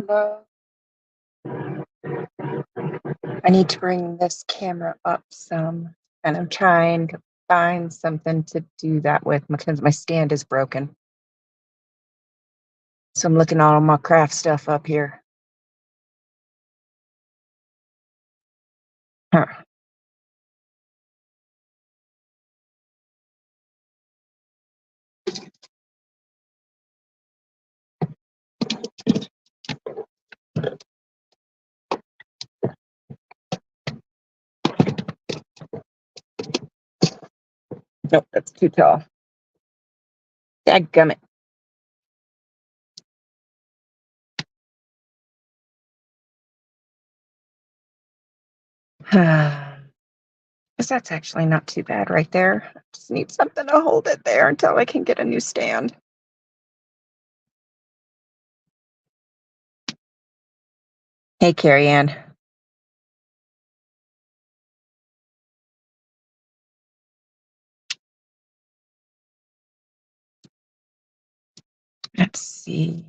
Hello. I need to bring this camera up some, and I'm trying to find something to do that with because my stand is broken. So I'm looking at all my craft stuff up here. Huh. Nope, that's too tall. Dadgummit. Because that's actually not too bad right there. I just need something to hold it there until I can get a new stand. Hey, Carrie Ann. Let's see.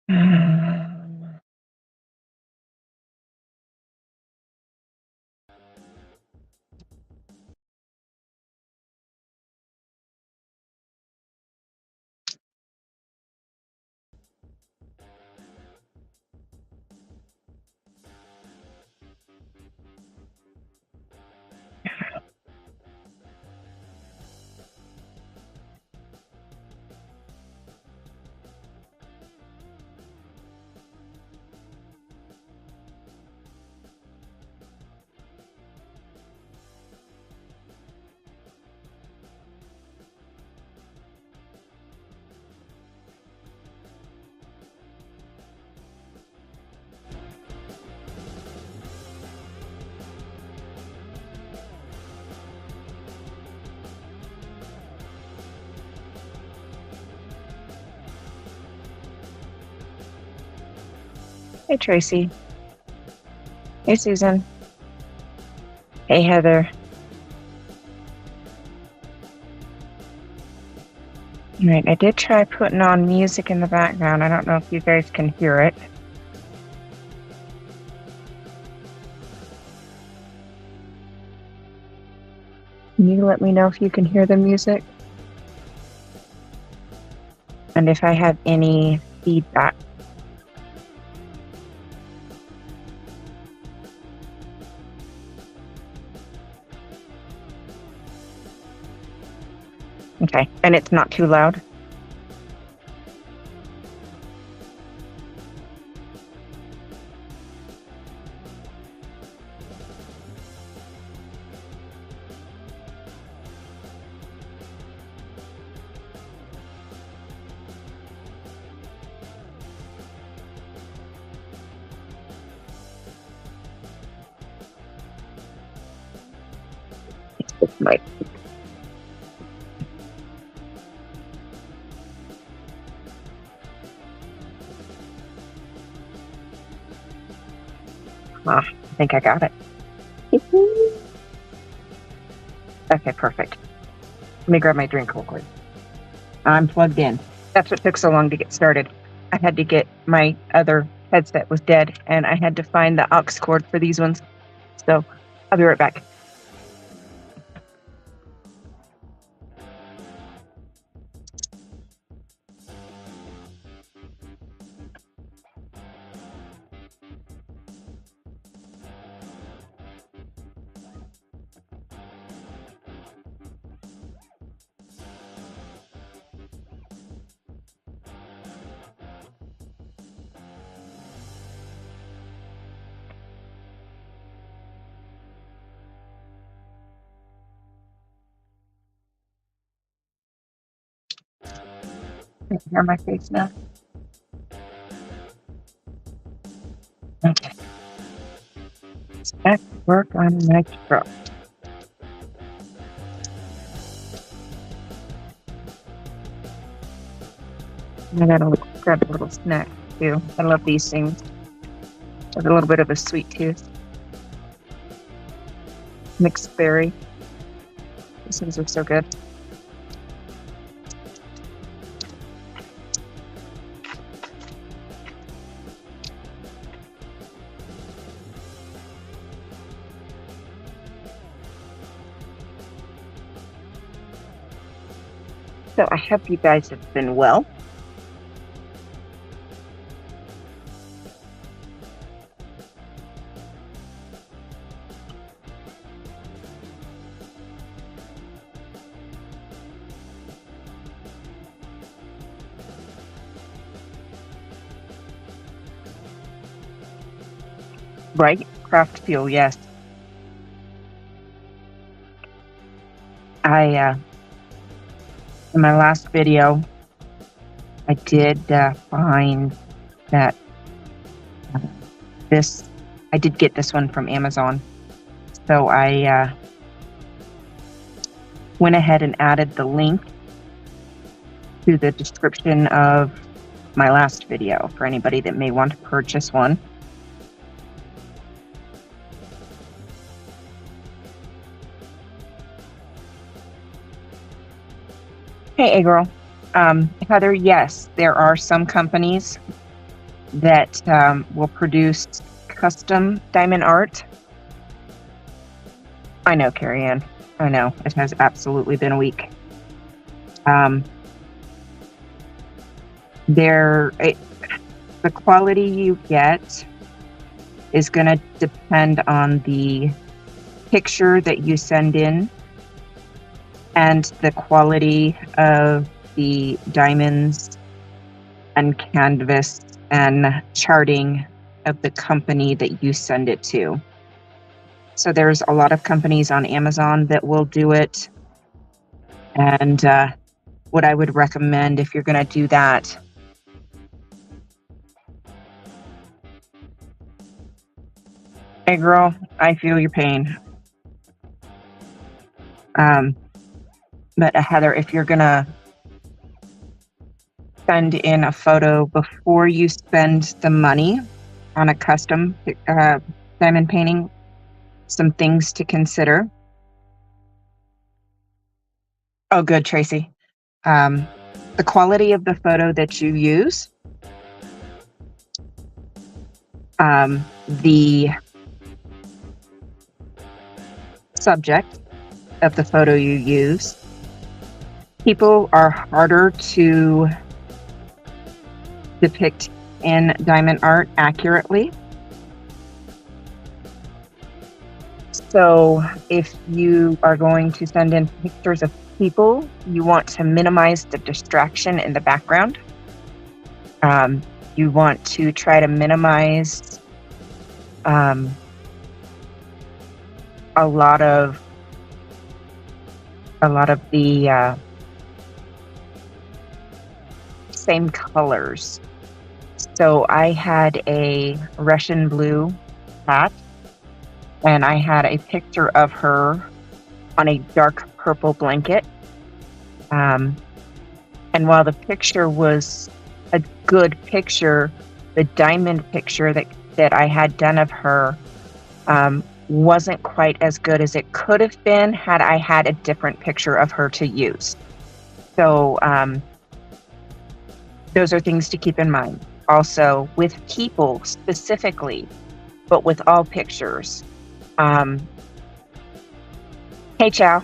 Um, Hey, Tracy. Hey, Susan. Hey, Heather. All right, I did try putting on music in the background. I don't know if you guys can hear it. Can you let me know if you can hear the music? And if I have any feedback. Okay, and it's not too loud? Right. I think I got it. Okay, perfect. Let me grab my drink real quick. I'm plugged in. That's what took so long to get started. I had to get my other headset was dead, and I had to find the aux cord for these ones. So I'll be right back. You can hear my face now? Okay. It's back to work on Nitro. I gotta grab a little snack too. I love these things. There's a little bit of a sweet tooth. Mixed berry. These things are so good. So I hope you guys have been well. Right? Craft fuel, yes. In my last video, I did find that I did get this one from Amazon. So I went ahead and added the link to the description of my last video for anybody that may want to purchase one. Hey, girl. Heather, yes, there are some companies that will produce custom diamond art. I know, Carrie Ann. I know. It has absolutely been a week. The quality you get is going to depend on the picture that you send in and the quality of the diamonds and canvas and charting of the company that you send it to. So there's a lot of companies on Amazon that will do it. And what I would recommend if you're going to do that, hey girl, I feel your pain. But Heather, if you're going to send in a photo before you spend the money on a custom diamond painting, some things to consider. Oh, good, Tracy. The quality of the photo that you use, the subject of the photo you use. People are harder to depict in diamond art accurately. So if you are going to send in pictures of people, you want to minimize the distraction in the background. You want to try to minimize a lot of the same colors. So I had a Russian blue hat, and I had a picture of her on a dark purple blanket. And while the picture was a good picture, the diamond picture that I had done of her wasn't quite as good as it could have been had I had a different picture of her to use. So those are things to keep in mind. Also, with people specifically, but with all pictures. Hey, Chow.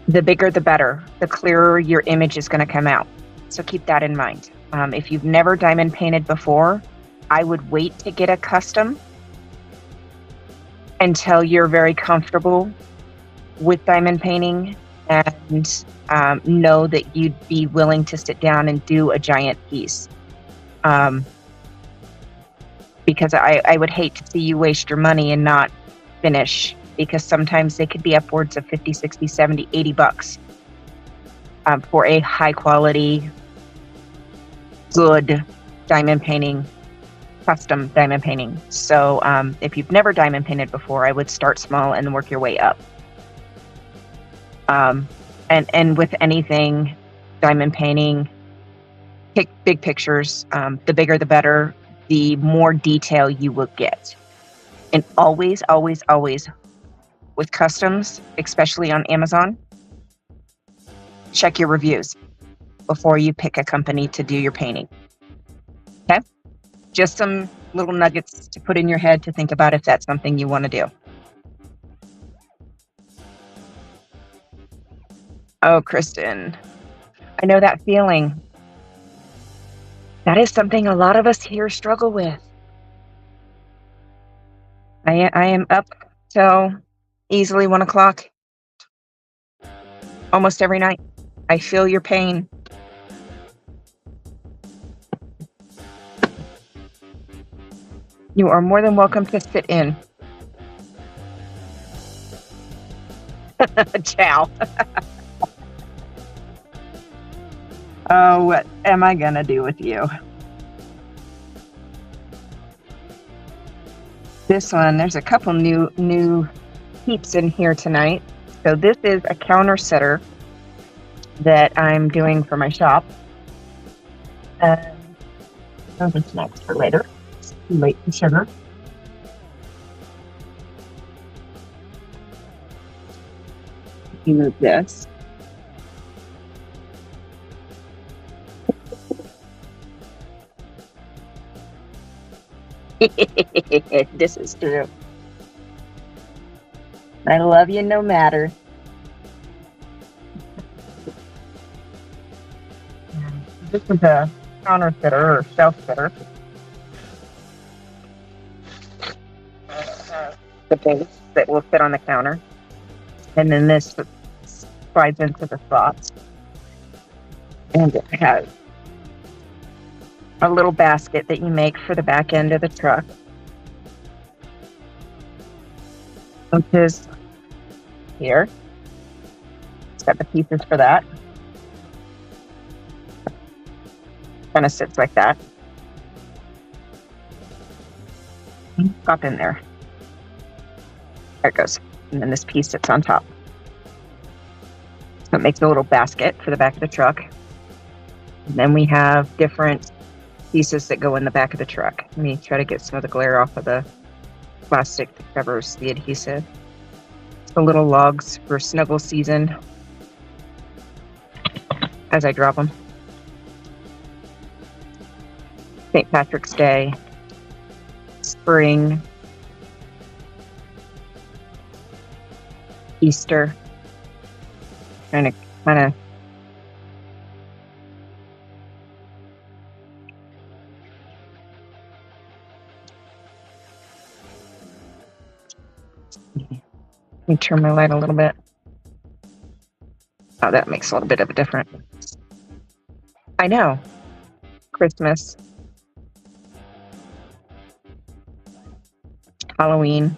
The bigger the better. The clearer your image is going to come out. So keep that in mind. If you've never diamond painted before, I would wait to get a custom until you're very comfortable with diamond painting and know that you'd be willing to sit down and do a giant piece. Because I would hate to see you waste your money and not finish, because sometimes they could be upwards of 50, 60, 70, 80 bucks for a high quality, good diamond painting, custom diamond painting. So if you've never diamond painted before, I would start small and work your way up. And with anything, diamond painting, pick big pictures. The bigger, the better, the more detail you will get. And always, always, always with customs, especially on Amazon, check your reviews before you pick a company to do your painting. Okay? Just some little nuggets to put in your head to think about if that's something you want to do. Oh, Kristen, I know that feeling. That is something a lot of us here struggle with. I am up till easily 1 o'clock almost every night. I feel your pain. You are more than welcome to sit in. Ciao. Oh, what am I gonna do with you? This one, there's a couple new peeps in here tonight. So this is a counter setter that I'm doing for my shop. Those are snacks for later. It's too late for sugar. You move this. This is true. I love you no matter. This is a counter fitter or shelf fitter. The base that will fit on the counter. And then this slides into the slots. And it has a little basket that you make for the back end of the truck. Which is here. It's got the pieces for that. Kind of sits like that. Pop in there. There it goes. And then this piece sits on top. So it makes a little basket for the back of the truck. And then we have different pieces that go in the back of the truck. Let me try to get some of the glare off of the plastic that covers the adhesive. The little logs for snuggle season as I drop them. St. Patrick's Day, spring, Easter, kind of let me turn my light a little bit. Oh, that makes a little bit of a difference. I know. Christmas. Halloween.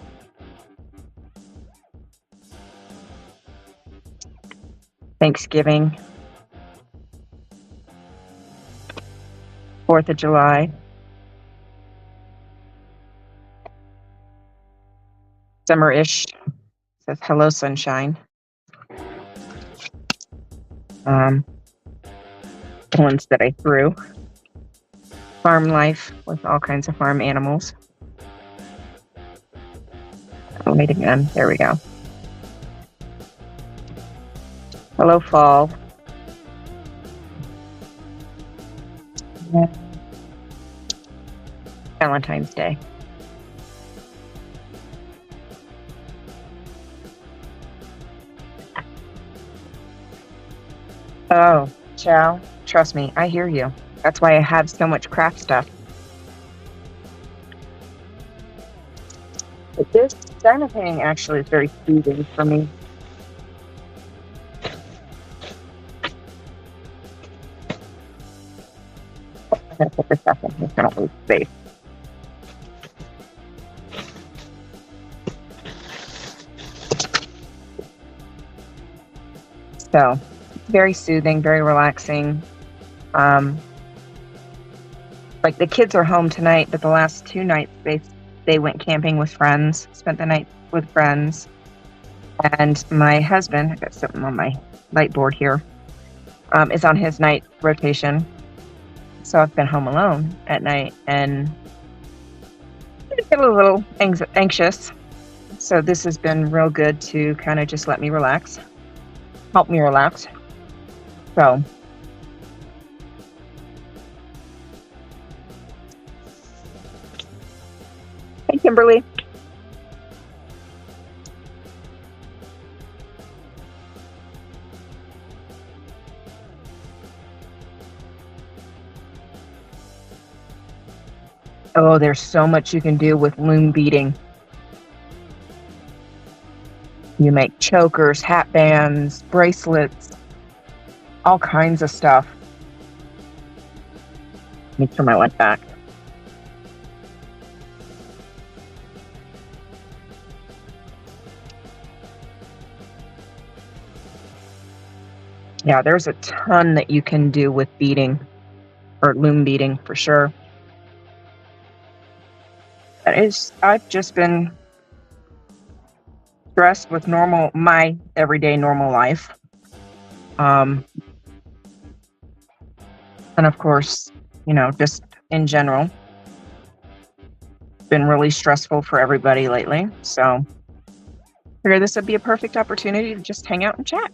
Thanksgiving. 4th of July. Summer-ish. Says hello, sunshine. The ones that I threw. Farm life with all kinds of farm animals. Oh, wait again. There we go. Hello, fall. Valentine's Day. Oh, Chow, trust me, I hear you. That's why I have so much craft stuff. But this diamond painting actually is very soothing for me. I'm gonna put this up in here so I don't lose space. So, very soothing, very relaxing. Like the kids are home tonight, but the last 2 nights they went camping with friends, spent the night with friends. And my husband, I got something on my light board here. is on his night rotation. So I've been home alone at night and I get a little anxious. So this has been real good to kind of just let me relax, help me relax. So hey, Kimberly. Oh, there's so much you can do with loom beading. You make chokers, hat bands, bracelets, all kinds of stuff. Make sure I went back. Yeah, there's a ton that you can do with beading or loom beading for sure. I've just been stressed with my everyday normal life. And of course, just in general, been really stressful for everybody lately. So I figure this would be a perfect opportunity to just hang out and chat.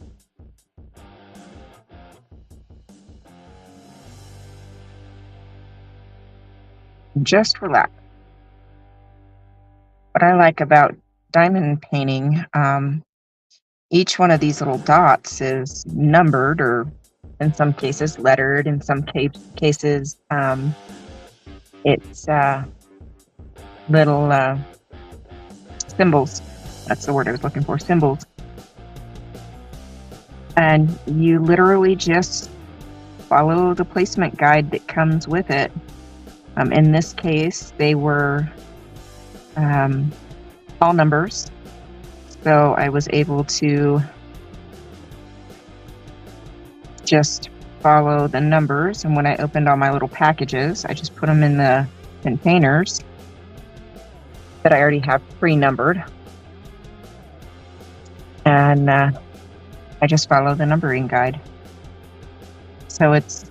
Just relax. What I like about diamond painting, each one of these little dots is numbered, or in some cases lettered, in some cases it's little symbols. That's the word I was looking for, symbols. And you literally just follow the placement guide that comes with it. In this case, they were all numbers. So I was able to just follow the numbers. And when I opened all my little packages, I just put them in the containers that I already have pre-numbered. And I just follow the numbering guide. So it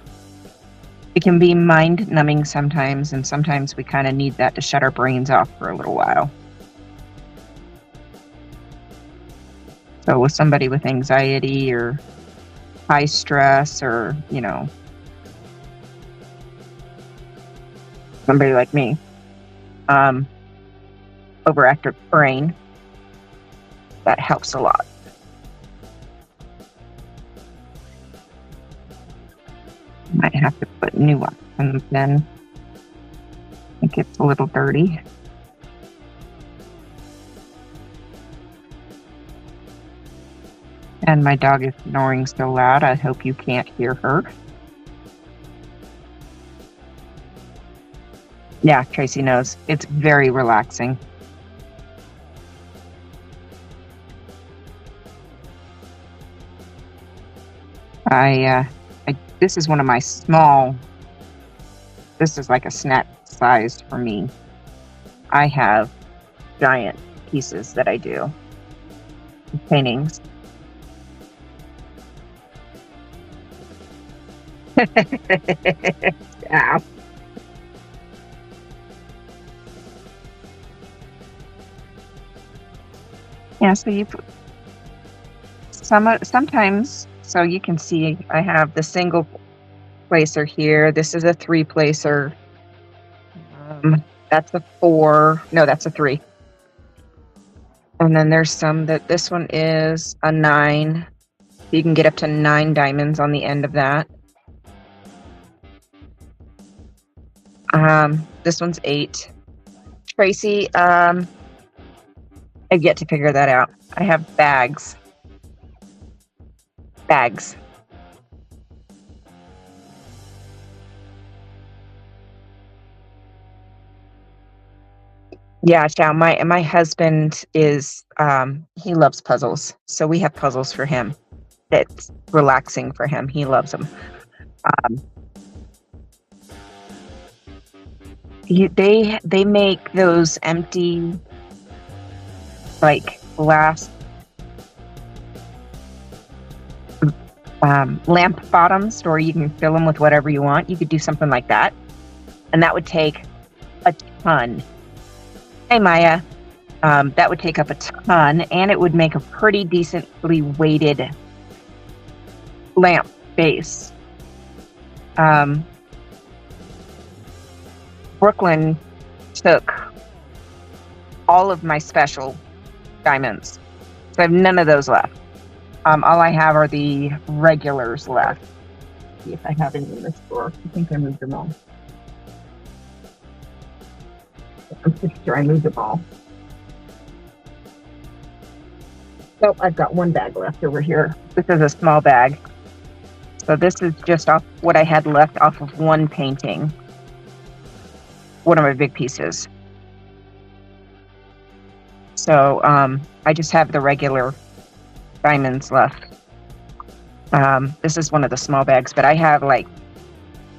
can be mind numbing sometimes, and sometimes we kind of need that to shut our brains off for a little while. So with somebody with anxiety or high stress, or, somebody like me, overactive brain, that helps a lot. Might have to put new ones in the pen. I think it's a little dirty. And my dog is snoring so loud, I hope you can't hear her. Yeah, Tracy knows. It's very relaxing. This is one of my this is like a snack size for me. I have giant pieces that I do, paintings. Yeah. Yeah, so you put sometimes, so you can see I have the single placer here. This is a 3 placer. That's a 4. No, that's a 3. And then there's some that this one is a 9. You can get up to 9 diamonds on the end of that. This one's 8. Tracy, I've yet to figure that out. I have bags. Yeah, Chow. My husband is he loves puzzles, so we have puzzles for him. It's relaxing for him. He loves them. They make those empty, like, glass lamp bottoms, or you can fill them with whatever you want. You could do something like that, and that would take a ton. Hey, Maya. That would take up a ton, and it would make a pretty decently weighted lamp base. Brooklyn took all of my special diamonds, so I have none of those left. All I have are the regulars left. Let's see if I have any in this drawer. I think I moved them all. I'm pretty sure I moved them all. So I've got one bag left over here. This is a small bag. So this is just off what I had left off of one painting. One of my big pieces. So I just have the regular diamonds left. This is one of the small bags, but I have like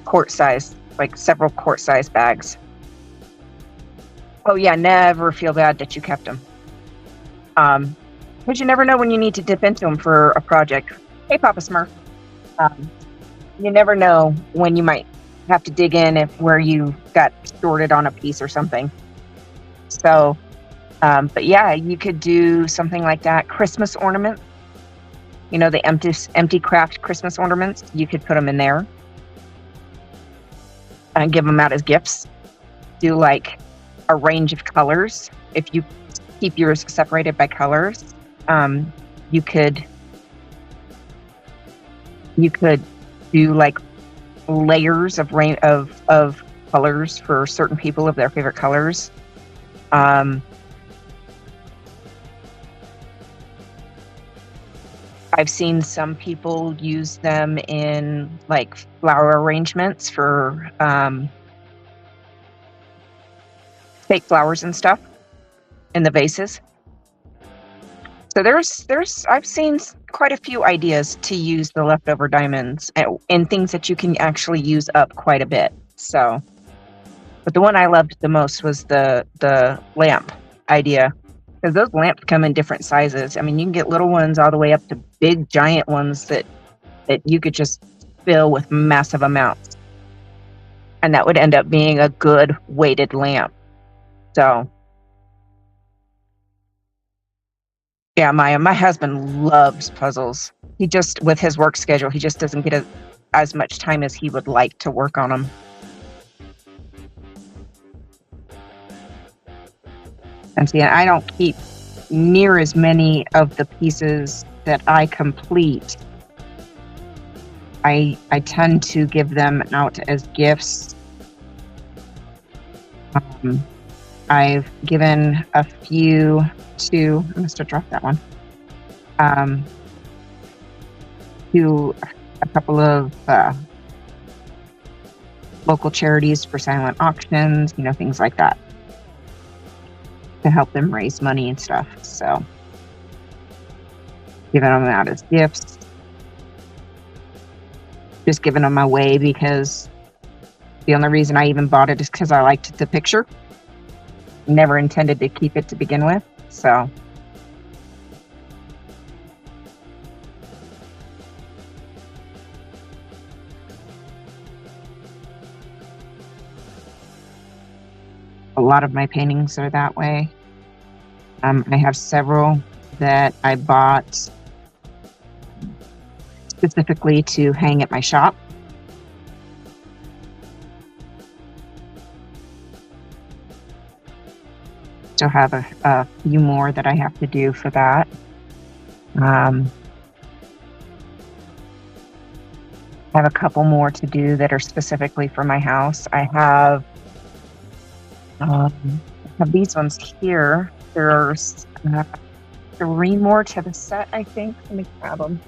quart size, like several quart size bags. Oh yeah, never feel bad that you kept them. Because you never know when you need to dip into them for a project. Hey, Papa Smurf. You never know when you might have to dig in where you got shorted on a piece or something. So, but yeah, you could do something like that. Christmas ornaments. You know, the empty craft Christmas ornaments. You could put them in there and give them out as gifts. Do like a range of colors. If you keep yours separated by colors, you could do like layers of colors for certain people of their favorite colors. I've seen some people use them in like flower arrangements for fake flowers and stuff in the vases. So I've seen quite a few ideas to use the leftover diamonds and things that you can actually use up quite a bit. So, but the one I loved the most was the lamp idea, because those lamps come in different sizes. I mean, you can get little ones all the way up to big giant ones that you could just fill with massive amounts, and that would end up being a good weighted lamp. So. Yeah, my husband loves puzzles. He just, with his work schedule, he just doesn't get as much time as he would like to work on them. And see, I don't keep near as many of the pieces that I complete. I tend to give them out as gifts. I've given a few to, I must have dropped that one, to a couple of local charities for silent auctions, you know, things like that, to help them raise money and stuff. So, giving them out as gifts, just giving them away because the only reason I even bought it is because I liked the picture. Never intended to keep it to begin with. So, a lot of my paintings are that way. I have several that I bought specifically to hang at my shop. Still have a few more that I have to do for that. I have a couple more to do that are specifically for my house. I have these ones here. There's 3 more to the set, I think. Let me grab them.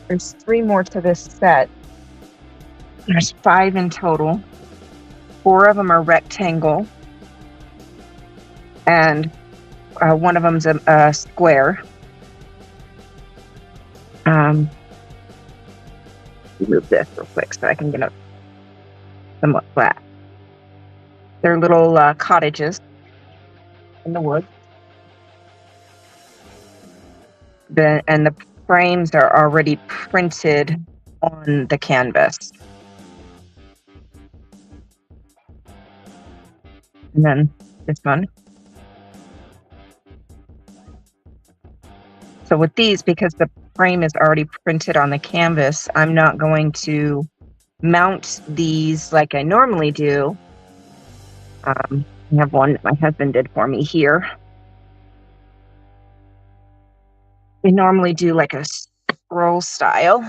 There's 3 more to this set. There's 5 in total. 4 of them are rectangle, and one of them's a square. Move this real quick so I can get up. somewhat flat. They're little cottages in the woods. And the frames are already printed on the canvas. And then this one. So with these, because the frame is already printed on the canvas, I'm not going to mount these like I normally do. I have one that my husband did for me here. We normally do like a scroll style.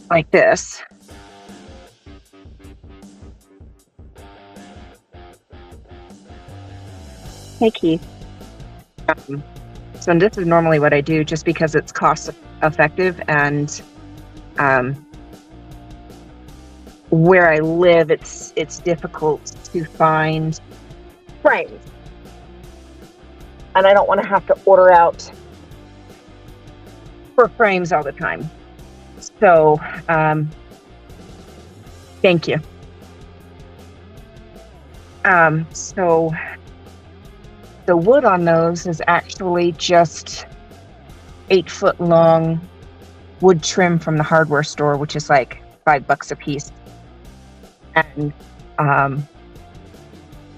Like this. Hey, Keith. So this is normally what I do just because it's cost effective, and where I live, it's difficult to find frames. And I don't want to have to order out for frames all the time. So, thank you. So the wood on those is actually just 8-foot long wood trim from the hardware store, which is like $5 a piece. And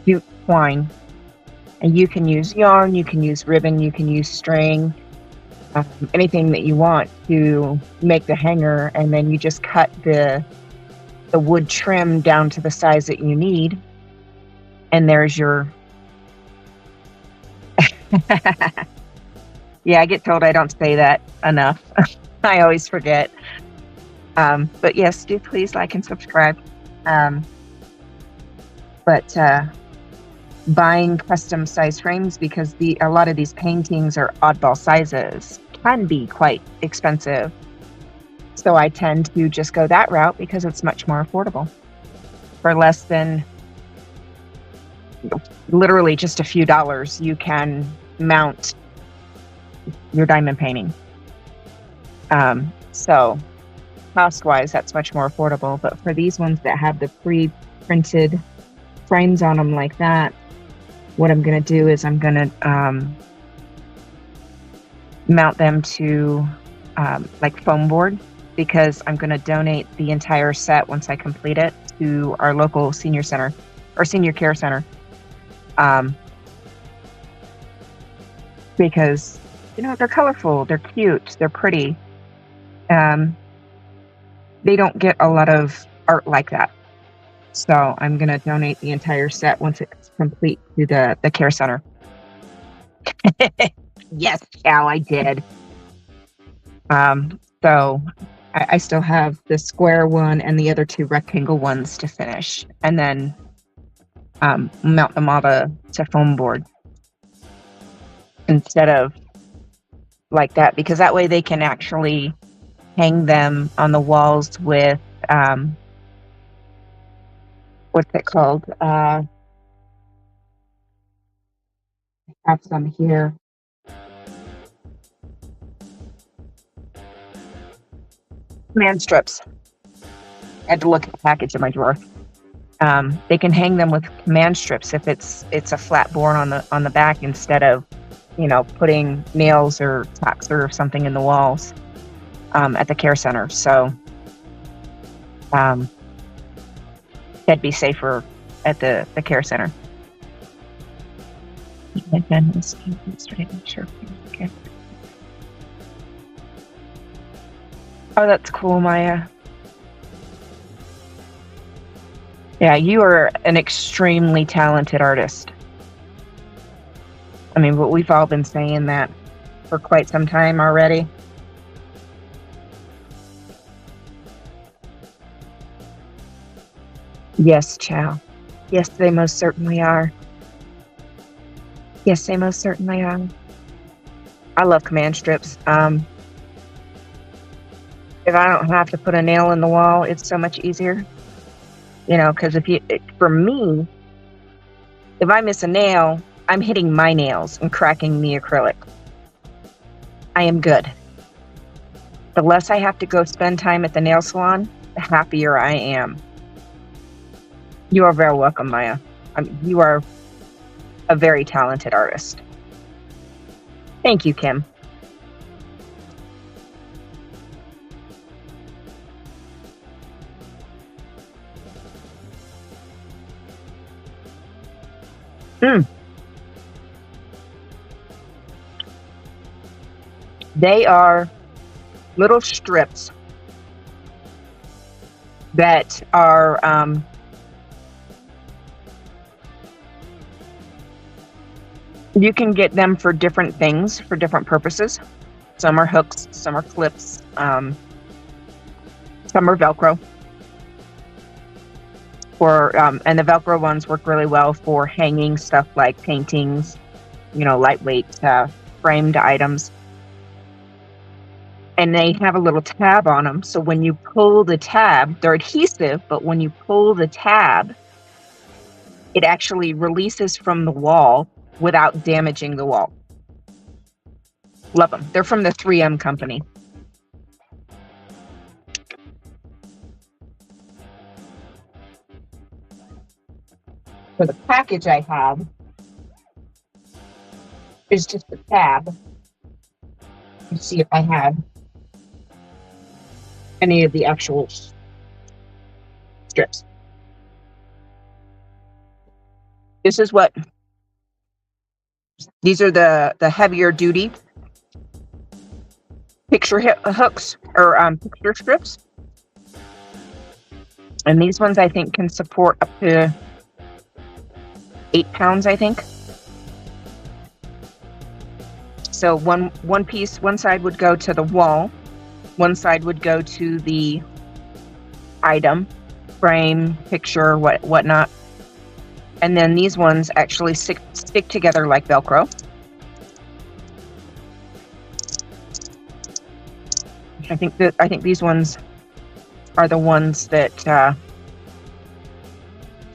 jute twine. And you can use yarn, you can use ribbon, you can use string, anything that you want to make the hanger, and then you just cut the wood trim down to the size that you need, and there's your yeah, I get told I don't say that enough. I always forget. But yes, do please like and subscribe. But buying custom size frames, because a lot of these paintings are oddball sizes, can be quite expensive. So I tend to just go that route because it's much more affordable. For less than literally just a few dollars, you can mount your diamond painting. So cost-wise, that's much more affordable. But for these ones that have the pre-printed frames on them like that, what I'm going to do is I'm going to mount them to like foam board, because I'm going to donate the entire set once I complete it to our local senior center or senior care center. Because, they're colorful, they're cute, they're pretty. They don't get a lot of art like that. So I'm going to donate the entire set once it's complete to the care center. Yes, Cal, I did. So I still have the square one and the other 2 rectangle ones to finish, and then mount them all to foam board instead of like that, because that way they can actually hang them on the walls with what's it called? I have some here. Command strips. I had to look at the package in my drawer. They can hang them with command strips if it's a flat board on the back, instead of putting nails or tacks or something in the walls at the care center. So that'd be safer at the care center. I've done this yesterday. I'm sure. Okay. Oh, that's cool, Maya. Yeah, you are an extremely talented artist. I mean, but we've all been saying that for quite some time already. Yes, Chow. Yes, they most certainly are. Yes, they most certainly are. I love command strips. If I don't have to put a nail in the wall, it's so much easier. Because for me, if I miss a nail, I'm hitting my nails and cracking the acrylic. I am good. The less I have to go spend time at the nail salon, the happier I am. You are very welcome, Maya. You are a very talented artist. Thank you, Kim. They are little strips that are you can get them for different things, for different purposes. Some are hooks, some are clips, some are Velcro. And the Velcro ones work really well for hanging stuff like paintings, lightweight framed items. And they have a little tab on them. So when you pull the tab, they're adhesive, but when you pull the tab, it actually releases from the wall without damaging the wall. Love them. They're from the 3M company. For the package I have is just a tab. Let's see if I have any of the actual strips. These are the heavier duty picture hooks or picture strips. And these ones I think can support up to 8 pounds, I think. So one piece, one side would go to the wall, one side would go to the item, frame, picture, whatnot. And then these ones actually stick together like Velcro. I think these ones are the ones that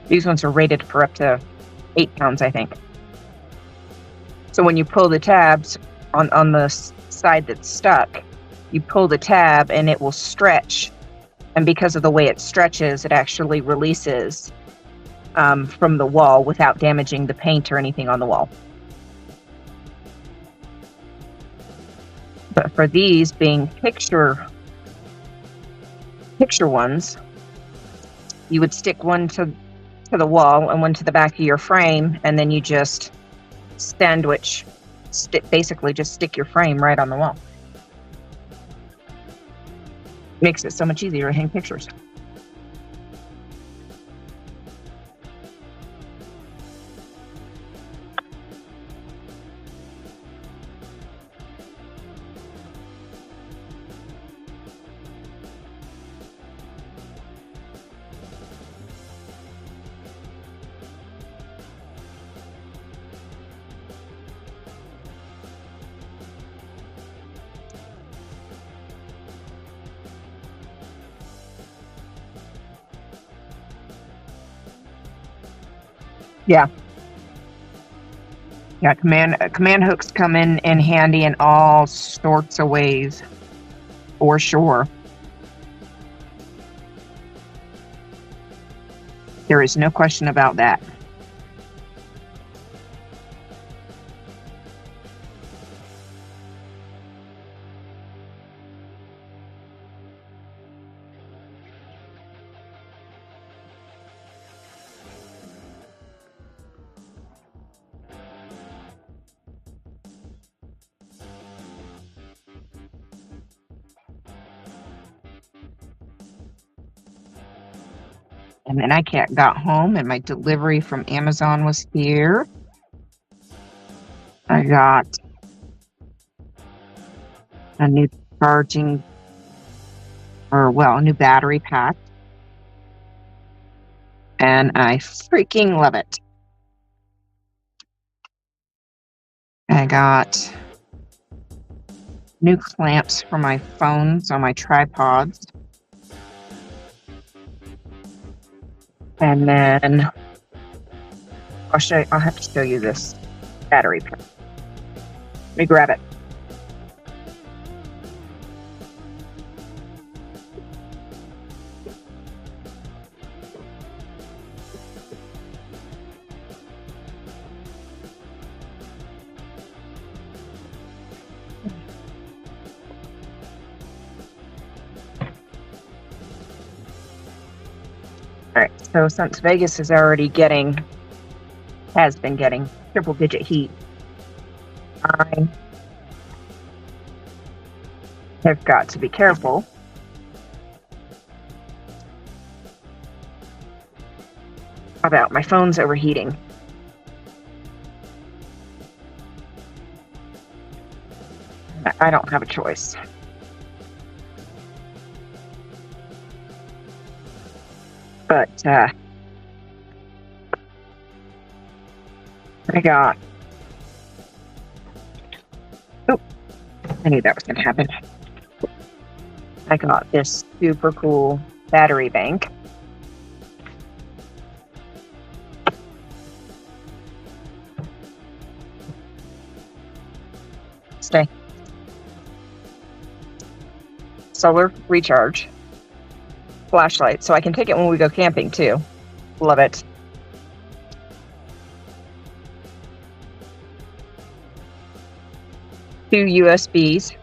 these ones are rated for up to 8 pounds, I think. So when you pull the tabs on the side that's stuck, you pull the tab and it will stretch. And because of the way it stretches, it actually releases from the wall without damaging the paint or anything on the wall. But for these being picture ones, you would stick one to the wall and one to the back of your frame, and then you just basically just stick your frame right on the wall. Makes it so much easier to hang pictures. Yeah. Yeah, command hooks come in handy in all sorts of ways, for sure. There is no question about that. And then I got home and my delivery from Amazon was here. I got a new a new battery pack. And I freaking love it. I got new clamps for my phones on my tripods. And then I'll have to show you this battery pack. Let me grab it. All right, so since Vegas is already has been getting triple-digit heat, I have got to be careful about my phone's overheating. I don't have a choice. But I got. Oh, I knew that was going to happen. I got this super cool battery bank. Stay. Solar recharge. Flashlight, so I can take it when we go camping too. Love it. Two USBs,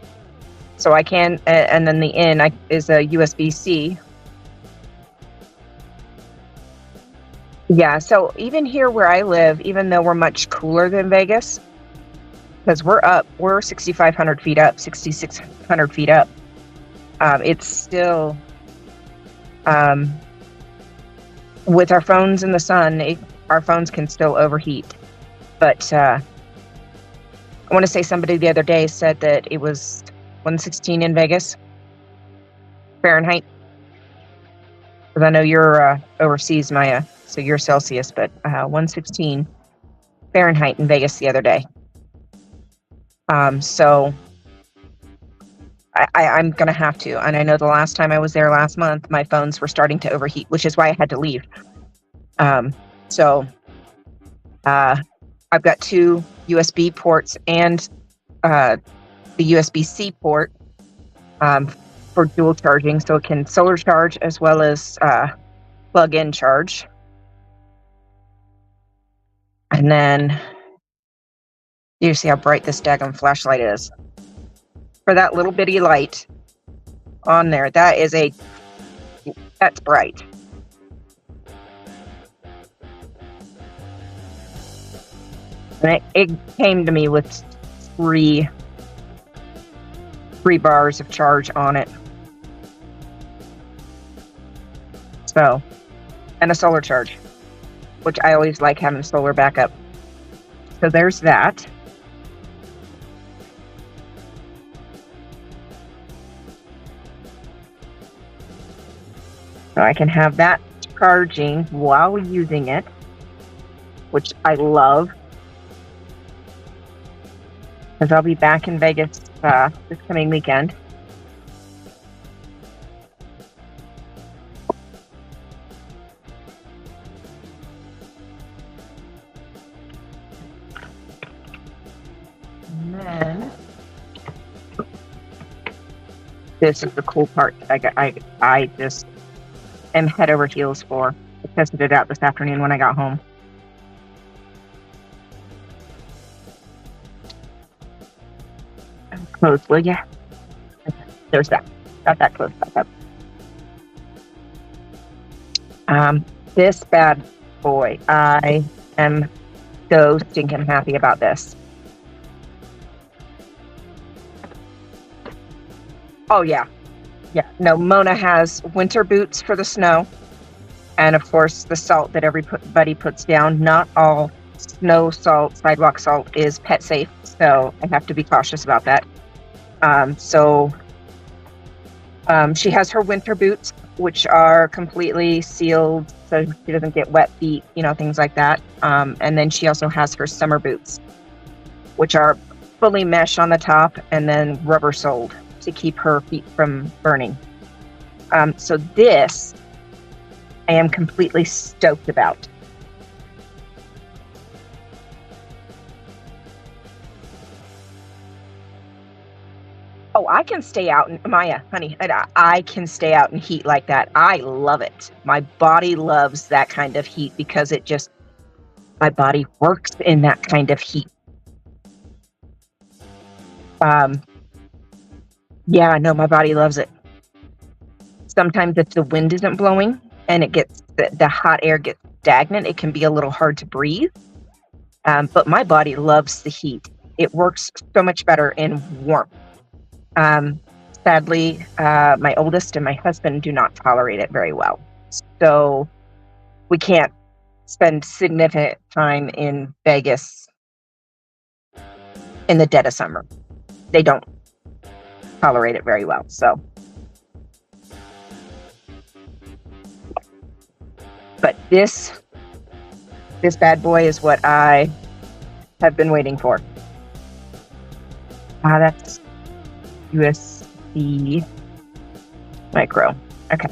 so I can, and then the in is a USB-C. Yeah, so even here where I live, even though we're much cooler than Vegas, because we're 6,500 feet up, 6,600 feet up, it's still, with our phones in the sun, our phones can still overheat. But I want to say somebody the other day said that it was 116 in Vegas, Fahrenheit. Because I know you're overseas, Maya, so you're Celsius, but 116 Fahrenheit in Vegas the other day. So I'm going to have to. And I know the last time I was there last month, my phones were starting to overheat, which is why I had to leave. So I've got two USB ports and the USB-C port for dual charging. So it can solar charge as well as plug-in charge. And then you see how bright this daggone flashlight is. For that little bitty light on there, that's bright. And it came to me with three bars of charge on it. So, and a solar charge, which I always like having solar backup. So there's that. So I can have that charging while using it, which I love. Because I'll be back in Vegas this coming weekend. And then this is the cool part. I just am head over heels for. I tested it out this afternoon when I got home. Close, will ya? There's that. Got that close back up. This bad boy, I am so stinking happy about this. Oh yeah. Yeah. No, Mona has winter boots for the snow. And of course the salt that everybody puts down. Not all snow salt, sidewalk salt is pet safe. So I have to be cautious about that. She has her winter boots, which are completely sealed so she doesn't get wet feet, things like that. And then she also has her summer boots, which are fully mesh on the top and then rubber soled to keep her feet from burning. So this I am completely stoked about. Oh, I can stay out, Maya, honey, I can stay out in heat like that. I love it. My body loves that kind of heat because my body works in that kind of heat. Yeah, no, my body loves it. Sometimes if the wind isn't blowing and the hot air gets stagnant, it can be a little hard to breathe. But my body loves the heat. It works so much better in warmth. Sadly, my oldest and my husband do not tolerate it very well. So we can't spend significant time in Vegas in the dead of summer. They don't tolerate it very well. So, but this bad boy is what I have been waiting for. That's USB micro. Okay.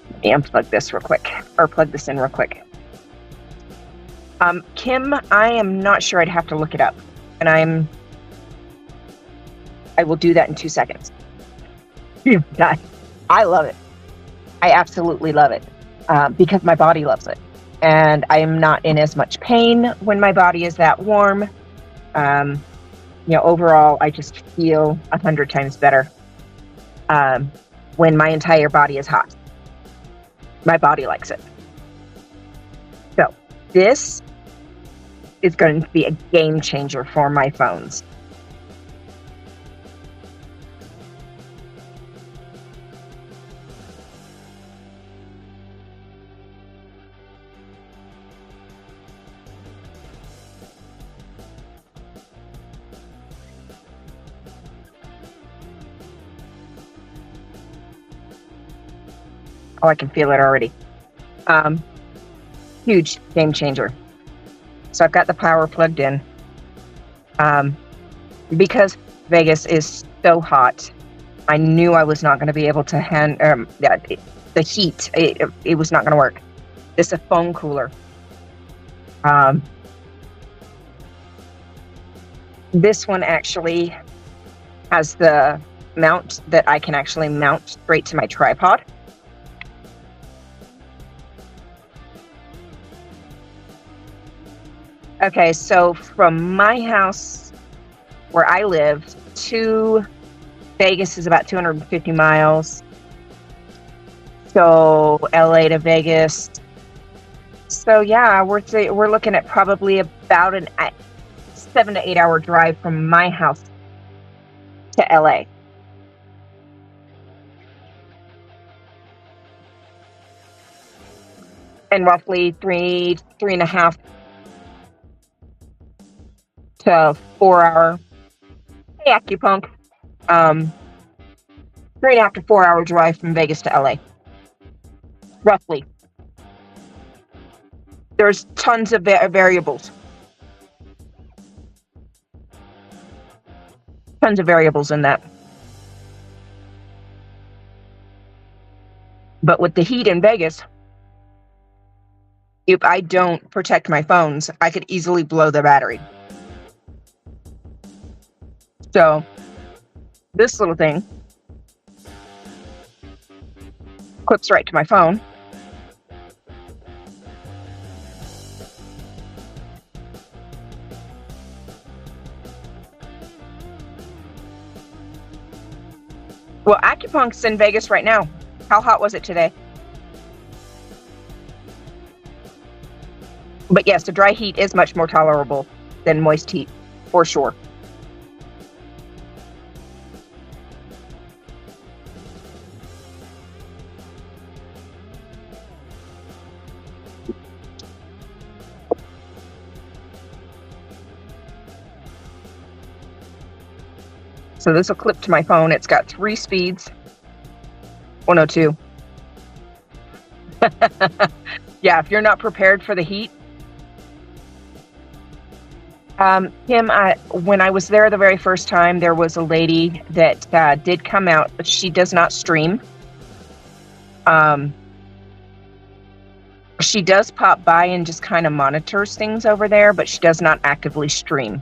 Let me unplug this real quick, or plug this in real quick. Kim, I am not sure. I'd have to look it up, and I will do that in 2 seconds. I love it. I absolutely love it, because my body loves it, and I am not in as much pain when my body is that warm. Overall, I just feel 100 times better when my entire body is hot. My body likes it. So this is going to be a game changer for my phones. Oh, I can feel it already. Huge game changer. So I've got the power plugged in. Because Vegas is so hot, I knew I was not going to be able to the heat. It was not going to work. This is a foam cooler. This one actually has the mount that I can actually mount straight to my tripod. Okay, so from my house where I live to Vegas is about 250 miles. So LA to Vegas. So yeah, we're looking at probably about a 7 to 8 hour drive from my house to LA. And roughly 3.5 to 4 hour, hey Acupunk, 3.5 to 4 hour drive from Vegas to LA, roughly. There's tons of variables. Tons of variables in that. But with the heat in Vegas, if I don't protect my phones, I could easily blow the battery. So this little thing clips right to my phone. Well, Acupunk's in Vegas right now. How hot was it today? But yes, the dry heat is much more tolerable than moist heat, for sure. So this will clip to my phone. It's got 3 speeds. 102. Yeah, if you're not prepared for the heat. Kim, when I was there the very first time, there was a lady that did come out, but she does not stream. She does pop by and just kind of monitors things over there, but she does not actively stream.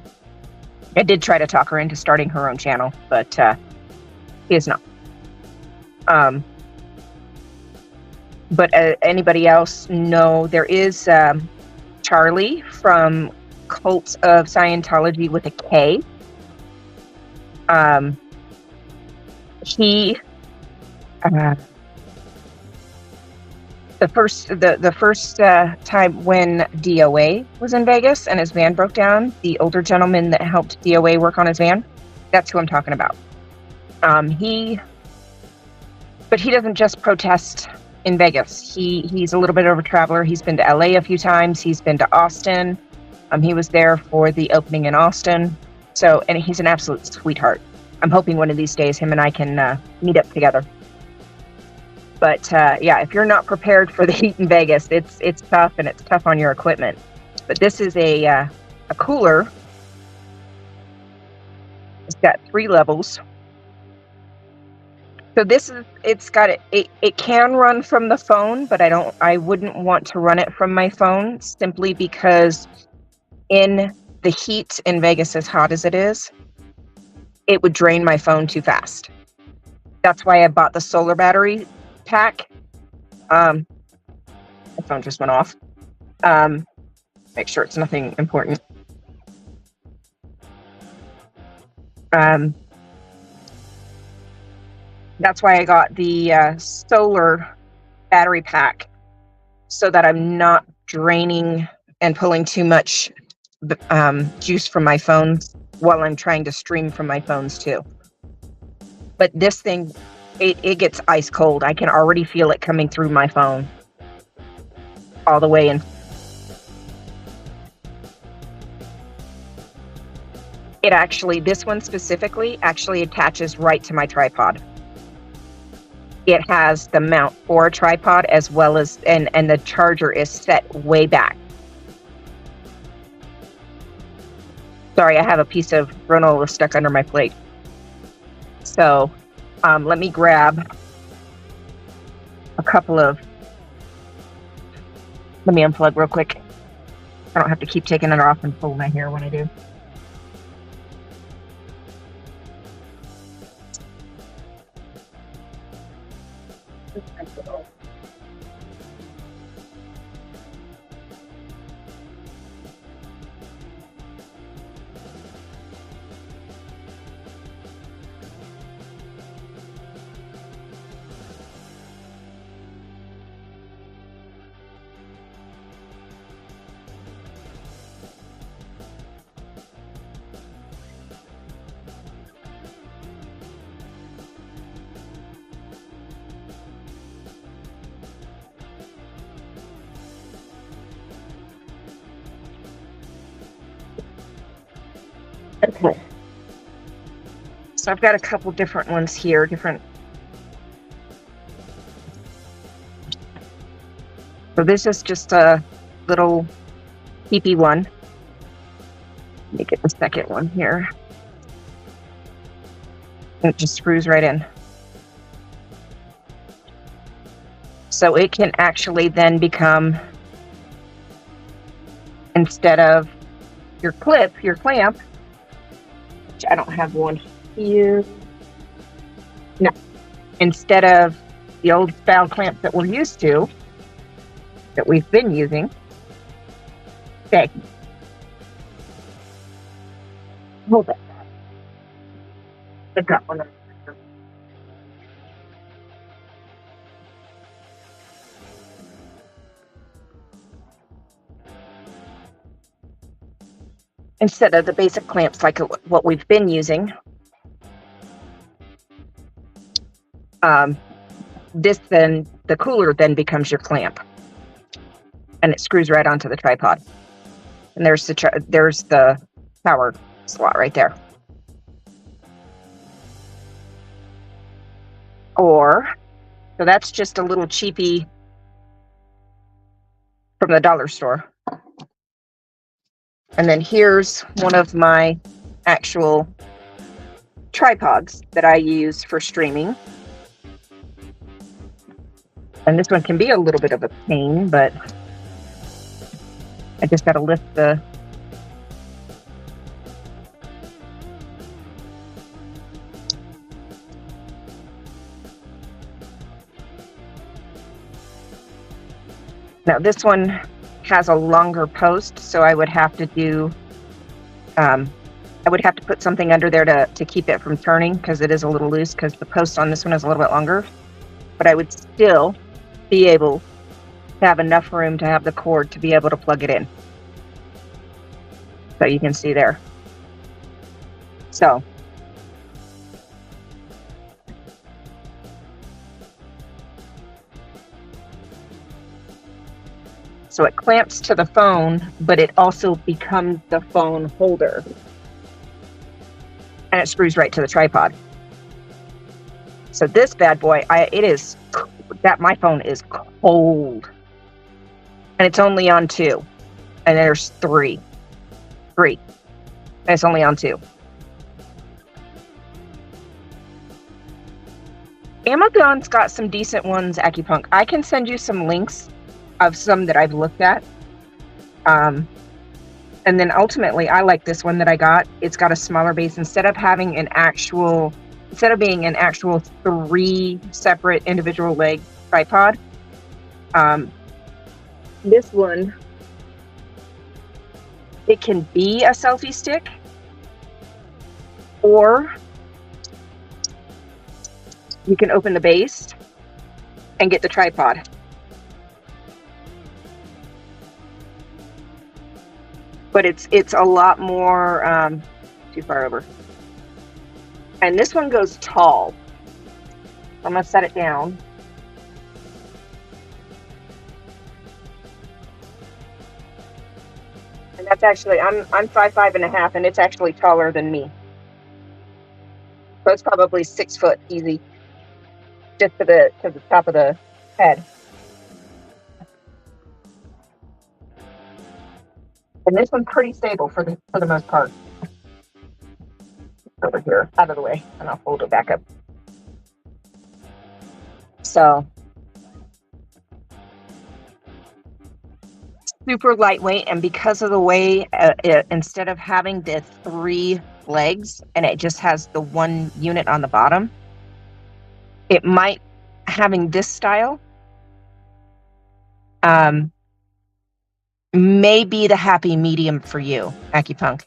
I did try to talk her into starting her own channel, but he is not. But anybody else? No, there is Charlie from Cult of Scientology with a K. the first time when DOA was in Vegas and his van broke down, the older gentleman that helped DOA work on his van, that's who I'm talking about. But he doesn't just protest in Vegas. He's a little bit of a traveler. He's been to LA a few times. He's been to Austin. He was there for the opening in Austin. And he's an absolute sweetheart. I'm hoping one of these days him and I can meet up together. But yeah, if you're not prepared for the heat in Vegas, it's tough, and it's tough on your equipment. But this is a cooler. It's got 3 levels. So it can run from the phone, but I wouldn't want to run it from my phone, simply because in the heat in Vegas, as hot as it is, it would drain my phone too fast. That's why I bought the solar battery pack. My phone just went off. Make sure it's nothing important. That's why I got the solar battery pack, so that I'm not draining and pulling too much juice from my phones while I'm trying to stream from my phones too. But this thing, it gets ice cold. I can already feel it coming through my phone all the way in. This one specifically actually attaches right to my tripod. It has the mount for a tripod, as well as, and the charger is set way back. Sorry, I have a piece of granola stuck under my plate. So let me grab a couple of, let me unplug real quick. I don't have to keep taking it off and pulling my hair when I do. Okay. So I've got a couple different ones here, So this is just a little PP one. Let me get the second one here. It just screws right in. So it can actually then become, instead of your clamp, which I don't have one here. No. Instead of the old style clamp that we're used to, that we've been using. Okay. Hold that. I've got one. Instead of the basic clamps like what we've been using, the cooler then becomes your clamp, and it screws right onto the tripod. And there's the power slot right there. So that's just a little cheapie from the dollar store. And then here's one of my actual tripods that I use for streaming. And this one can be a little bit of a pain, but I just got to lift the... Now this one has a longer post, so I would have to do, I would have to put something under there to keep it from turning, because it is a little loose, because the post on this one is a little bit longer. But I would still be able to have enough room to have the cord to be able to plug it in. So you can see there. So it clamps to the phone, but it also becomes the phone holder. And it screws right to the tripod. So this bad boy, my phone is cold. And it's only on 2. And there's 3. And it's only on 2. Amazon's got some decent ones, Acupunct. I can send you some links of some that I've looked at. And then ultimately, I like this one that I got. It's got a smaller base. Instead of being an actual 3 separate individual leg tripod, this one, it can be a selfie stick, or you can open the base and get the tripod. But it's a lot more, too far over. And this one goes tall. I'm gonna set it down. And that's actually, I'm 5'5.5", and it's actually taller than me. So it's probably 6 foot easy, just to the top of the head. And this one's pretty stable for the most part. Over here, out of the way, and I'll fold it back up. So super lightweight, and because of the way instead of having the 3 legs and it just has the 1 unit on the bottom, it might, having this style may be the happy medium for you, Acupunct,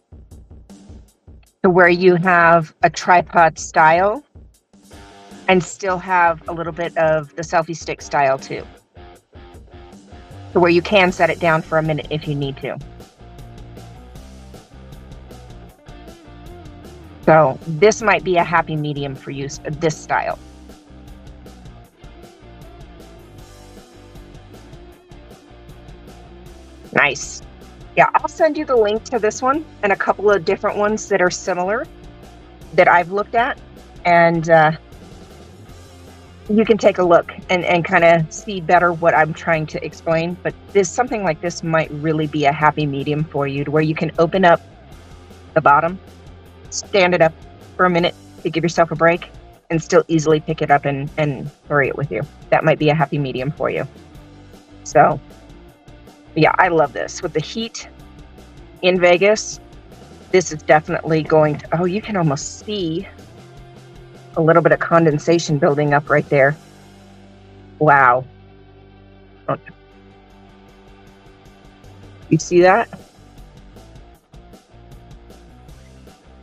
to where you have a tripod style and still have a little bit of the selfie stick style too, to where you can set it down for a minute if you need to. So this might be a happy medium for you, this style. Nice. Yeah, I'll send you the link to this one and a couple of different ones that are similar that I've looked at, and you can take a look and kind of see better what I'm trying to explain. But something like this might really be a happy medium for you, to where you can open up the bottom, stand it up for a minute to give yourself a break, and still easily pick it up and carry it with you. That might be a happy medium for you. So yeah, I love this. With the heat in Vegas, this is definitely going to, you can almost see a little bit of condensation building up right there. Wow. You see that?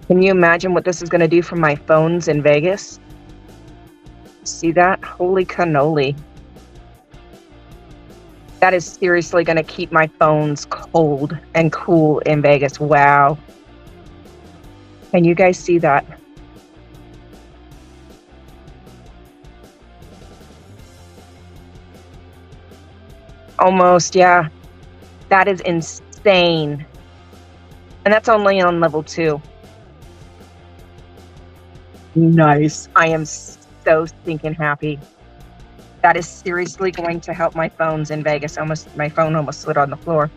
Can you imagine what this is going to do for my phones in Vegas? See that? Holy cannoli. That is seriously going to keep my phones cold and cool in Vegas. Wow. Can you guys see that? Almost, yeah. That is insane. And that's only on level 2. Nice. I am so stinking happy. That is seriously going to help my phones in Vegas. My phone almost slid on the floor.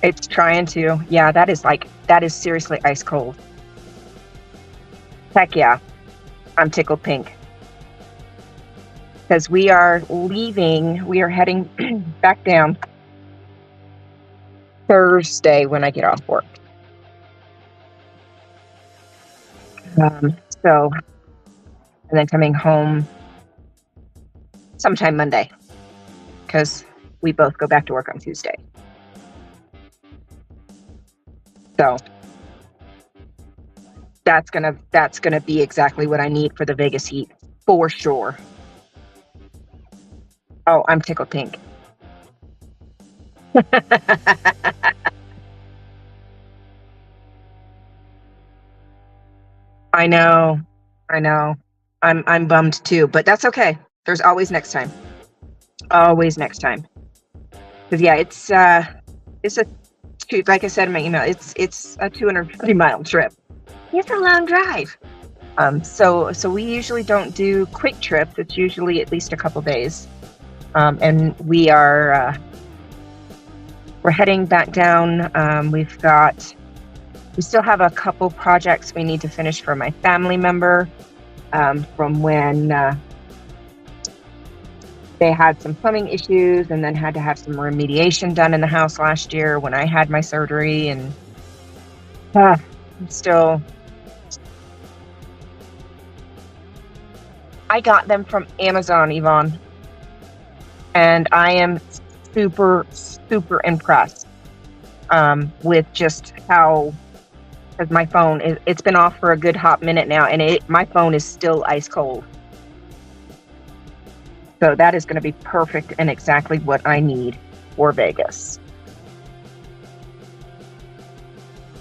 It's trying to. Yeah, that is seriously ice cold. Heck yeah. I'm tickled pink. Because we are heading back down Thursday when I get off work. So, and then coming home sometime Monday, because we both go back to work on Tuesday. So, That's gonna be exactly what I need for the Vegas heat for sure. Oh, I'm tickled pink. I know. I know. I'm bummed too, but that's okay. There's always next time. Always next time. Because yeah, it's a like I said in my email, it's a 250-mile trip. It's a long drive. So we usually don't do quick trips. It's usually at least a couple days. And we're heading back down. We still have a couple projects we need to finish for my family member from when they had some plumbing issues and then had to have some remediation done in the house last year when I had my surgery. And still, I got them from Amazon, Yvonne, and I am super, super impressed with just how, because my phone it's been off for a good hot minute now, and my phone is still ice cold. So that is going to be perfect and exactly what I need for Vegas.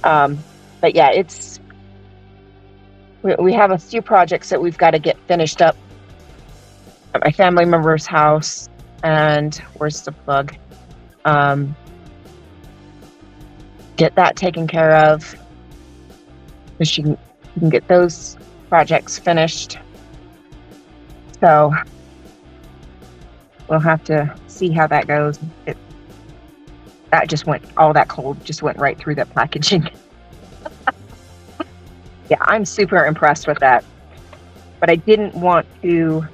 But yeah, we have a few projects that we've got to get finished up at my family member's house. And where's the plug? Get that taken care of, so she can get those projects finished. So we'll have to see how that goes. All that cold just went right through the packaging. Yeah, I'm super impressed with that. But I didn't want to.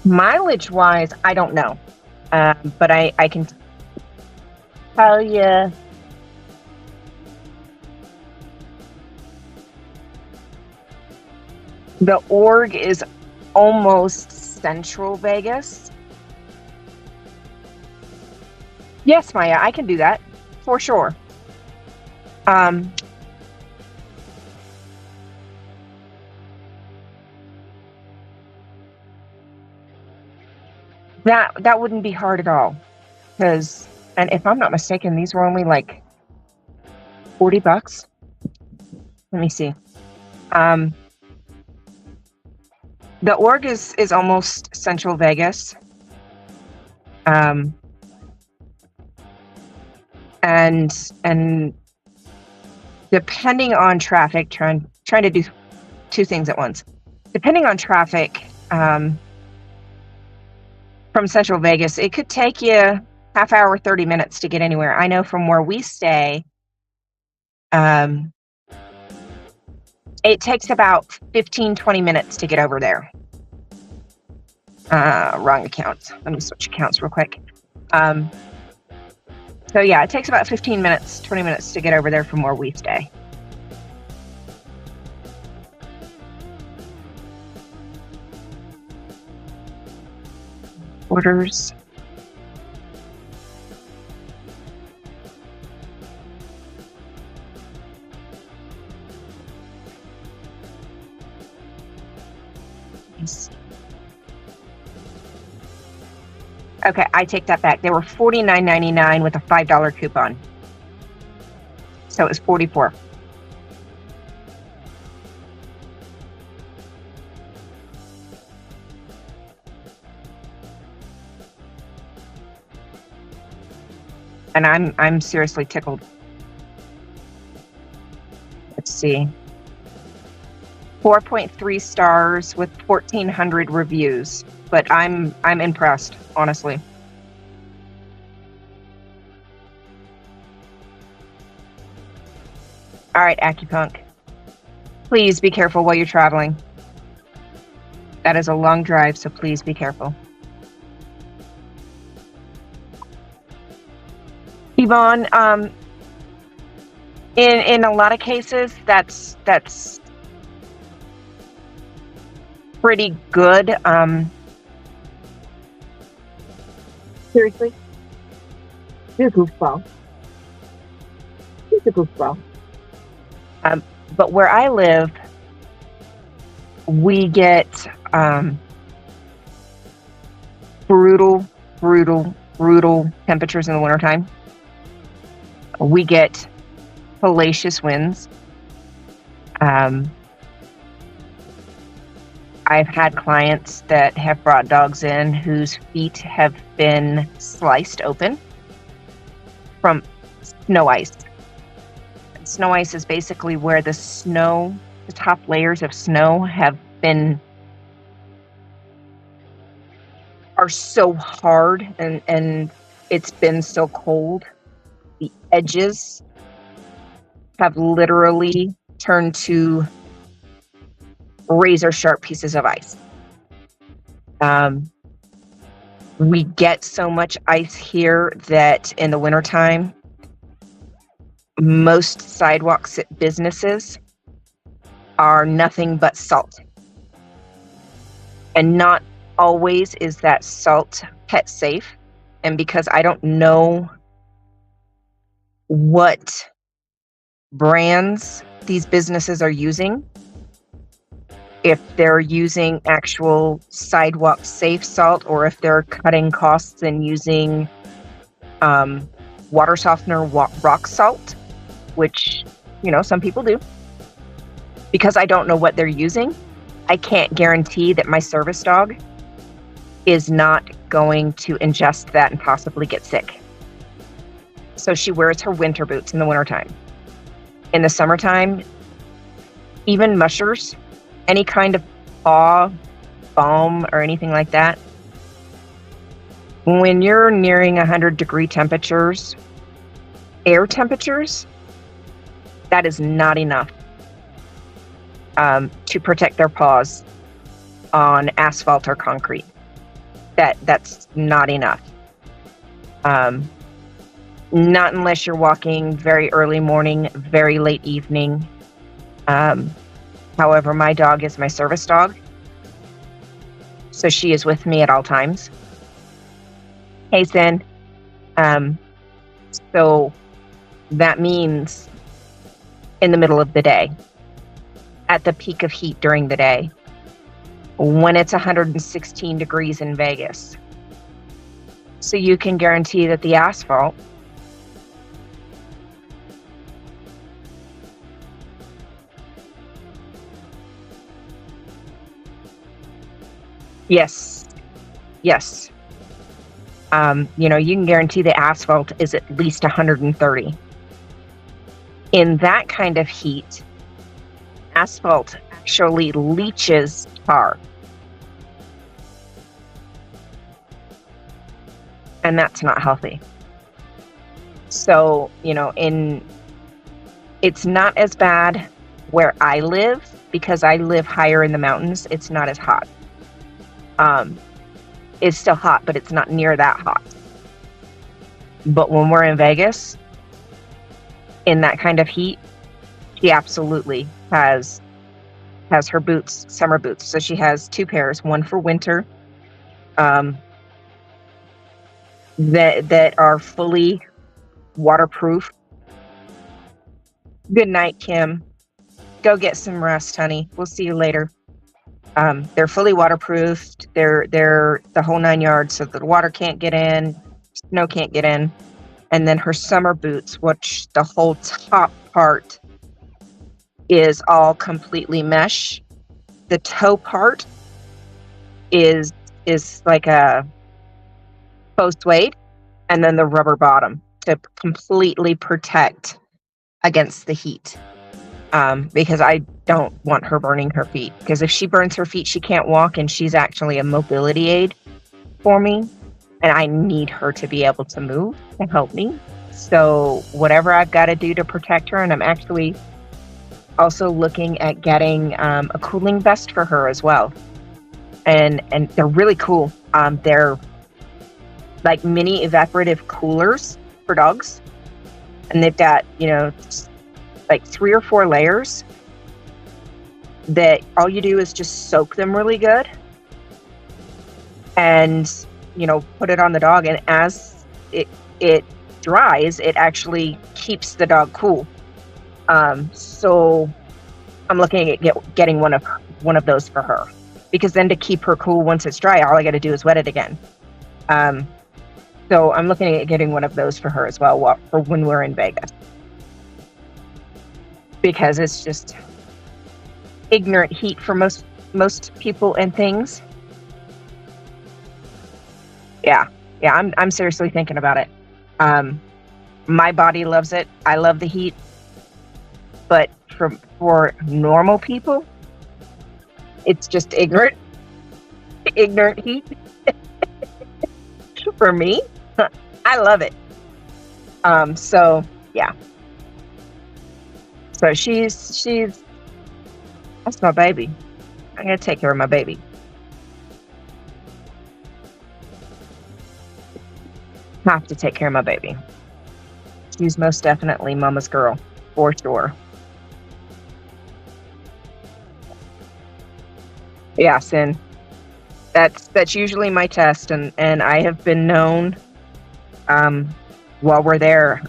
Mileage wise, I don't know. But I can tell you. The org is almost central Vegas. Yes, Maya, I can do that for sure. That wouldn't be hard at all, because, and if I'm not mistaken, these were only like $40. Let me see. The org is almost central Vegas. And depending on traffic, trying to do two things at once. Depending on traffic, from central Vegas, it could take you half hour, 30 minutes to get anywhere. I know from where we stay, it takes about 15, 20 minutes to get over there. Wrong account. Let me switch accounts real quick. So yeah, it takes about 15 minutes, 20 minutes to get over there from where we stay. Orders. Okay, I take that back. They were $49.99 with a $5 coupon. So it was $44. And I'm seriously tickled. Let's see. 4.3 stars with 1,400 reviews. But I'm impressed, honestly. All right, Acupunk. Please be careful while you're traveling. That is a long drive, so please be careful. Yvonne, in a lot of cases, that's pretty good. Seriously? You're a goofball. He's a goofball. But where I live, we get brutal, brutal temperatures in the wintertime. We get hellacious winds. I've had clients that have brought dogs in whose feet have been sliced open from snow ice. Snow ice is basically where the top layers of snow are so hard and it's been so cold. The edges have literally turned to razor sharp pieces of ice. We get so much ice here that in the wintertime, most sidewalk businesses are nothing but salt. And not always is that salt pet safe. And because I don't know what brands these businesses are using, if they're using actual sidewalk safe salt or if they're cutting costs and using water softener rock salt, which, some people do. Because I don't know what they're using, I can't guarantee that my service dog is not going to ingest that and possibly get sick. So she wears her winter boots in the wintertime. In the summertime, even mushers, any kind of paw, balm, or anything like that, when you're nearing 100-degree temperatures, air temperatures, that is not enough to protect their paws on asphalt or concrete. That's not enough. Not unless you're walking very early morning, very late evening. However, my dog is my service dog, so she is with me at all times. Hey, Sin. So that means in the middle of the day, at the peak of heat during the day, when it's 116 degrees in Vegas. So you can guarantee that the asphalt Yes. You can guarantee the asphalt is at least 130. In that kind of heat, asphalt actually leaches tar. And that's not healthy. So, it's not as bad where I live because I live higher in the mountains. It's not as hot. It's still hot, but it's not near that hot. But when we're in Vegas, in that kind of heat, she absolutely has her boots, summer boots. So she has 2 pairs, one for winter, that are fully waterproof. Good night, Kim. Go get some rest, honey. We'll see you later. They're fully waterproofed. They're the whole 9 yards, so the water can't get in, snow can't get in. And then her summer boots, which the whole top part is all completely mesh. The toe part is like a faux suede, and then the rubber bottom to completely protect against the heat. Because I don't want her burning her feet. Because if she burns her feet, she can't walk, and she's actually a mobility aid for me. And I need her to be able to move to help me. So whatever I've got to do to protect her, and I'm actually also looking at getting a cooling vest for her as well. And they're really cool. They're like mini evaporative coolers for dogs. And they've got, like 3 or 4 layers that all you do is just soak them really good and, put it on the dog. And as it dries, it actually keeps the dog cool. So I'm looking at getting one of those for her, because then to keep her cool once it's dry, all I got to do is wet it again. So I'm looking at getting one of those for her as well for when we're in Vegas, because it's just ignorant heat for most people and things. Yeah, I'm seriously thinking about it. My body loves it. I love the heat, but for normal people, it's just ignorant heat. For me, I love it. So yeah. So she's that's my baby. I'm gonna take care of my baby. Have to take care of my baby. She's most definitely mama's girl, for sure. Yes, and that's usually my test, and I have been known. While we're there,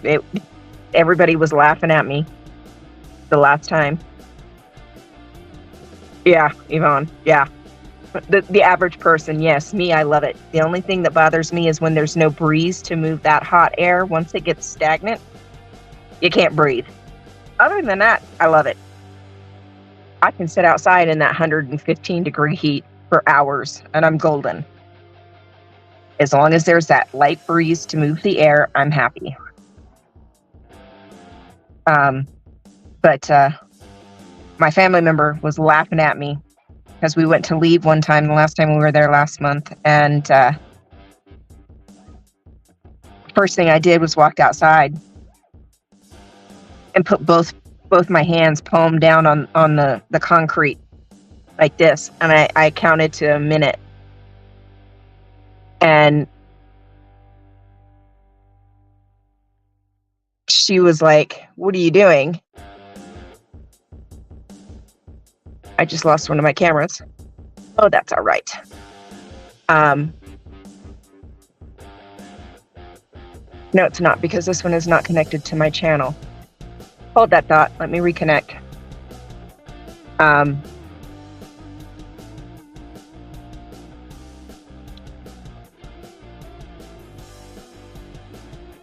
everybody was laughing at me the last time. Yeah, Yvonne. Yeah, the average person. Yes, me. I love it. The only thing that bothers me is when there's no breeze to move that hot air. Once it gets stagnant, you can't breathe. Other than that, I love it. I can sit outside in that 115-degree heat for hours, and I'm golden. As long as there's that light breeze to move the air, I'm happy. But my family member was laughing at me because we went to leave one time, the last time we were there last month, and first thing I did was walked outside and put both my hands palm down on the concrete like this, and I counted to a minute, and she was like, "What are you doing?" I just lost one of my cameras. Oh, that's all right. No, it's not, because this one is not connected to my channel. Hold that thought. Let me reconnect.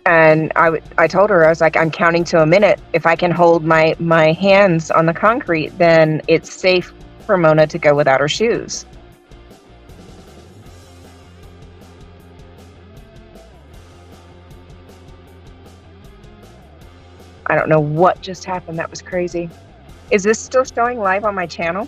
And I told her, I was like, I'm counting to a minute. If I can hold my hands on the concrete, then it's safe for Mona to go without her shoes. I don't know what just happened. That was crazy. Is this still showing live on my channel?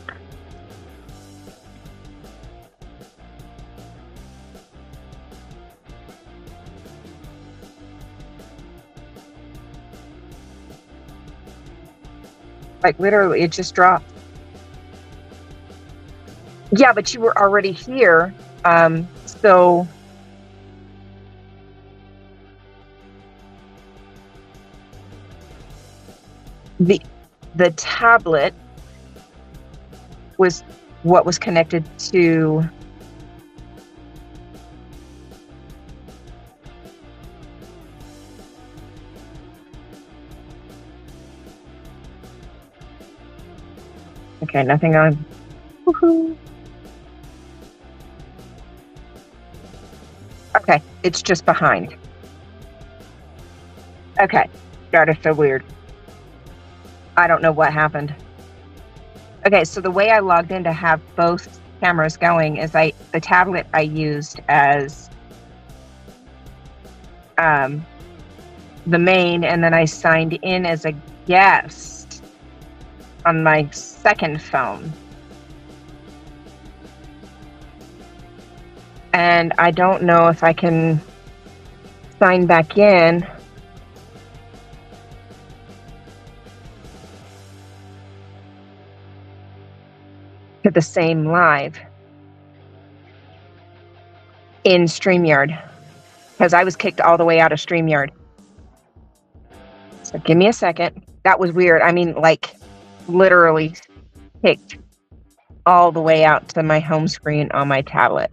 Like literally, it just dropped. Yeah, but you were already here. So the tablet was what was connected to okay, nothing on. Woohoo. Okay, it's just behind. Okay, that is so weird. I don't know what happened. Okay, so the way I logged in to have both cameras going is the tablet I used as the main, and then I signed in as a guest on my second phone. And I don't know if I can sign back in. To the same live in StreamYard, because I was kicked all the way out of StreamYard. So give me a second. That was weird. I mean, like literally kicked all the way out to my home screen on my tablet.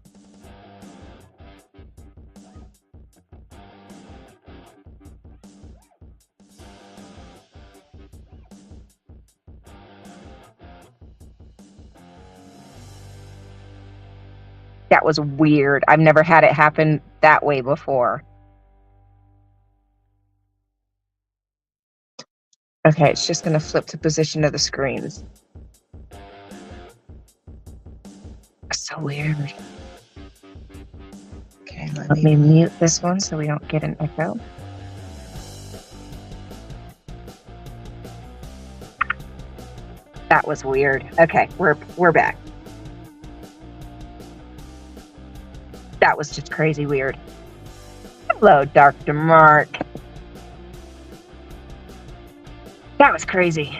That was weird. I've never had it happen that way before. Okay, it's just going to flip the position of the screens. So weird. Okay, Let me mute this one so we don't get an echo. That was weird. Okay, we're back. That was just crazy weird. Hello, Dr. Mark. That was crazy.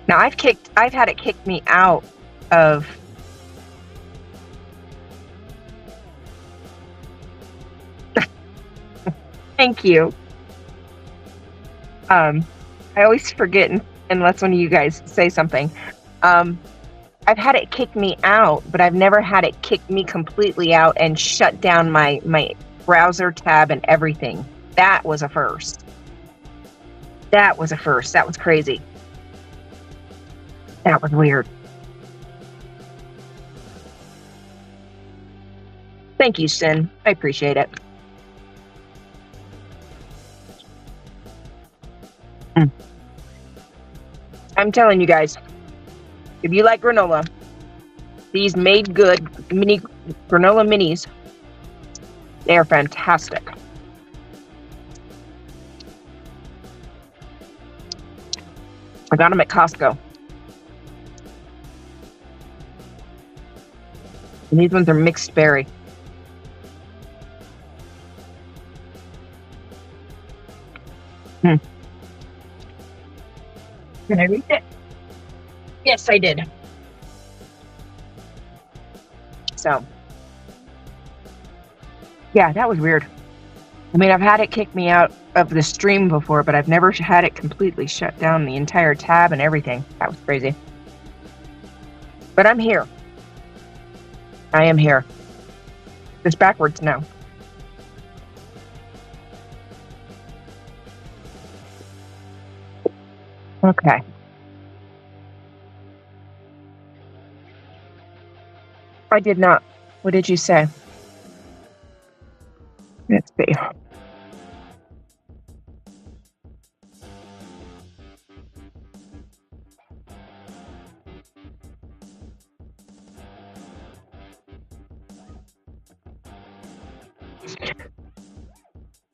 Now I've had it kick me out of Thank you. I always forget unless one of you guys say something. I've had it kick me out, but I've never had it kick me completely out and shut down my browser tab and everything. That was a first. That was a first. That was crazy. That was weird. Thank you, Sin. I appreciate it. I'm telling you guys, if you like granola, these Made Good mini granola minis, they are fantastic. I got them at Costco. And these ones are mixed berry. Can I read it? Yes, I did. So, yeah, that was weird. I mean, I've had it kick me out of the stream before, but I've never had it completely shut down the entire tab and everything. That was crazy. But I'm here. I am here. It's backwards now. Okay. I did not. What did you say? Let's see.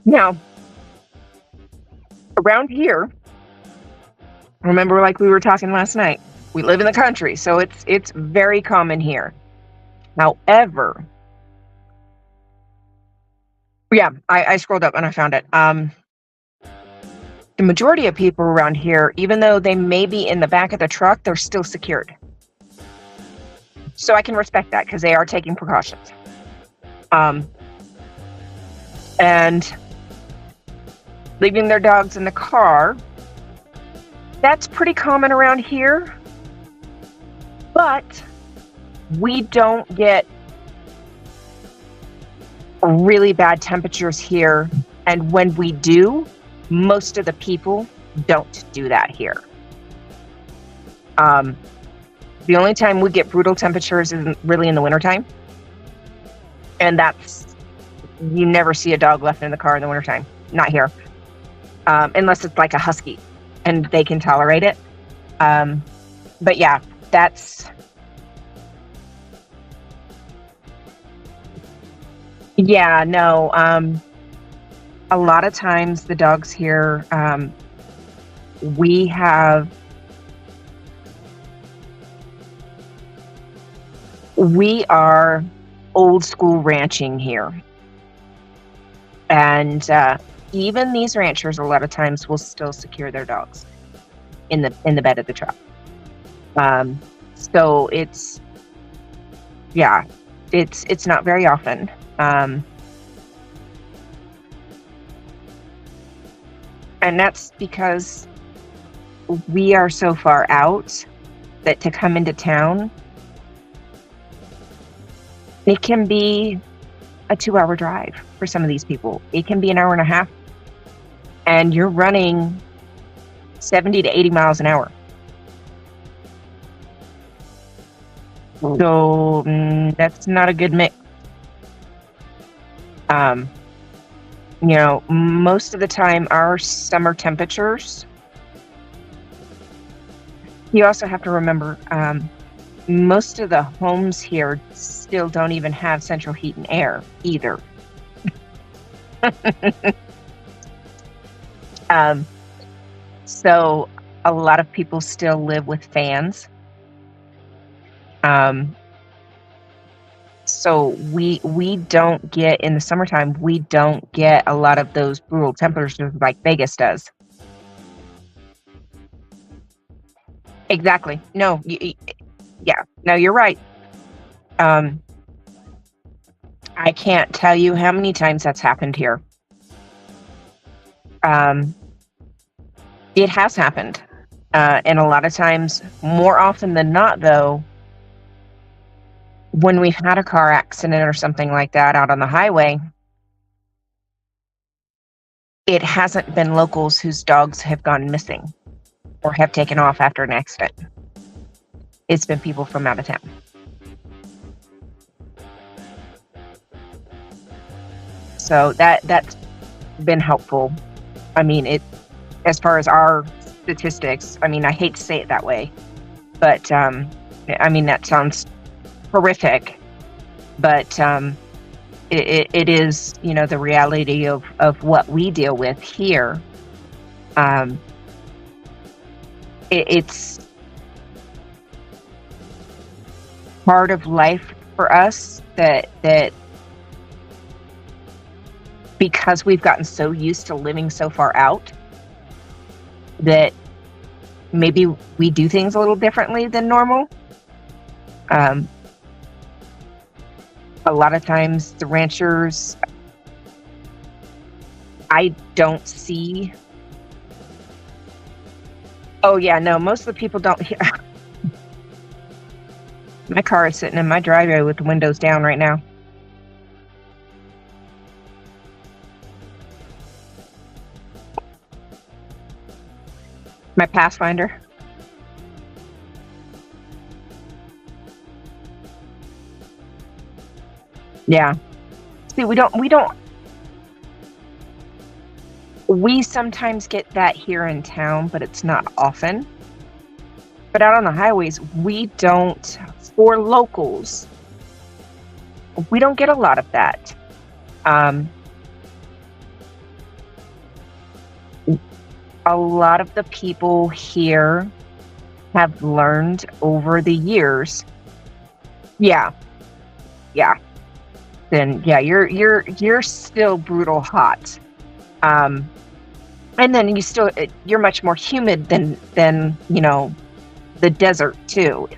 Now, around here, remember, like we were talking last night, we live in the country, so it's very common here. However, yeah, I scrolled up and I found it. The majority of people around here, even though they may be in the back of the truck, they're still secured. So I can respect that because they are taking precautions. And leaving their dogs in the car, that's pretty common around here. But we don't get really bad temperatures here. And when we do, most of the people don't do that here. The only time we get brutal temperatures is really in the wintertime. And that's, you never see a dog left in the car in the wintertime. Not here. Unless it's like a husky and they can tolerate it. But yeah, that's... Yeah, no. A lot of times the dogs here, we are old school ranching here. And even these ranchers a lot of times will still secure their dogs in the bed of the truck. So it's not very often. And that's because we are so far out that to come into town, it can be a 2-hour drive for some of these people. It can be an hour and a half. And you're running 70 to 80 miles an hour. So that's not a good mix. Um, most of the time, our summer temperatures, you also have to remember, most of the homes here still don't even have central heat and air either. Um, so a lot of people still live with fans. So we don't get, in the summertime, we don't get a lot of those brutal temperatures like Vegas does. Exactly. No, yeah, no, you're right. Um, I can't tell you how many times that's happened here. Um, it has happened. And a lot of times, more often than not, though, when we've had a car accident or something like that out on the highway, it hasn't been locals whose dogs have gone missing or have taken off after an accident. It's been people from out of town. So that's been helpful. I mean, as far as our statistics, I mean, I hate to say it that way, but I mean, that sounds horrific, but it is, the reality of what we deal with here. It's part of life for us that because we've gotten so used to living so far out, that maybe we do things a little differently than normal. A lot of times the ranchers, I don't see. Oh yeah, no, most of the people don't. My car is sitting in my driveway with the windows down right now. My Pathfinder. Yeah. See, we sometimes get that here in town, but it's not often. But out on the highways, we don't, for locals, we don't get a lot of that. A lot of the people here have learned over the years. Yeah. Then yeah, you're still brutal hot. And then you're much more humid than the desert too.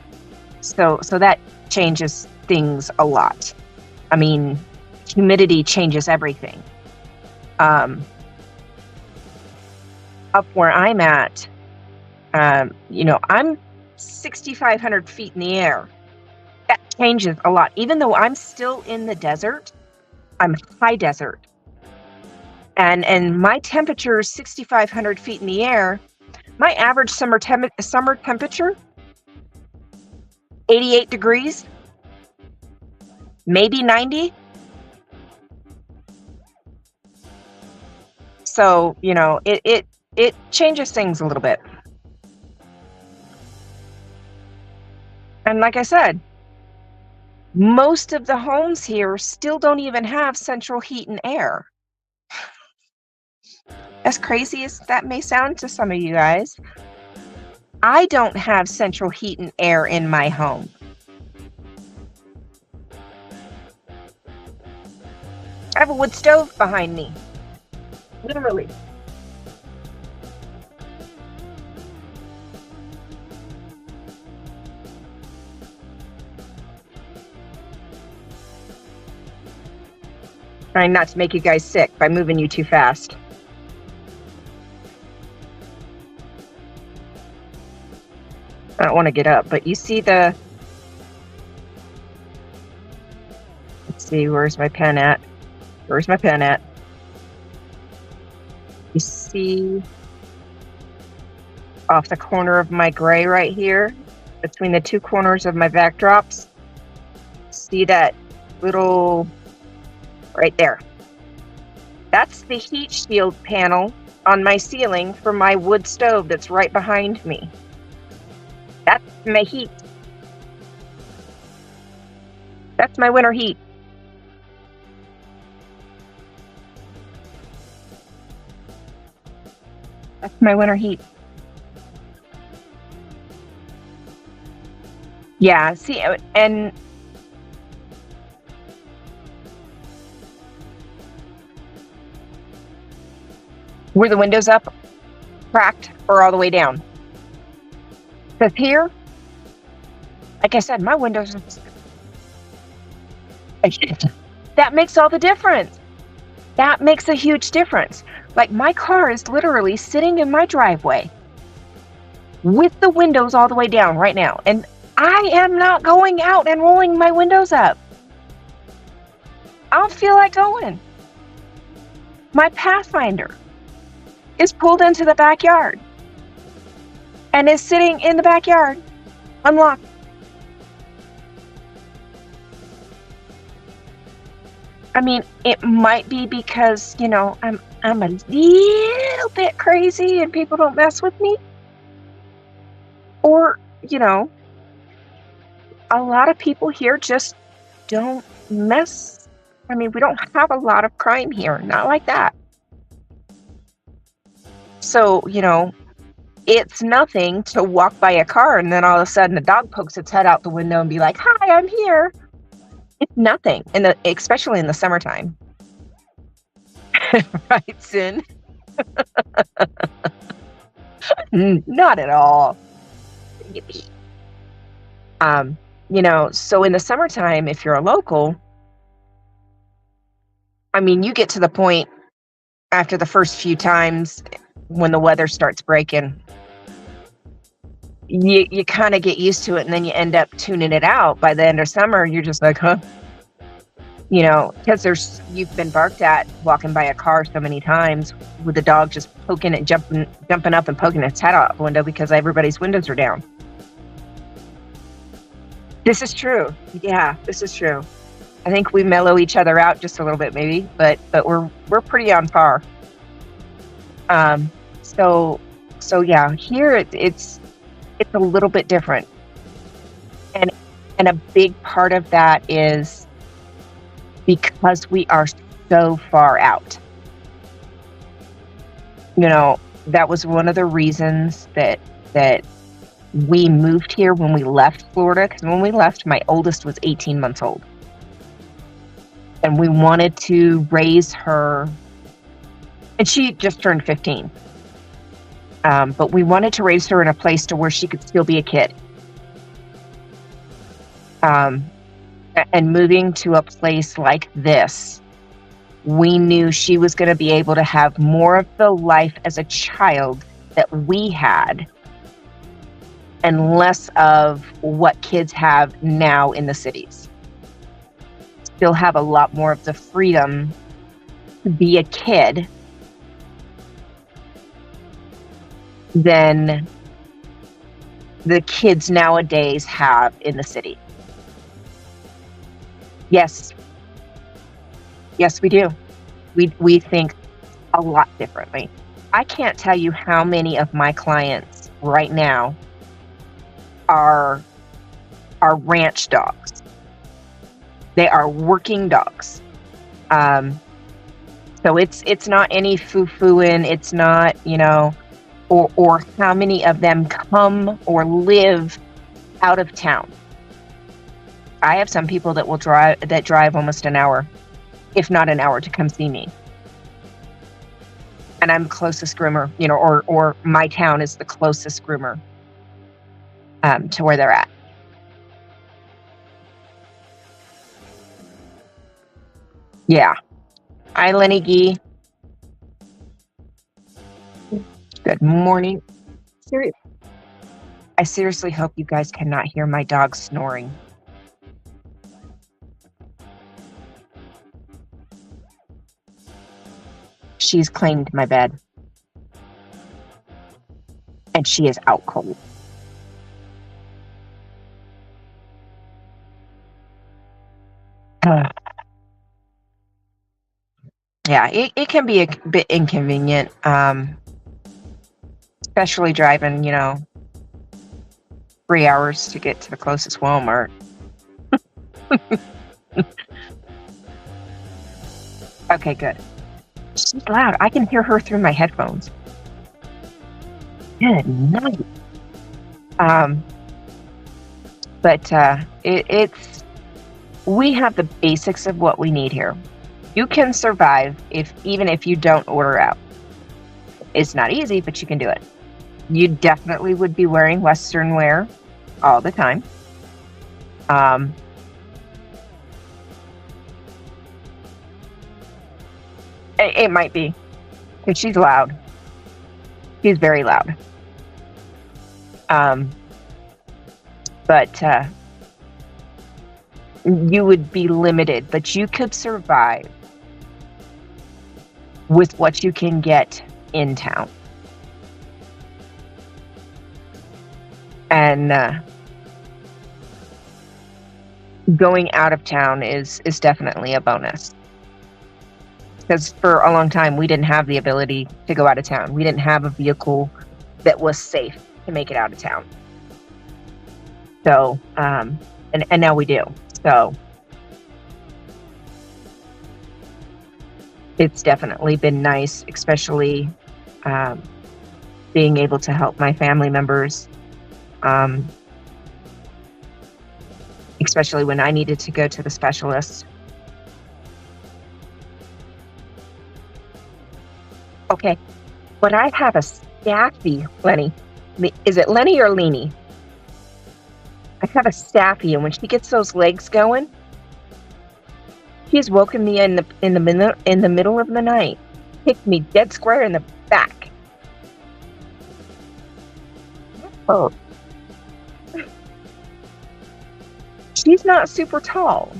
So that changes things a lot. I mean, humidity changes everything. Up where I'm at, I'm 6,500 feet in the air. That changes a lot. Even though I'm still in the desert, I'm high desert. And my temperature is 6,500 feet in the air. My average summer temperature, 88 degrees, maybe 90. So, it changes things a little bit. And like I said, most of the homes here still don't even have central heat and air. As crazy as that may sound to some of you guys, I don't have central heat and air in my home. I have a wood stove behind me. Literally. Trying not to make you guys sick by moving you too fast. I don't want to get up, but you see let's see, where's my pen at? You see off the corner of my gray right here, between the two corners of my backdrops, See that little right there? That's the heat shield panel on my ceiling for my wood stove that's right behind me. That's my heat. That's my winter heat. That's my winter heat. Yeah, see, and were the windows up, cracked, or all the way down? Because here, like I said, my windows are that makes all the difference. That makes a huge difference. Like, my car is literally sitting in my driveway with the windows all the way down right now. And I am not going out and rolling my windows up. I don't feel like going. My Pathfinder is pulled into the backyard and is sitting in the backyard unlocked. I mean, it might be because, you know, I'm a little bit crazy and people don't mess with me. Or, you know, a lot of people here just don't mess. I mean, we don't have a lot of crime here, not like that. So, you know, it's nothing to walk by a car and then all of a sudden a dog pokes its head out the window and be like, "Hi, I'm here." It's nothing, especially in the summertime. Right, Sin? Not at all. You know, so in the summertime, if you're a local, I mean, you get to the point after the first few times when the weather starts breaking, you kind of get used to it, and then you end up tuning it out. By the end of summer, you're just like, huh? You know, because you've been barked at walking by a car so many times with the dog just poking it, jumping up and poking its head out the window because everybody's windows are down. This is true. Yeah, this is true. I think we mellow each other out just a little bit, maybe, but we're pretty on par. So yeah, here it's a little bit different, and a big part of that is because we are so far out. You know, that was one of the reasons that we moved here when we left Florida, because when we left, my oldest was 18 months old. And we wanted to raise her, and she just turned 15. But we wanted to raise her in a place to where she could still be a kid. And moving to a place like this, we knew she was going to be able to have more of the life as a child that we had, and less of what kids have now in the cities. Still have a lot more of the freedom to be a kid than the kids nowadays have in the city. Yes, we do. We think a lot differently. I can't tell you how many of my clients right now are ranch dogs. They are working dogs. So it's not any foo-fooing. It's not, you know, or how many of them come or live out of town. I have some people that drive almost an hour, if not an hour, to come see me. And I'm closest groomer, you know, or my town is the closest groomer to where they're at. Yeah. Hi, Lenny Gee. Good morning. I seriously hope you guys cannot hear my dog snoring. She's claimed my bed. And she is out cold. Uh, yeah, it can be a bit inconvenient, especially driving, 3 hours to get to the closest Walmart. Okay, good. She's loud. I can hear her through my headphones. Good night. Um, but we have the basics of what we need here. You can survive even if you don't order out. It's not easy, but you can do it. You definitely would be wearing Western wear all the time. It might be, because she's loud. She's very loud. But you would be limited, but you could survive with what you can get in town. And going out of town is definitely a bonus. Because for a long time, we didn't have the ability to go out of town. We didn't have a vehicle that was safe to make it out of town. So, and now we do. So, it's definitely been nice, especially being able to help my family members, especially when I needed to go to the specialist. Okay, but I have a staffy, Lenny. Is it Lenny or Leanie? I have a staffy, and when she gets those legs going, she's woken me in the middle of the night, kicked me dead square in the back. Oh, she's not super tall,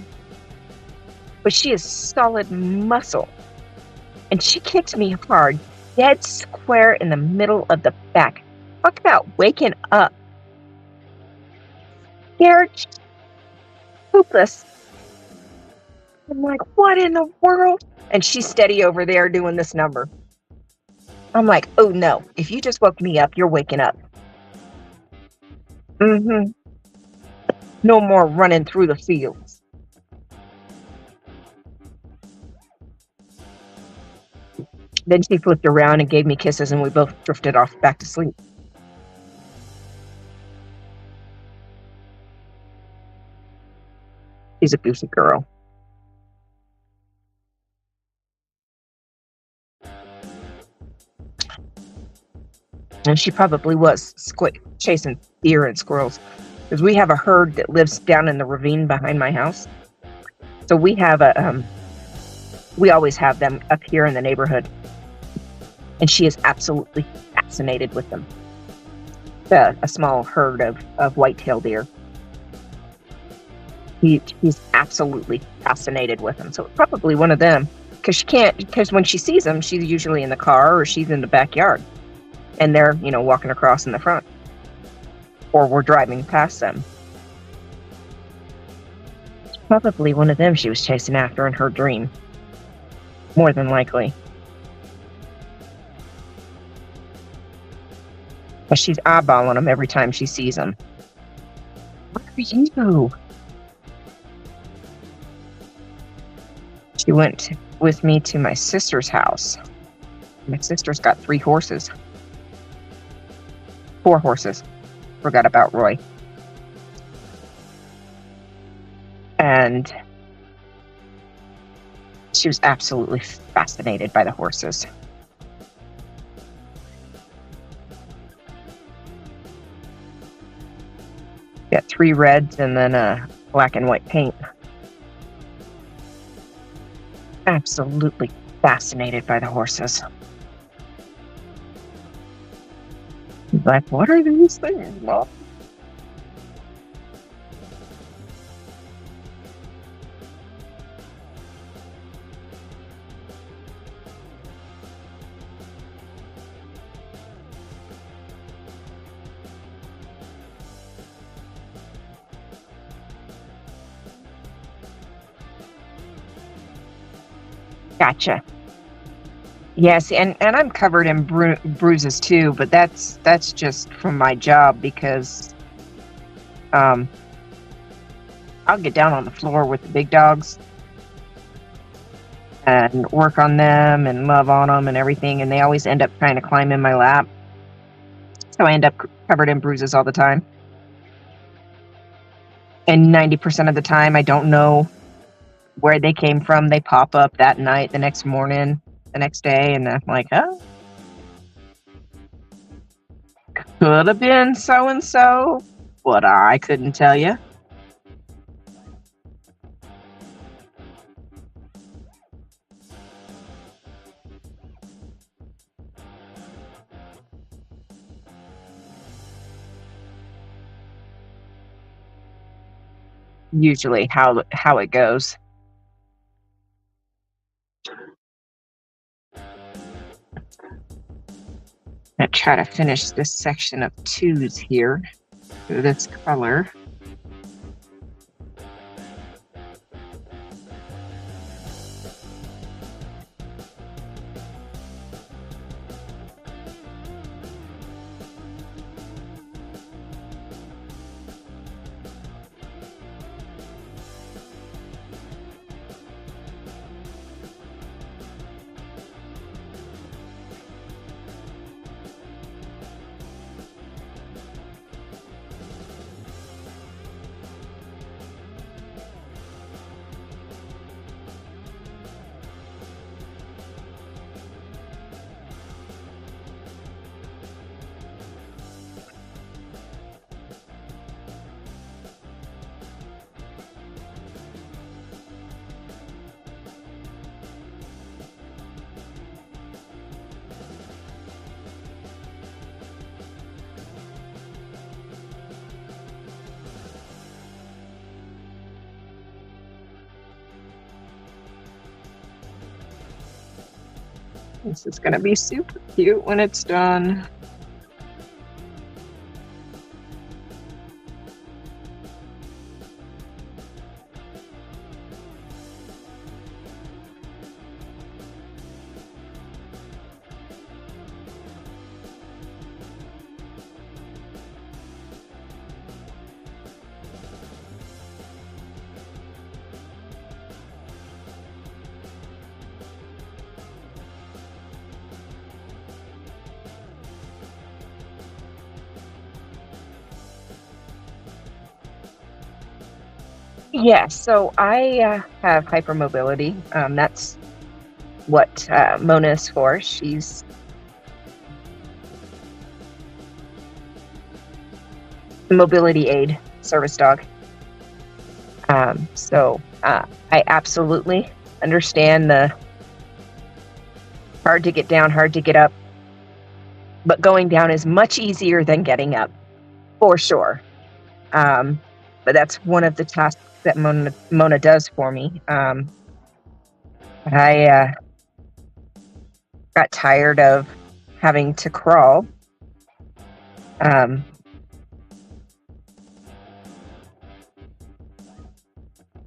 but she is solid muscle. And she kicked me hard, dead square in the middle of the back. Talk about waking up. Scared, hopeless. I'm like, what in the world? And she's steady over there doing this number. I'm like, oh no, if you just woke me up, you're waking up. No more running through the fields. Then she flipped around and gave me kisses, and we both drifted off back to sleep. She's a goofy girl. And she probably was chasing deer and squirrels, because we have a herd that lives down in the ravine behind my house. So we have we always have them up here in the neighborhood. And she is absolutely fascinated with them. A small herd of white-tailed deer. He's absolutely fascinated with them. So it's probably one of them. Because when she sees them, she's usually in the car or she's in the backyard. And they're, walking across in the front. Or we're driving past them. It's probably one of them she was chasing after in her dream. More than likely. But she's eyeballing them every time she sees them. Where are you? She went with me to my sister's house. My sister's got 3 horses. 4 horses. Forgot about Roy. And she was absolutely fascinated by the horses. Got 3 reds and then a black and white paint. Absolutely fascinated by the horses. He's like, what are these things, Mom? Gotcha. Yes, and I'm covered in bruises too, but that's just from my job because um I'll get down on the floor with the big dogs and work on them and love on them and everything, and they always end up trying to climb in my lap. So I end up covered in bruises all the time. And 90% of the time, I don't know where they came from. They pop up that night, the next morning, the next day, and I'm like, oh, could have been so and so, but I couldn't tell you. Usually, how it goes. I try to finish this section of twos here through this color. This is going to be super cute when it's done. Yeah, so I have hypermobility. That's what Mona is for. She's a mobility aid service dog. So I absolutely understand the hard to get down, hard to get up, but going down is much easier than getting up, for sure. But that's one of the tasks that Mona does for me. I got tired of having to crawl.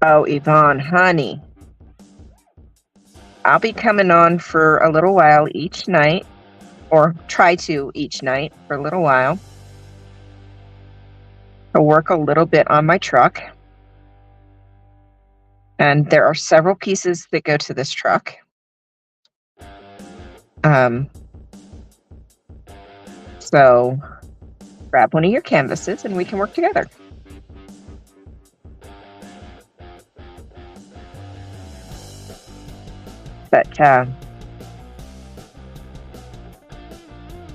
Oh, Yvonne, honey, I'll be coming on for a little while each night, or try to each night for a little while, to work a little bit on my truck. And there are several pieces that go to this truck. So grab one of your canvases and we can work together. But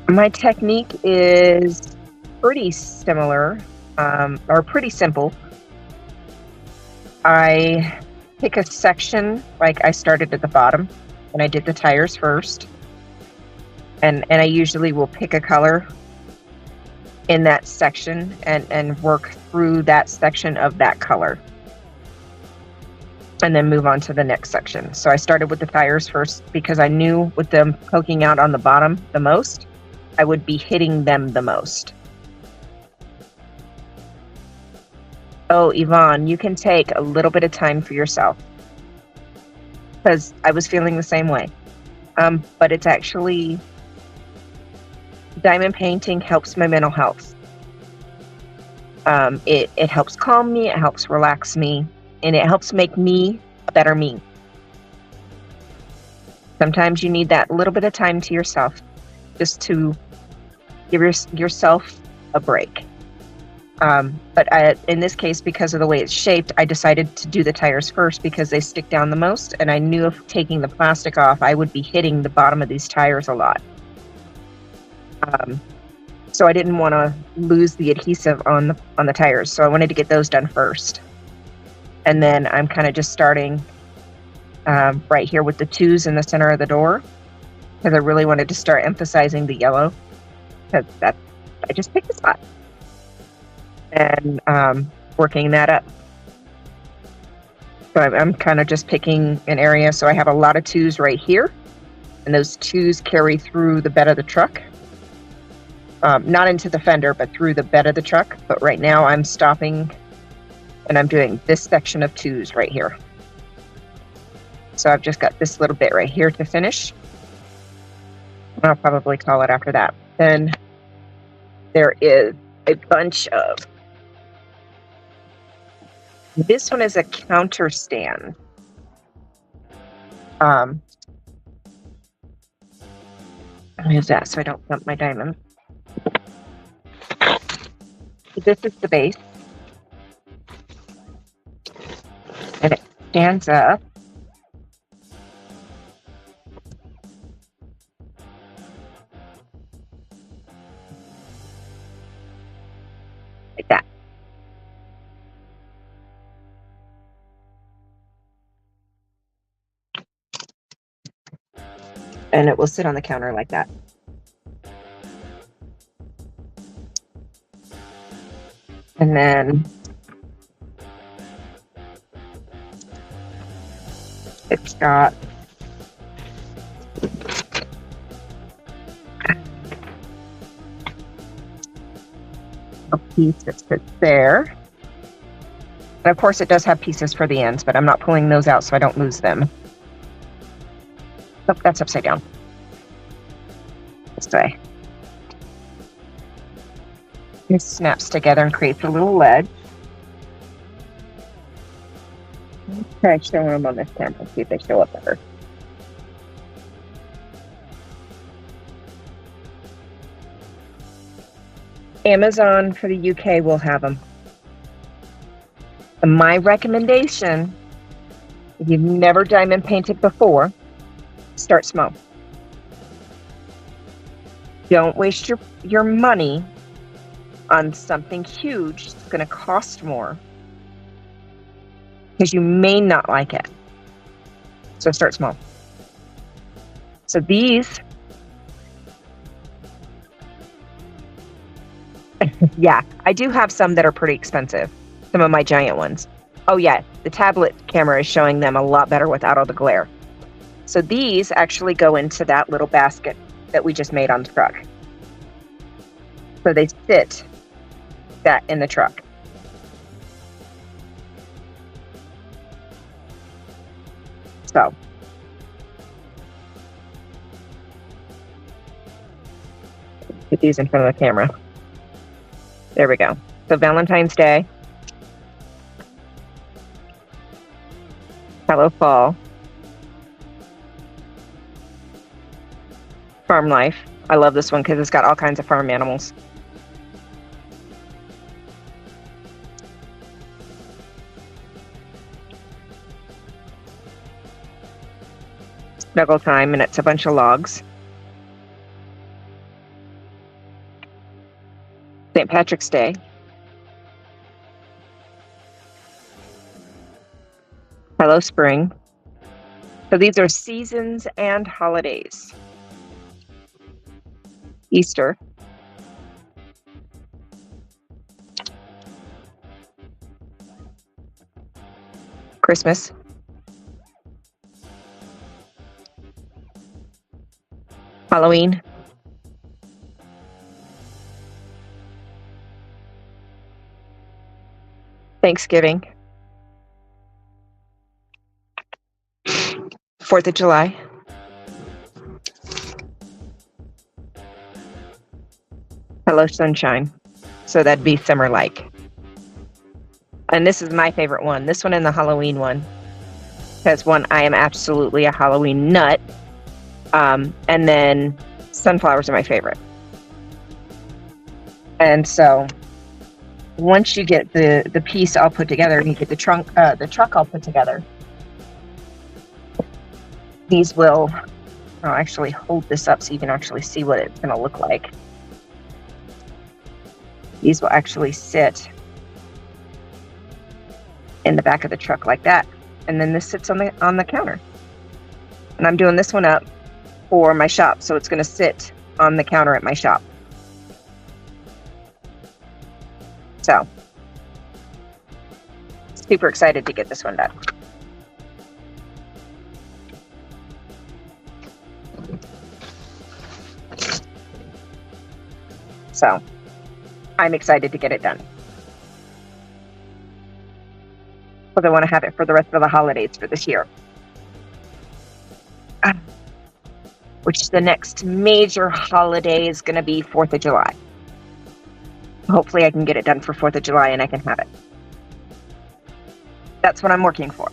my technique is pretty similar, or pretty simple. I pick a section, like I started at the bottom and I did the tires first. And I usually will pick a color in that section and work through that section of that color. And then move on to the next section. So I started with the tires first because I knew with them poking out on the bottom the most, I would be hitting them the most. Oh, Yvonne, you can take a little bit of time for yourself. because I was feeling the same way. But it's actually, diamond painting helps my mental health. It helps calm me, it helps relax me, and it helps make me a better me. Sometimes you need that little bit of time to yourself just to give yourself a break. But in this case, because of the way it's shaped, I decided to do the tires first because they stick down the most, and I knew if taking the plastic off, I would be hitting the bottom of these tires a lot. So I didn't want to lose the adhesive on the tires, so I wanted to get those done first. And then I'm kind of just starting right here with the 2s in the center of the door, because I really wanted to start emphasizing the yellow, because I just picked a spot. And working that up. So I'm kind of just picking an area. So I have a lot of 2s right here, and those 2s carry through the bed of the truck. Not into the fender, but through the bed of the truck. But right now I'm stopping and I'm doing this section of 2s right here. So I've just got this little bit right here to finish. I'll probably call it after that. Then there is a bunch of, this one is a counter stand. Use that so I don't bump my diamond. This is the base. And it stands up. Like that. And it will sit on the counter like that. And then it's got a piece that sits there. And of course it does have pieces for the ends, but I'm not pulling those out so I don't lose them. Oh, that's upside down. This way. It snaps together and creates a little ledge. Try showing them on this camera, see if they show up better. Amazon for the UK will have them. And my recommendation, if you've never diamond painted before, start small. Don't waste your money on something huge. It's going to cost more because you may not like it. So start small. So these, yeah, I do have some that are pretty expensive. Some of my giant ones. Oh yeah, the tablet camera is showing them a lot better without all the glare. So these actually go into that little basket that we just made on the truck. So they sit that in the truck. So put these in front of the camera. There we go. So Valentine's Day. Hello Fall. Farm Life. I love this one because it's got all kinds of farm animals. Snuggle Time, and it's a bunch of logs. St. Patrick's Day. Hello Spring. So these are seasons and holidays. Easter. Christmas. Halloween. Thanksgiving. 4th of July. Hello, sunshine. So that'd be Summer Like. And this is my favorite one. This one and the Halloween one. Because one, I am absolutely a Halloween nut. And then sunflowers are my favorite. And so once you get the piece all put together and you get the truck all put together, these will, I'll actually hold this up so you can actually see what it's going to look like. These will actually sit in the back of the truck like that. And then this sits on the counter. And I'm doing this one up for my shop, so it's going to sit on the counter at my shop. So, super excited to get this one done. So, I'm excited to get it done. Because I want to have it for the rest of the holidays for this year. Which the next major holiday is going to be 4th of July. Hopefully I can get it done for 4th of July and I can have it. That's what I'm working for.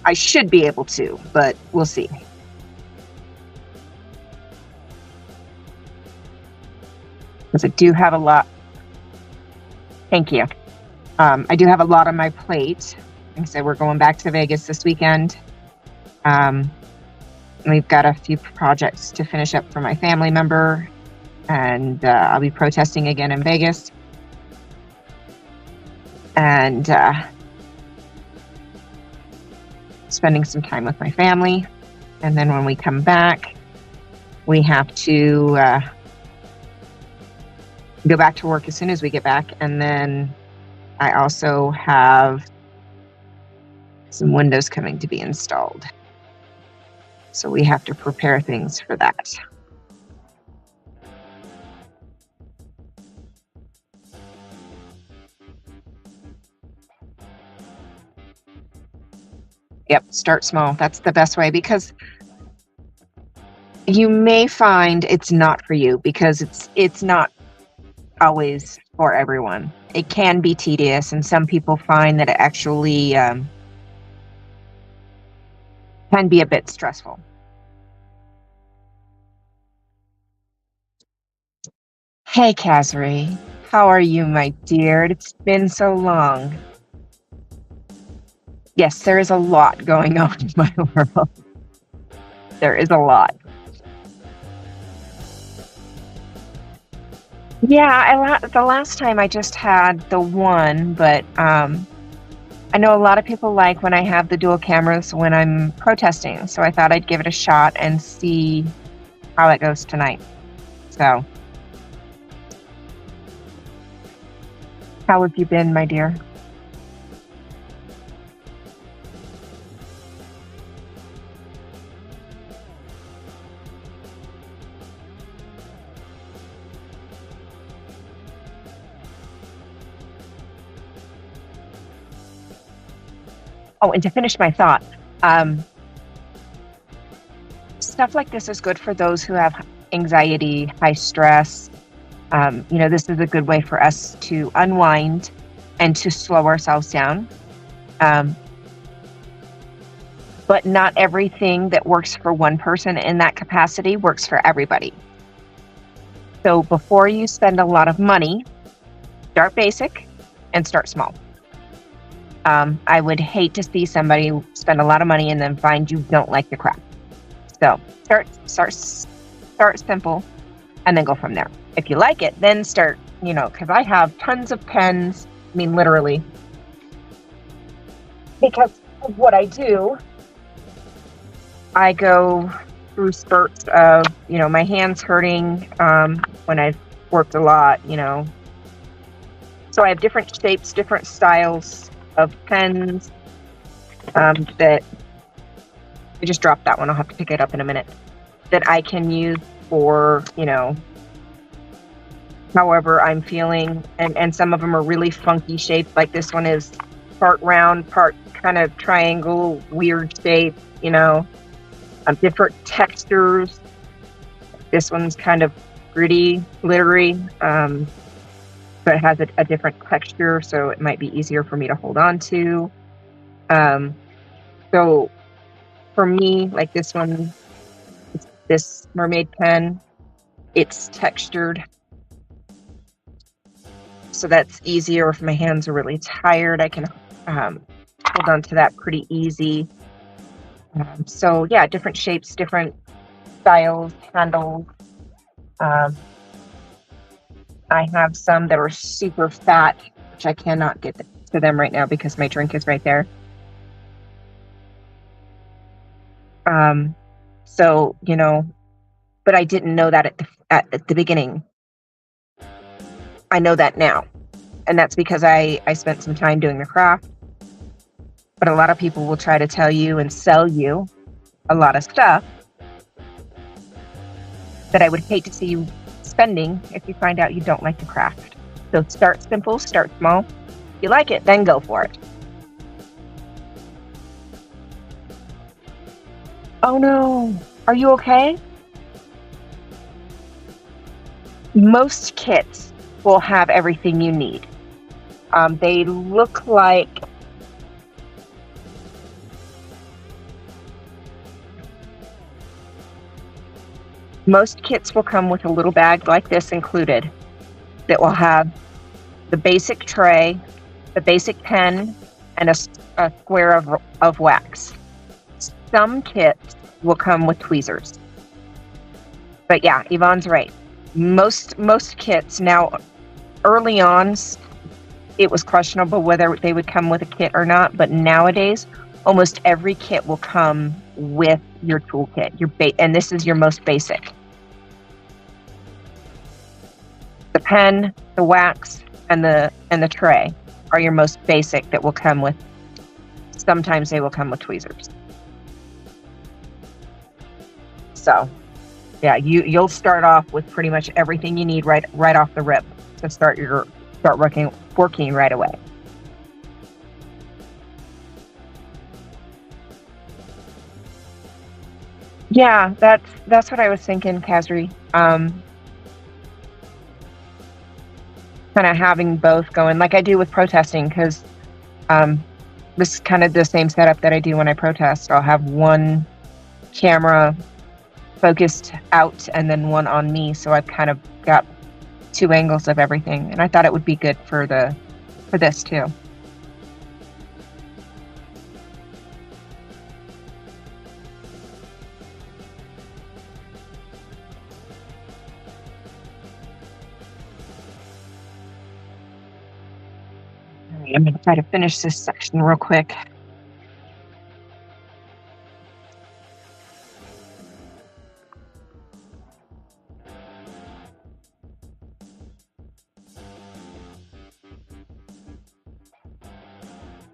I should be able to, but we'll see. Because I do have a lot. Thank you. I do have a lot on my plate. Like I said, we're going back to Vegas this weekend. We've got a few projects to finish up for my family member, and I'll be protesting again in Vegas. And spending some time with my family. And then when we come back, we have to go back to work as soon as we get back. And then I also have some windows coming to be installed. So we have to prepare things for that. Yep, start small. That's the best way, because you may find it's not for you, because it's not always for everyone. It can be tedious, and some people find that it actually can be a bit stressful. Hey, Kasri. How are you, my dear? It's been so long. Yes, there is a lot going on in my world. There is a lot. Yeah, the last time I just had the one, but I know a lot of people like when I have the dual cameras when I'm protesting, so I thought I'd give it a shot and see how it goes tonight. So, how have you been, my dear? Oh, and to finish my thought, stuff like this is good for those who have anxiety, high stress. This is a good way for us to unwind and to slow ourselves down. But not everything that works for one person in that capacity works for everybody. So before you spend a lot of money, start basic and start small. I would hate to see somebody spend a lot of money and then find you don't like the crap. So start simple and then go from there. If you like it, then start, because I have tons of pens. I mean, literally. Because of what I do, I go through spurts of, my hands hurting when I've worked a lot, So I have different shapes, different styles of pens that I just dropped that one. I'll have to pick it up in a minute. That I can use for, however I'm feeling. And some of them are really funky shaped. Like this one is part round, part kind of triangle, weird shape, different textures. This one's kind of gritty, glittery, but it has a different texture, so it might be easier for me to hold on to. So for me, like this one, this mermaid pen, it's textured, so that's easier. If my hands are really tired, I can hold on to that pretty easy. So yeah, different shapes, different styles, handles. I have some that are super fat, which I cannot get to them right now because my drink is right there. So, but I didn't know that at the beginning. I know that now. And that's because I spent some time doing the craft. But a lot of people will try to tell you and sell you a lot of stuff that I would hate to see you spending if you find out you don't like the craft. So start simple, start small. If you like it, then go for it. Oh no, are you okay? Most kits will have everything you need. They look like most kits will come with a little bag like this included that will have the basic tray, the basic pen, and a square of wax. Some kits will come with tweezers. But yeah, Yvonne's right. Most kits now, early on, it was questionable whether they would come with a kit or not. But nowadays, almost every kit will come with your toolkit. And this is your most basic. The pen, the wax, and the tray are your most basic that will come with. Sometimes they will come with tweezers. So, yeah, you'll start off with pretty much everything you need right off the rip to start working right away. Yeah, that's what I was thinking, Kazri. Kind of having both going, like I do with protesting, because this is kind of the same setup that I do when I protest. I'll have one camera focused out and then one on me, so I've kind of got two angles of everything, and I thought it would be good for this too. I'm going to try to finish this section real quick.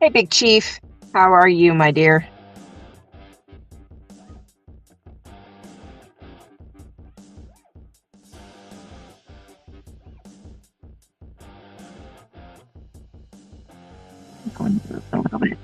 Hey, Big Chief. How are you, my dear? Going to a little bit.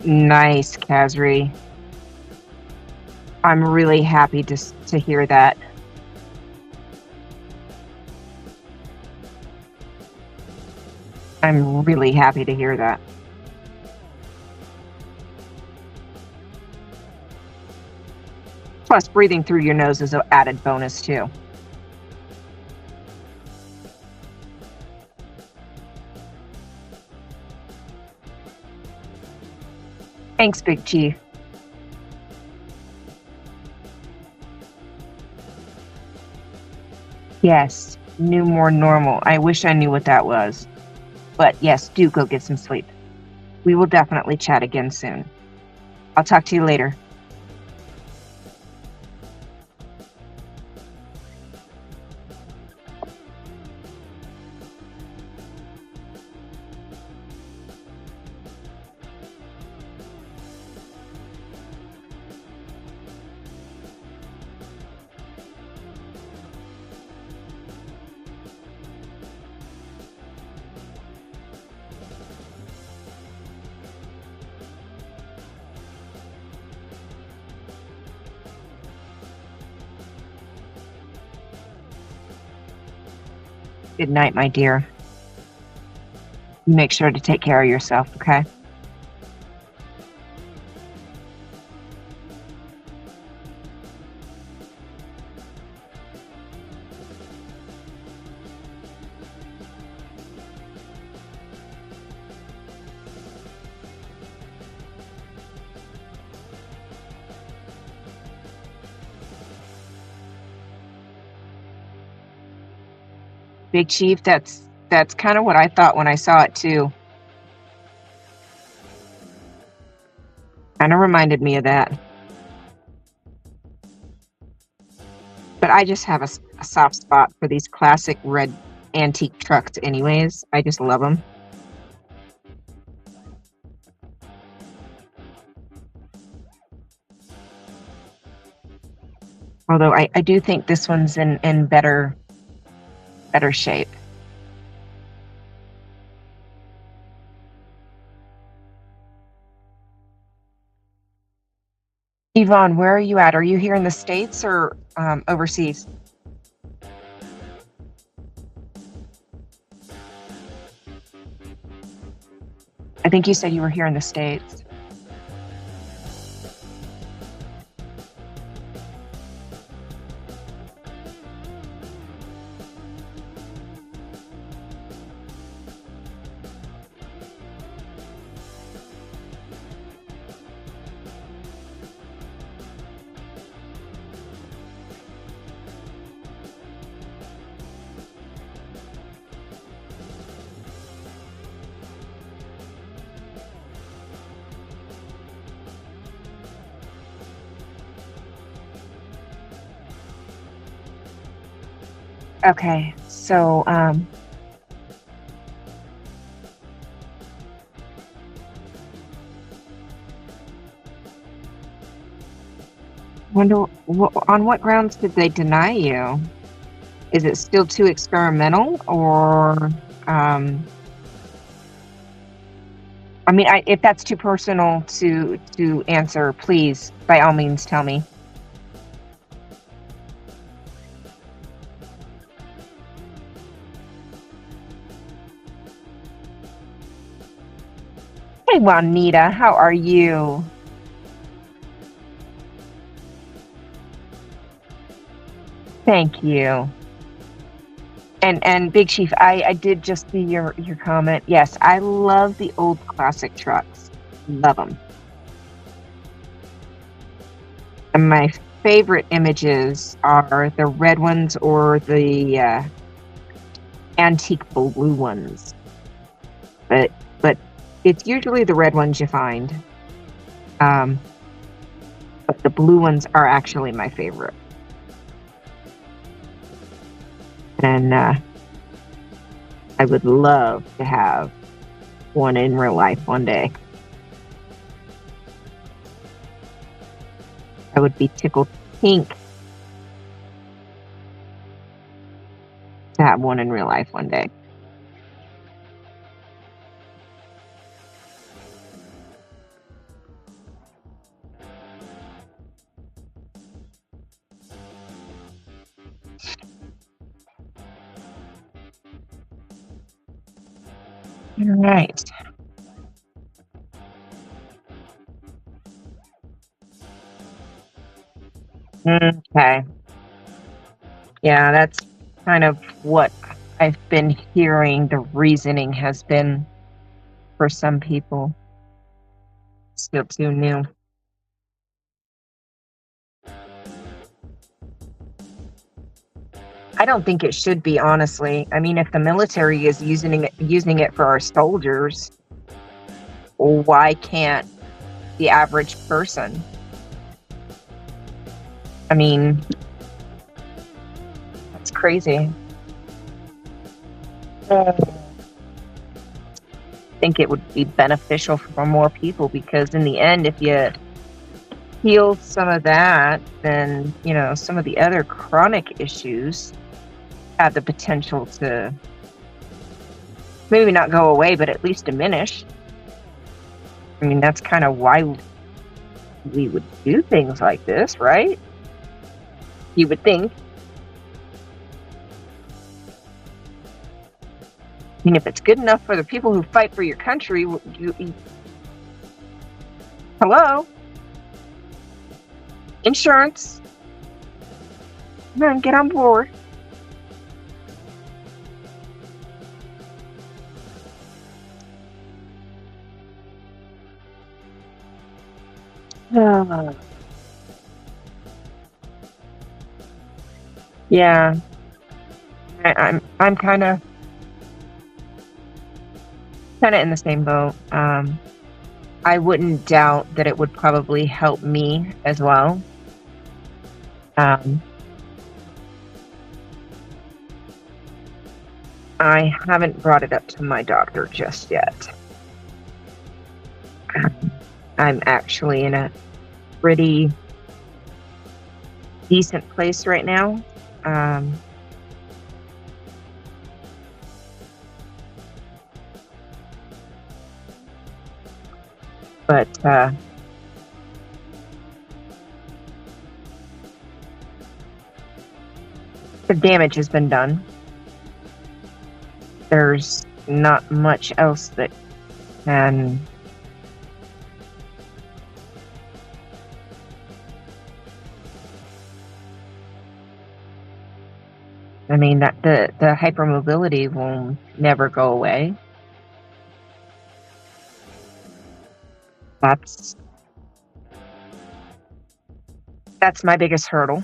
Nice, Kazri. I'm really happy to hear that. I'm really happy to hear that. Plus, breathing through your nose is an added bonus, too. Thanks, Big Chief. Yes, new more normal. I wish I knew what that was. But yes, do go get some sleep. We will definitely chat again soon. I'll talk to you later. Good night, my dear. Make sure to take care of yourself, okay? Big Chief, that's kind of what I thought when I saw it too. Kind of reminded me of that. But I just have a soft spot for these classic red antique trucks anyways. I just love them. Although I do think this one's in better shape. Yvonne, where are you at? Are you here in the States or overseas? I think you said you were here in the States. Okay, so wonder on what grounds did they deny you? Is it still too experimental, or I mean, if that's too personal to answer, please by all means tell me. Hey, Juanita, how are you? Thank you. And Big Chief, I did just see your comment. Yes, I love the old classic trucks. Love them. And my favorite images are the red ones or the antique blue ones. But it's usually the red ones you find. But the blue ones are actually my favorite. And I would love to have one in real life one day. I would be tickled pink to have one in real life one day. All right. Okay. Yeah, that's kind of what I've been hearing the reasoning has been for some people. Still too new. I don't think it should be, honestly. I mean, if the military is using it for our soldiers, why can't the average person? I mean, that's crazy. I think it would be beneficial for more people because in the end, if you heal some of that, then, some of the other chronic issues have the potential to maybe not go away, but at least diminish. I mean, that's kind of why we would do things like this, right? You would think. I mean, if it's good enough for the people who fight for your country, hello? Insurance. Come on, get on board. Yeah, I'm kind of in the same boat. I wouldn't doubt that it would probably help me as well. I haven't brought it up to my doctor just yet. I'm actually in a pretty decent place right now. But the damage has been done. There's not much else that can I mean that the hypermobility will never go away. That's my biggest hurdle.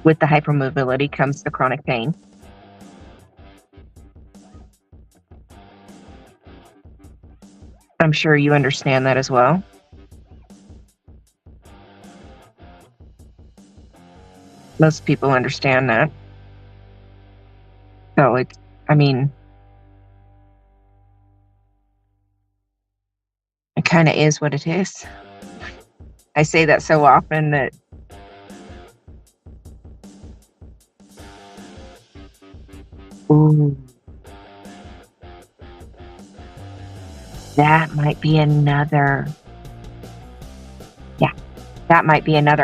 With the hypermobility comes the chronic pain. I'm sure you understand that as well. Most people understand that. So it kind of is what it is. I say that so often that ooh, that might be another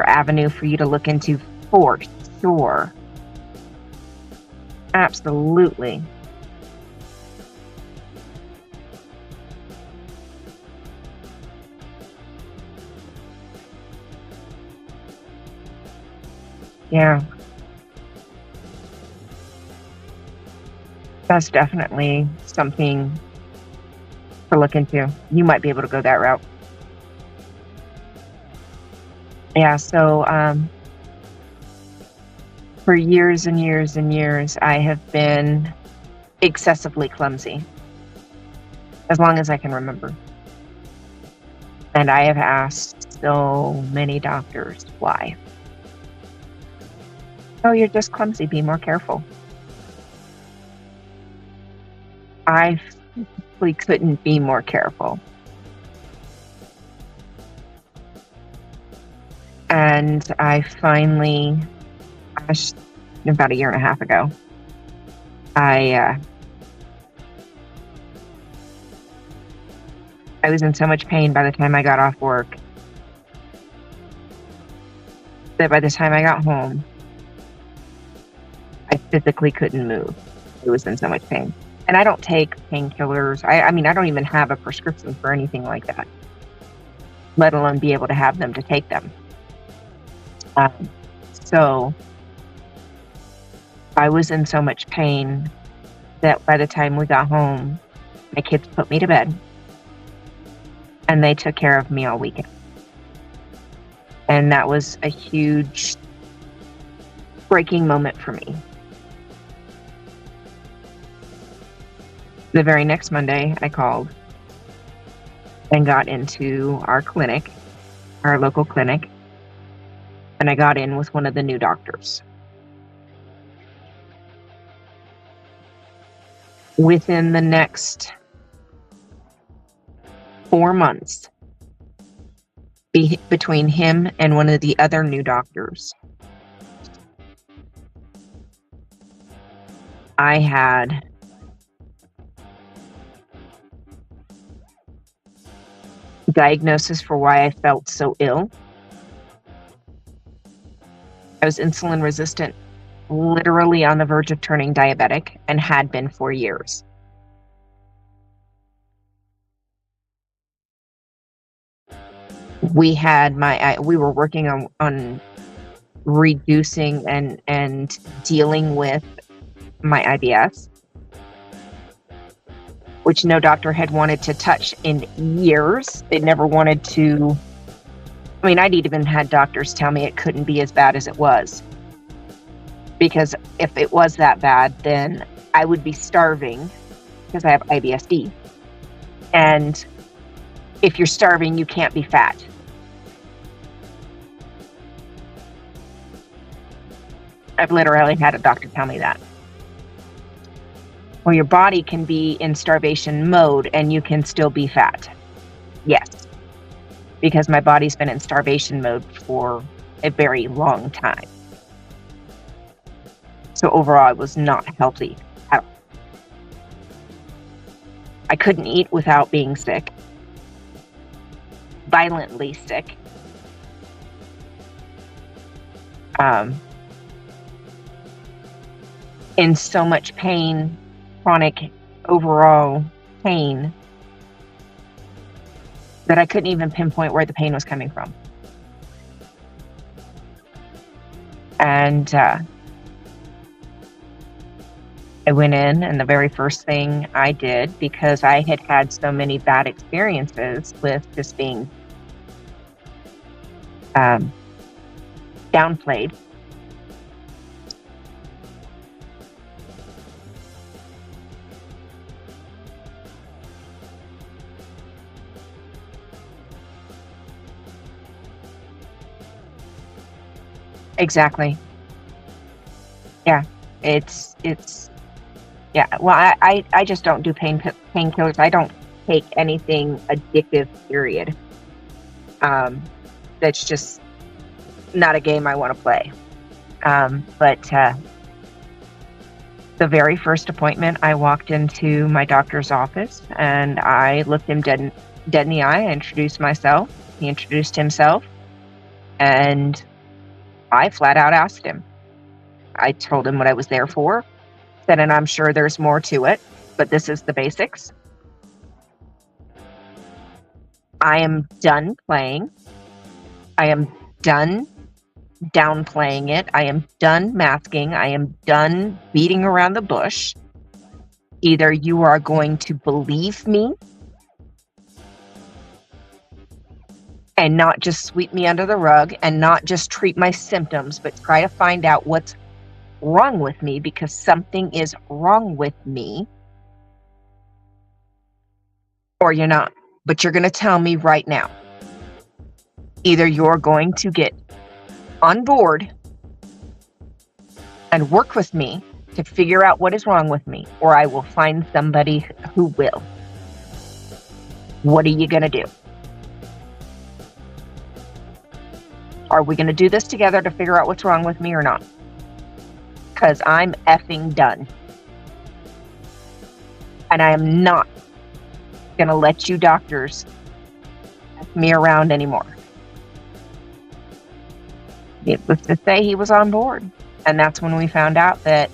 avenue for you to look into for sure. Absolutely. Yeah. That's definitely something to look into. You might be able to go that route. Yeah, so for years and years and years, I have been excessively clumsy, as long as I can remember. And I have asked so many doctors why. Oh, you're just clumsy. Be more careful. I physically couldn't be more careful. And I finally, about a year and a half ago, I was in so much pain by the time I got off work that by the time I got home, I physically couldn't move. I was in so much pain. And I don't take painkillers. I mean, I don't even have a prescription for anything like that, let alone be able to have them to take them. So I was in so much pain that by the time we got home, my kids put me to bed and they took care of me all weekend. And that was a huge breaking moment for me. The very next Monday, I called and got into our clinic, our local clinic, and I got in with one of the new doctors. Within the next 4 months, between him and one of the other new doctors, I had diagnosis for why I felt so ill. I was insulin resistant, literally on the verge of turning diabetic, and had been for years. We were working on reducing and dealing with my IBS, which no doctor had wanted to touch in years. They never wanted to. I mean, I'd even had doctors tell me it couldn't be as bad as it was. Because if it was that bad, then I would be starving because I have IBS-D. And if you're starving, you can't be fat. I've literally had a doctor tell me that. Well, your body can be in starvation mode and you can still be fat. Yes, because my body's been in starvation mode for a very long time. So overall, I was not healthy at all. I couldn't eat without being sick, violently sick. In so much pain, chronic overall pain, that I couldn't even pinpoint where the pain was coming from. And I went in, and the very first thing I did, because I had had so many bad experiences with just being downplayed, exactly. Yeah, it's yeah. Well, I just don't do painkillers. I don't take anything addictive, period. That's just not a game I want to play. But the very first appointment, I walked into my doctor's office and I looked him dead in the eye. I introduced myself. He introduced himself, and I flat out asked him. I told him what I was there for, said, and I'm sure there's more to it, but this is the basics. I am done playing. I am done downplaying it. I am done masking. I am done beating around the bush. Either you are going to believe me and not just sweep me under the rug and not just treat my symptoms, but try to find out what's wrong with me, because something is wrong with me, or you're not. But you're going to tell me right now. Either you're going to get on board and work with me to figure out what is wrong with me, or I will find somebody who will. What are you going to do? Are we going to do this together to figure out what's wrong with me or not? Because I'm effing done. And I am not going to let you doctors mess me around anymore. Needless to say, he was on board. And that's when we found out that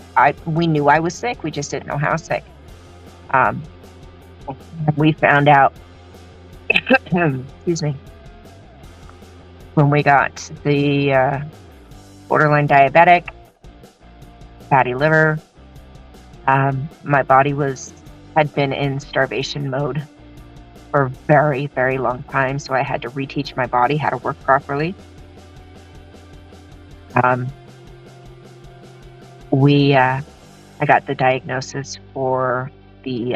we knew I was sick. We just didn't know how sick. We found out, excuse me, when we got the borderline diabetic, fatty liver, my body had been in starvation mode for a very, very long time. So I had to reteach my body how to work properly. I got the diagnosis for the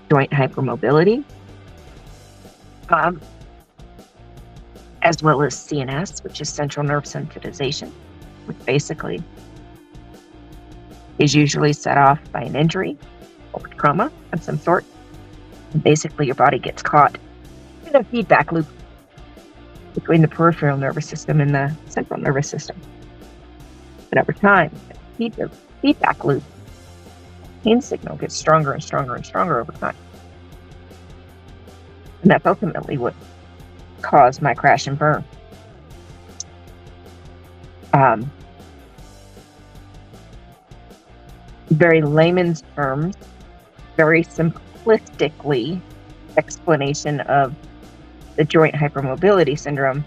joint hypermobility, um, as well as CNS, which is central nerve sensitization, which basically is usually set off by an injury or trauma of some sort. And basically, your body gets caught in a feedback loop between the peripheral nervous system and the central nervous system. But over time, the feedback loop, pain signal gets stronger and stronger and stronger over time. And that's ultimately what caused my crash and burn. Very layman's terms, very simplistically, explanation of the joint hypermobility syndrome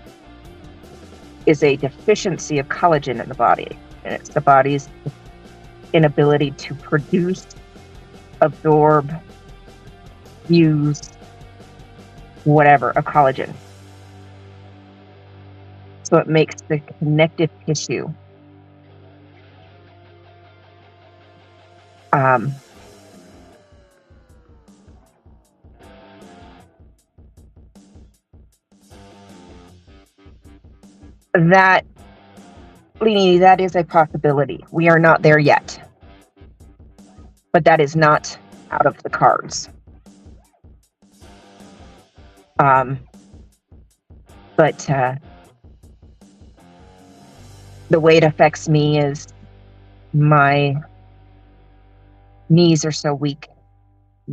is a deficiency of collagen in the body. And it's the body's inability to produce, absorb, use, whatever, a collagen. So it makes the connective tissue that, Leanie, that is a possibility. We are not there yet. But that is not out of the cards. But the way it affects me is my knees are so weak.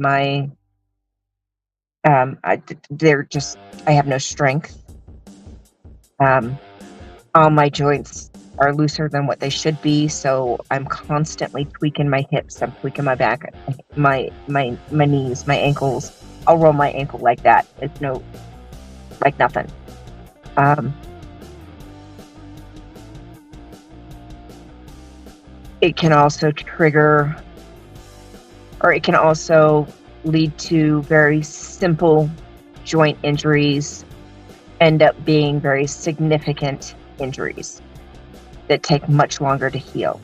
I have no strength. All my joints are looser than what they should be, so I'm constantly tweaking my hips. I'm tweaking my back, my knees, my ankles. I'll roll my ankle like that. It's like nothing. It can also trigger, or it can also lead to very simple joint injuries, end up being very significant injuries that take much longer to heal.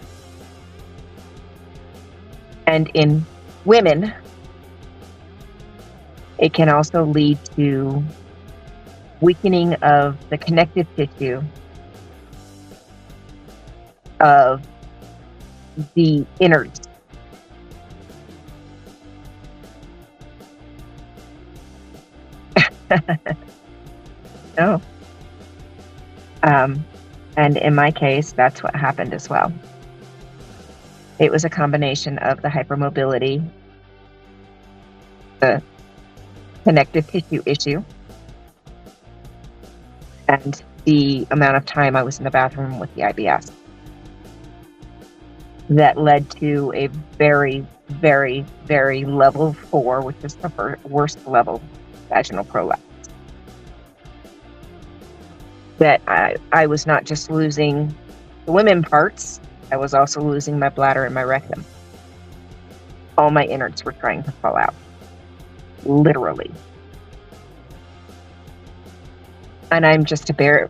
And in women, it can also lead to weakening of the connective tissue of the innards. No. And in my case, that's what happened as well. It was a combination of the hypermobility, the connective tissue issue, and the amount of time I was in the bathroom with the IBS. That led to a very, very, very level 4, which is the worst level vaginal prolapse. That I was not just losing the women parts, I was also losing my bladder and my rectum. All my innards were trying to fall out. Literally. And I'm just a bear.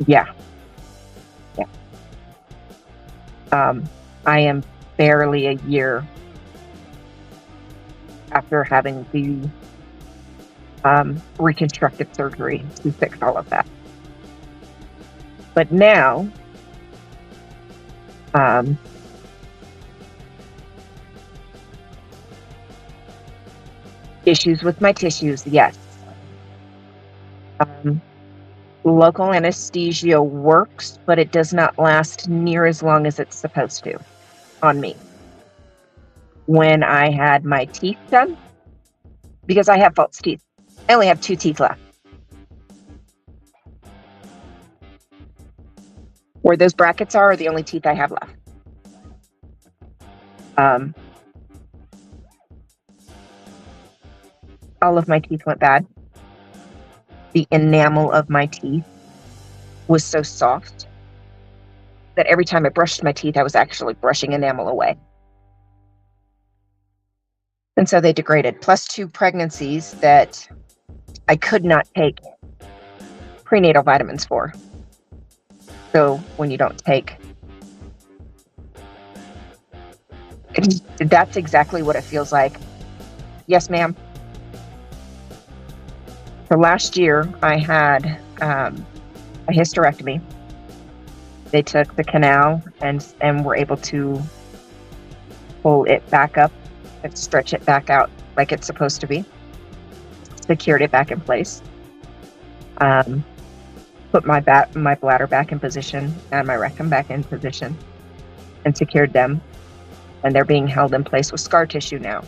Yeah. I am barely a year after having the reconstructive surgery to fix all of that. But now, issues with my tissues, yes. Local anesthesia works, but it does not last near as long as it's supposed to on me. When I had my teeth done, because I have false teeth, I only have 2 teeth left. Where those brackets are the only teeth I have left. All of my teeth went bad. The enamel of my teeth was so soft that every time I brushed my teeth, I was actually brushing enamel away. And so they degraded, plus 2 pregnancies that I could not take prenatal vitamins for. So when you don't take, that's exactly what it feels like. Yes, ma'am. So last year I had a hysterectomy. They took the canal and were able to pull it back up and stretch it back out like it's supposed to be. Secured it back in place. Put my bladder back in position and my rectum back in position, and secured them. And they're being held in place with scar tissue now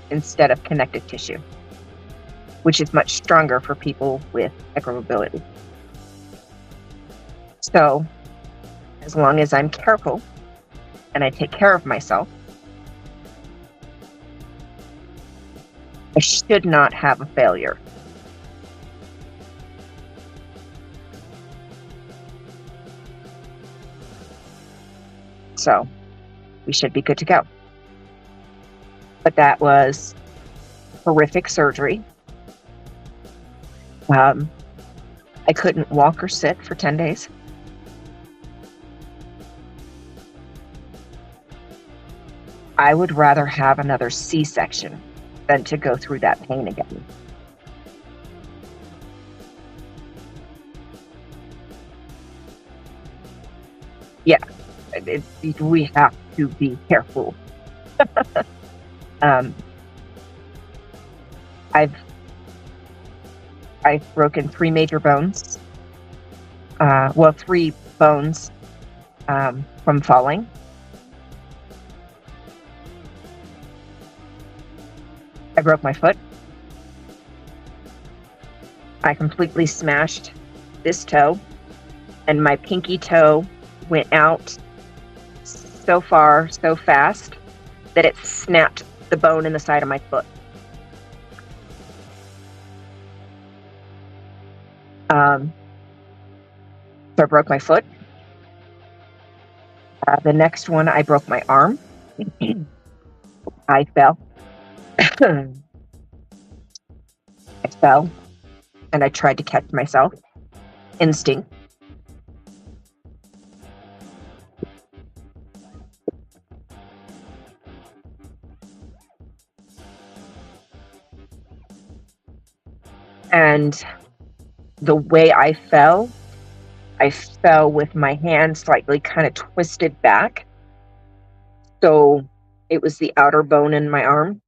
instead of connective tissue, which is much stronger for people with hypermobility. So as long as I'm careful and I take care of myself, I should not have a failure. So we should be good to go. But that was horrific surgery. I couldn't walk or sit for 10 days. I would rather have another C-section than to go through that pain again. Yeah, we have to be careful. I've broken 3 major bones. 3 bones from falling. I broke my foot. I completely smashed this toe, and my pinky toe went out so far, so fast, that it snapped the bone in the side of my foot. So I broke my foot. The next one, I broke my arm. I fell. I fell, and I tried to catch myself. Instinct. And the way I fell with my hand slightly kind of twisted back. So it was the outer bone in my arm.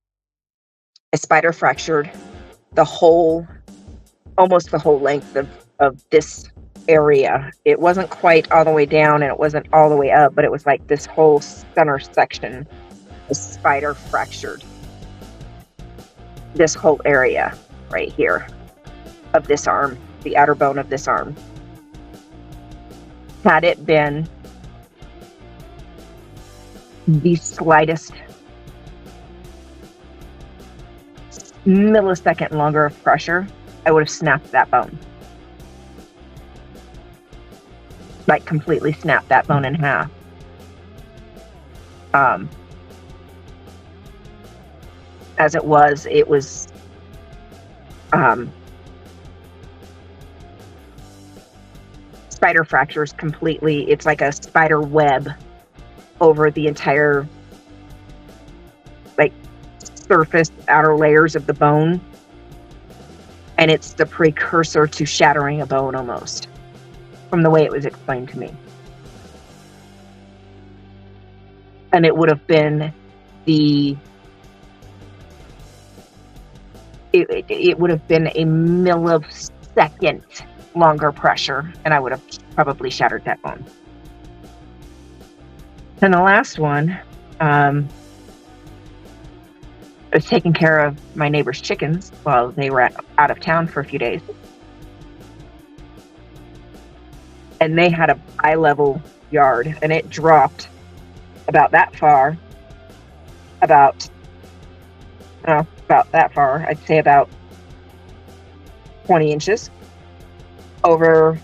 I spider fractured almost the whole length of this area. It wasn't quite all the way down and it wasn't all the way up, but it was like this whole center section was spider fractured. This whole area right here of this arm, the outer bone of this arm. Had it been the slightest millisecond longer of pressure, I would have snapped that bone. Like completely snapped that bone in half. As it was spider fractures completely. It's like a spider web over the entire surface, outer layers of the bone. And it's the precursor to shattering a bone almost, from the way it was explained to me. And it would have been it would have been a millisecond longer pressure, and I would have probably shattered that bone. And the last one, I was taking care of my neighbor's chickens while they were out of town for a few days. And they had a bi-level yard, and it dropped about that far, about that far, I'd say about 20 inches, over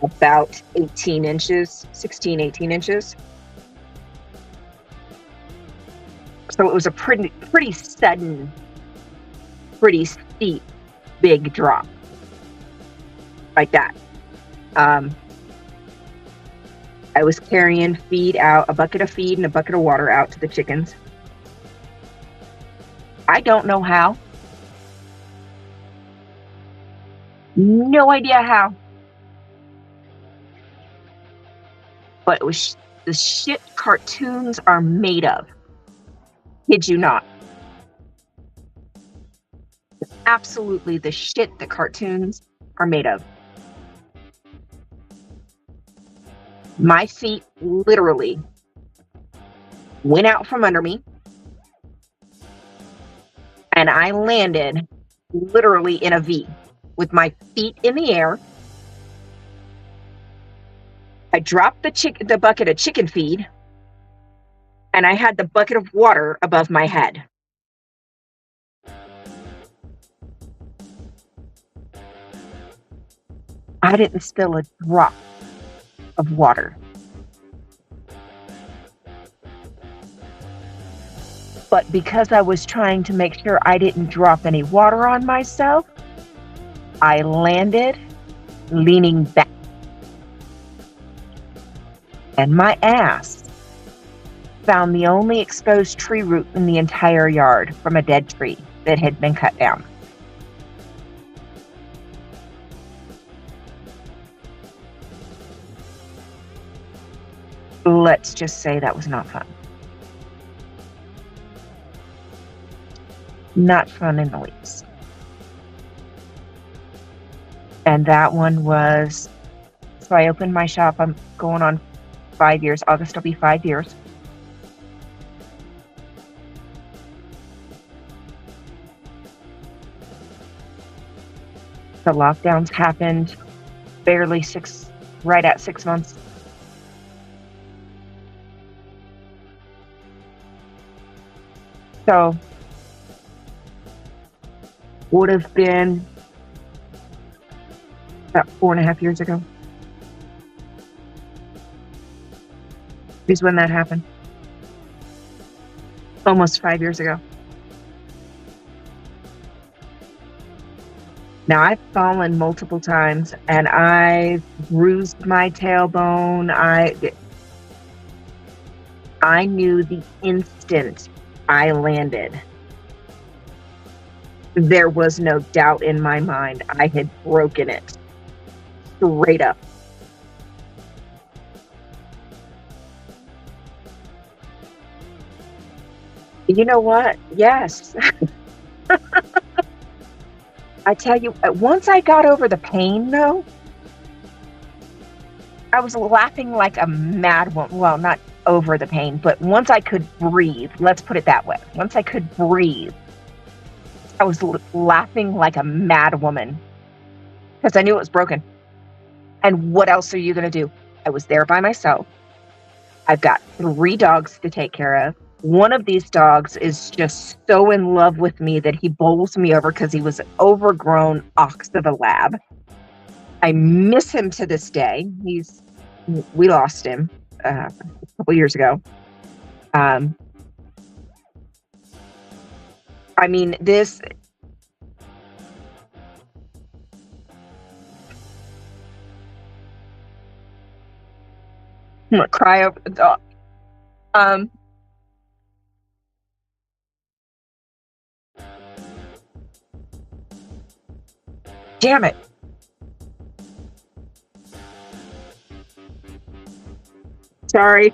about 18 inches, 16, 18 inches. So it was a pretty sudden, pretty steep, big drop, like that. I was carrying feed out, a bucket of feed and a bucket of water out to the chickens. I don't know how. No idea how. But it was the shit cartoons are made of. Kid you not. Absolutely the shit that cartoons are made of. My feet literally went out from under me, and I landed literally in a V with my feet in the air. I dropped the bucket of chicken feed, and I had the bucket of water above my head. I didn't spill a drop of water. But because I was trying to make sure I didn't drop any water on myself, I landed leaning back. And my ass found the only exposed tree root in the entire yard from a dead tree that had been cut down. Let's just say that was not fun. Not fun in the least. And that one was, so I opened my shop. I'm going on 5 years. August will be 5 years. The lockdowns happened barely right at 6 months. So, would have been about 4.5 years ago is when that happened. Almost 5 years ago. Now, I've fallen multiple times, and I've bruised my tailbone. I knew the instant I landed. There was no doubt in my mind. I had broken it. Straight up. You know what? Yes. I tell you, once I got over the pain, though, I was laughing like a mad woman. Well, not over the pain, but once I could breathe, let's put it that way. Once I could breathe, I was laughing like a mad woman because I knew it was broken. And what else are you going to do? I was there by myself. I've got 3 dogs to take care of. One of these dogs is just so in love with me that he bowls me over because he was an overgrown ox of a lab. I miss him to this day. We lost him a couple years ago. I mean, this. I'm gonna cry over the dog. Damn it. Sorry.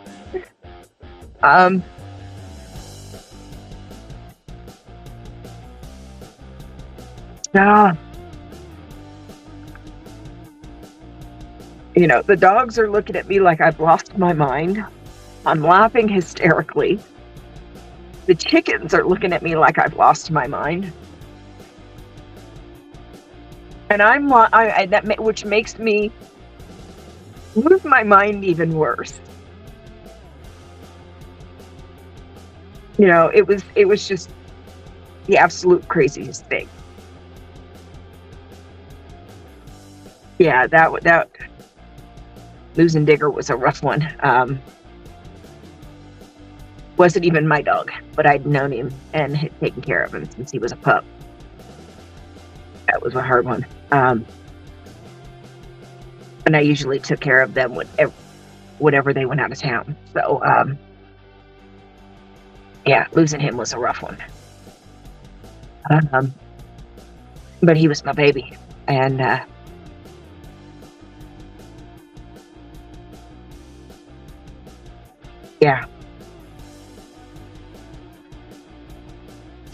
You know, the dogs are looking at me like I've lost my mind. I'm laughing hysterically. The chickens are looking at me like I've lost my mind. And which makes me lose my mind even worse. You know, it was just the absolute craziest thing. Yeah, that losing Digger was a rough one. Wasn't even my dog, but I'd known him and had taken care of him since he was a pup. That was a hard one. And I usually took care of them whenever they went out of town. So, yeah, losing him was a rough one. Um, but he was my baby. And, yeah.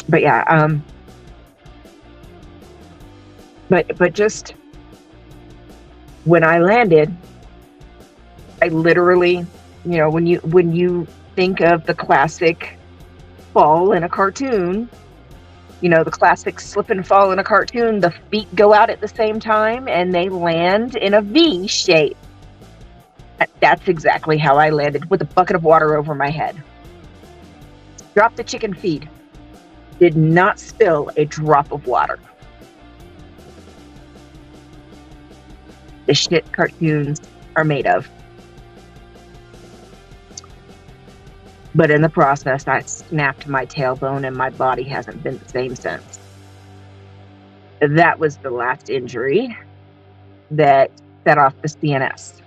But yeah, but just when I landed, I literally, when you think of the classic fall in a cartoon, the classic slip and fall in a cartoon, the feet go out at the same time and they land in a V shape. That's exactly how I landed, with a bucket of water over my head. Dropped the chicken feed. Did not spill a drop of water. The shit cartoons are made of. But in the process, I snapped my tailbone and my body hasn't been the same since. That was the last injury that set off the CNS.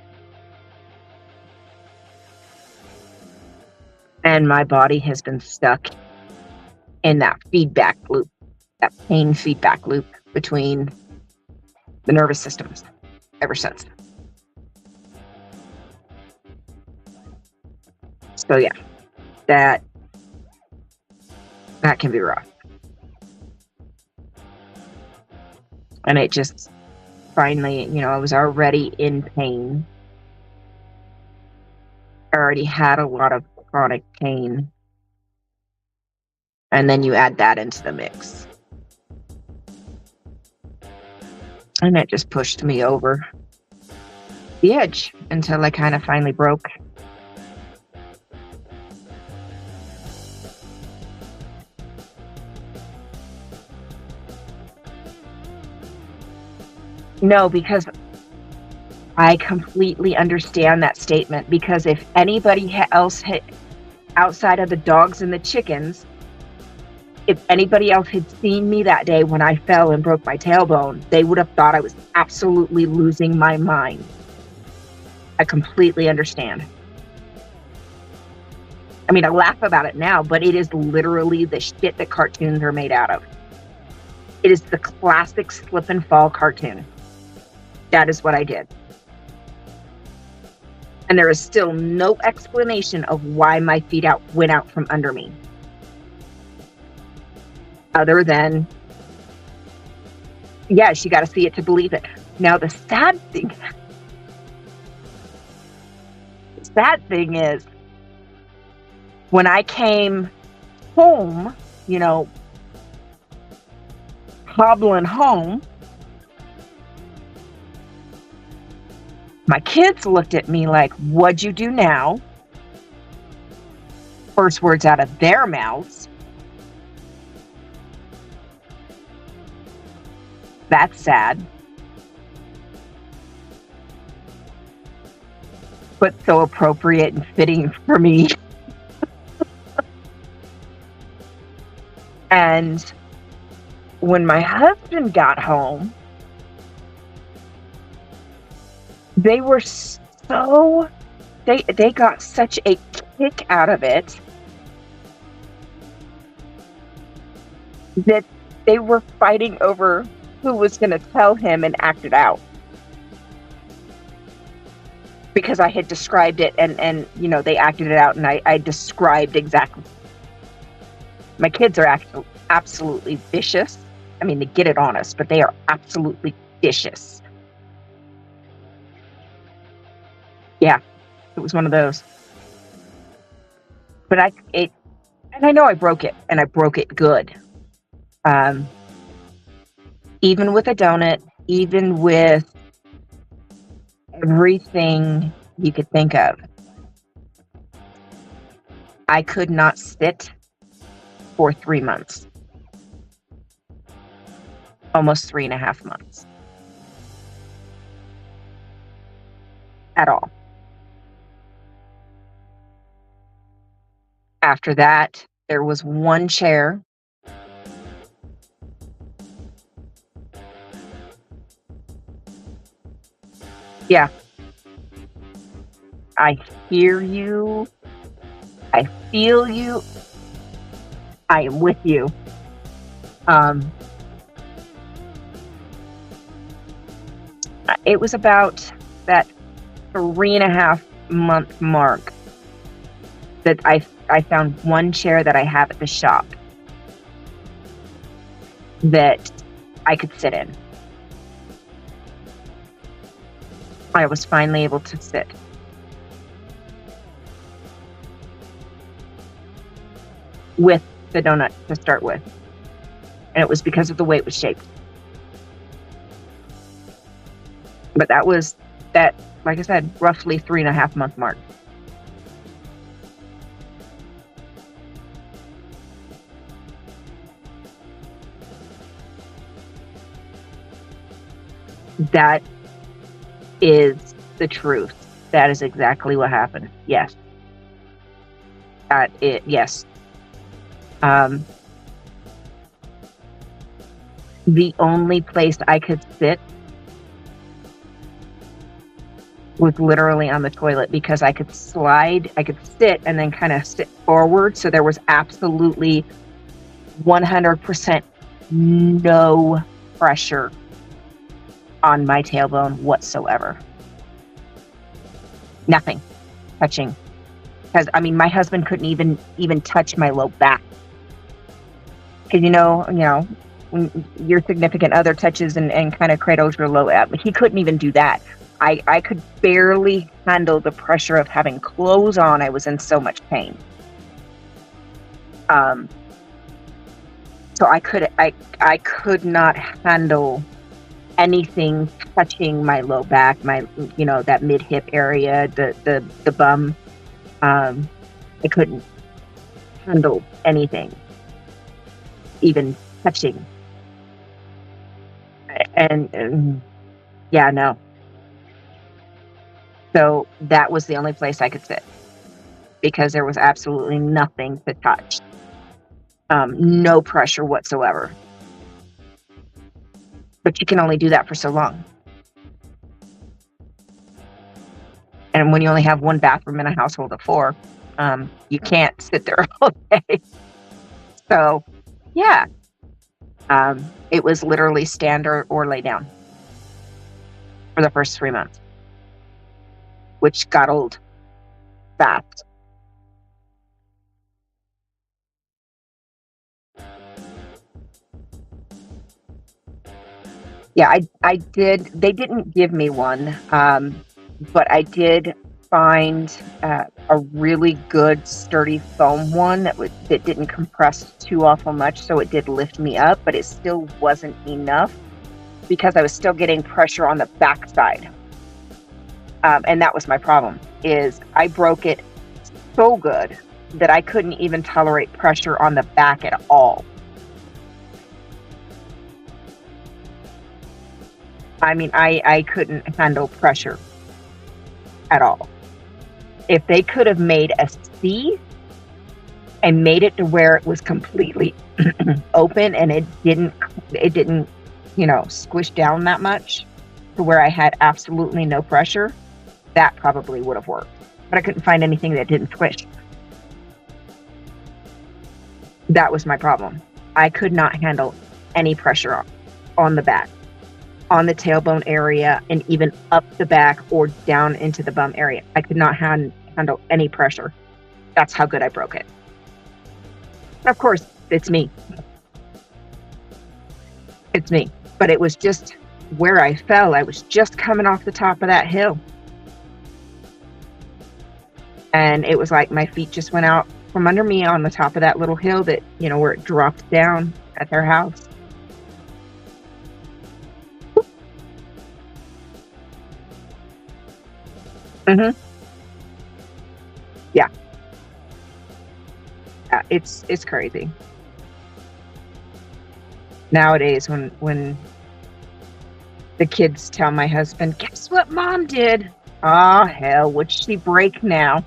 And my body has been stuck in that feedback loop, that pain feedback loop between the nervous systems ever since. So yeah, that can be rough. And it just finally, I was already in pain. I already had a lot of chronic pain. And then you add that into the mix. And it just pushed me over the edge until I kind of finally broke. No, because I completely understand that statement, because if anybody else had, outside of the dogs and the chickens, if anybody else had seen me that day when I fell and broke my tailbone, they would have thought I was absolutely losing my mind. I completely understand. I mean, I laugh about it now, but it is literally the shit that cartoons are made out of. It is the classic slip and fall cartoon. That is what I did. And there is still no explanation of why my feet went out from under me. Other than, yes, you got to see it to believe it. Now, the sad thing is, when I came home, hobbling home, my kids looked at me like, "What'd you do now?" First words out of their mouths. That's sad. But so appropriate and fitting for me. And when my husband got home, they were they got such a kick out of it that they were fighting over who was going to tell him and act it out. Because I had described it and they acted it out, and I described exactly. My kids are absolutely vicious. I mean, they get it on us, but they are absolutely vicious. Yeah, it was one of those. But I know I broke it, and I broke it good. Even with a donut, even with everything you could think of, I could not sit for 3 months. Almost 3.5 months. At all. After that, there was one chair. Yeah. I hear you. I feel you. I am with you. Um, it was about that 3.5 month mark that I found one chair that I have at the shop that I could sit in. I was finally able to sit. With the donut to start with. And it was because of the way it was shaped. But that was that, like I said, roughly 3.5 month mark. That is the truth. That is exactly what happened. Yes. Yes. The only place I could sit was literally on the toilet because I could sit and then kind of sit forward. So there was absolutely 100% no pressure on my tailbone whatsoever. Nothing touching. Because, I mean, my husband couldn't even touch my low back. Because, when your significant other touches and kind of cradles your low back, he couldn't even do that. I could barely handle the pressure of having clothes on. I was in so much pain. So I could not handle anything touching my low back, that mid hip area, the bum. I couldn't handle anything, even touching. And yeah, no. So that was the only place I could sit because there was absolutely nothing to touch. No pressure whatsoever. But you can only do that for so long. And when you only have one bathroom in a household of 4, you can't sit there all day. So, yeah. It was literally stand or lay down for the first 3 months, which got old fast. Yeah, I did. They didn't give me one, but I did find a really good sturdy foam one that didn't compress too awful much, so it did lift me up, but it still wasn't enough because I was still getting pressure on the backside. And that was my problem, is I broke it so good that I couldn't even tolerate pressure on the back at all. I mean, I couldn't handle pressure at all. If they could have made a C and made it to where it was completely open and it didn't, squish down that much to where I had absolutely no pressure, that probably would have worked. But I couldn't find anything that didn't squish. That was my problem. I could not handle any pressure on the back, on the tailbone area, and even up the back or down into the bum area. I could not handle any pressure. That's how good I broke it. And of course, it's me. It's me. But it was just where I fell. I was just coming off the top of that hill. And it was like my feet just went out from under me on the top of that little hill that, where it dropped down at their house. Mm-hmm. Yeah. It's crazy. Nowadays, when the kids tell my husband, guess what mom did? Oh, hell, would she break now?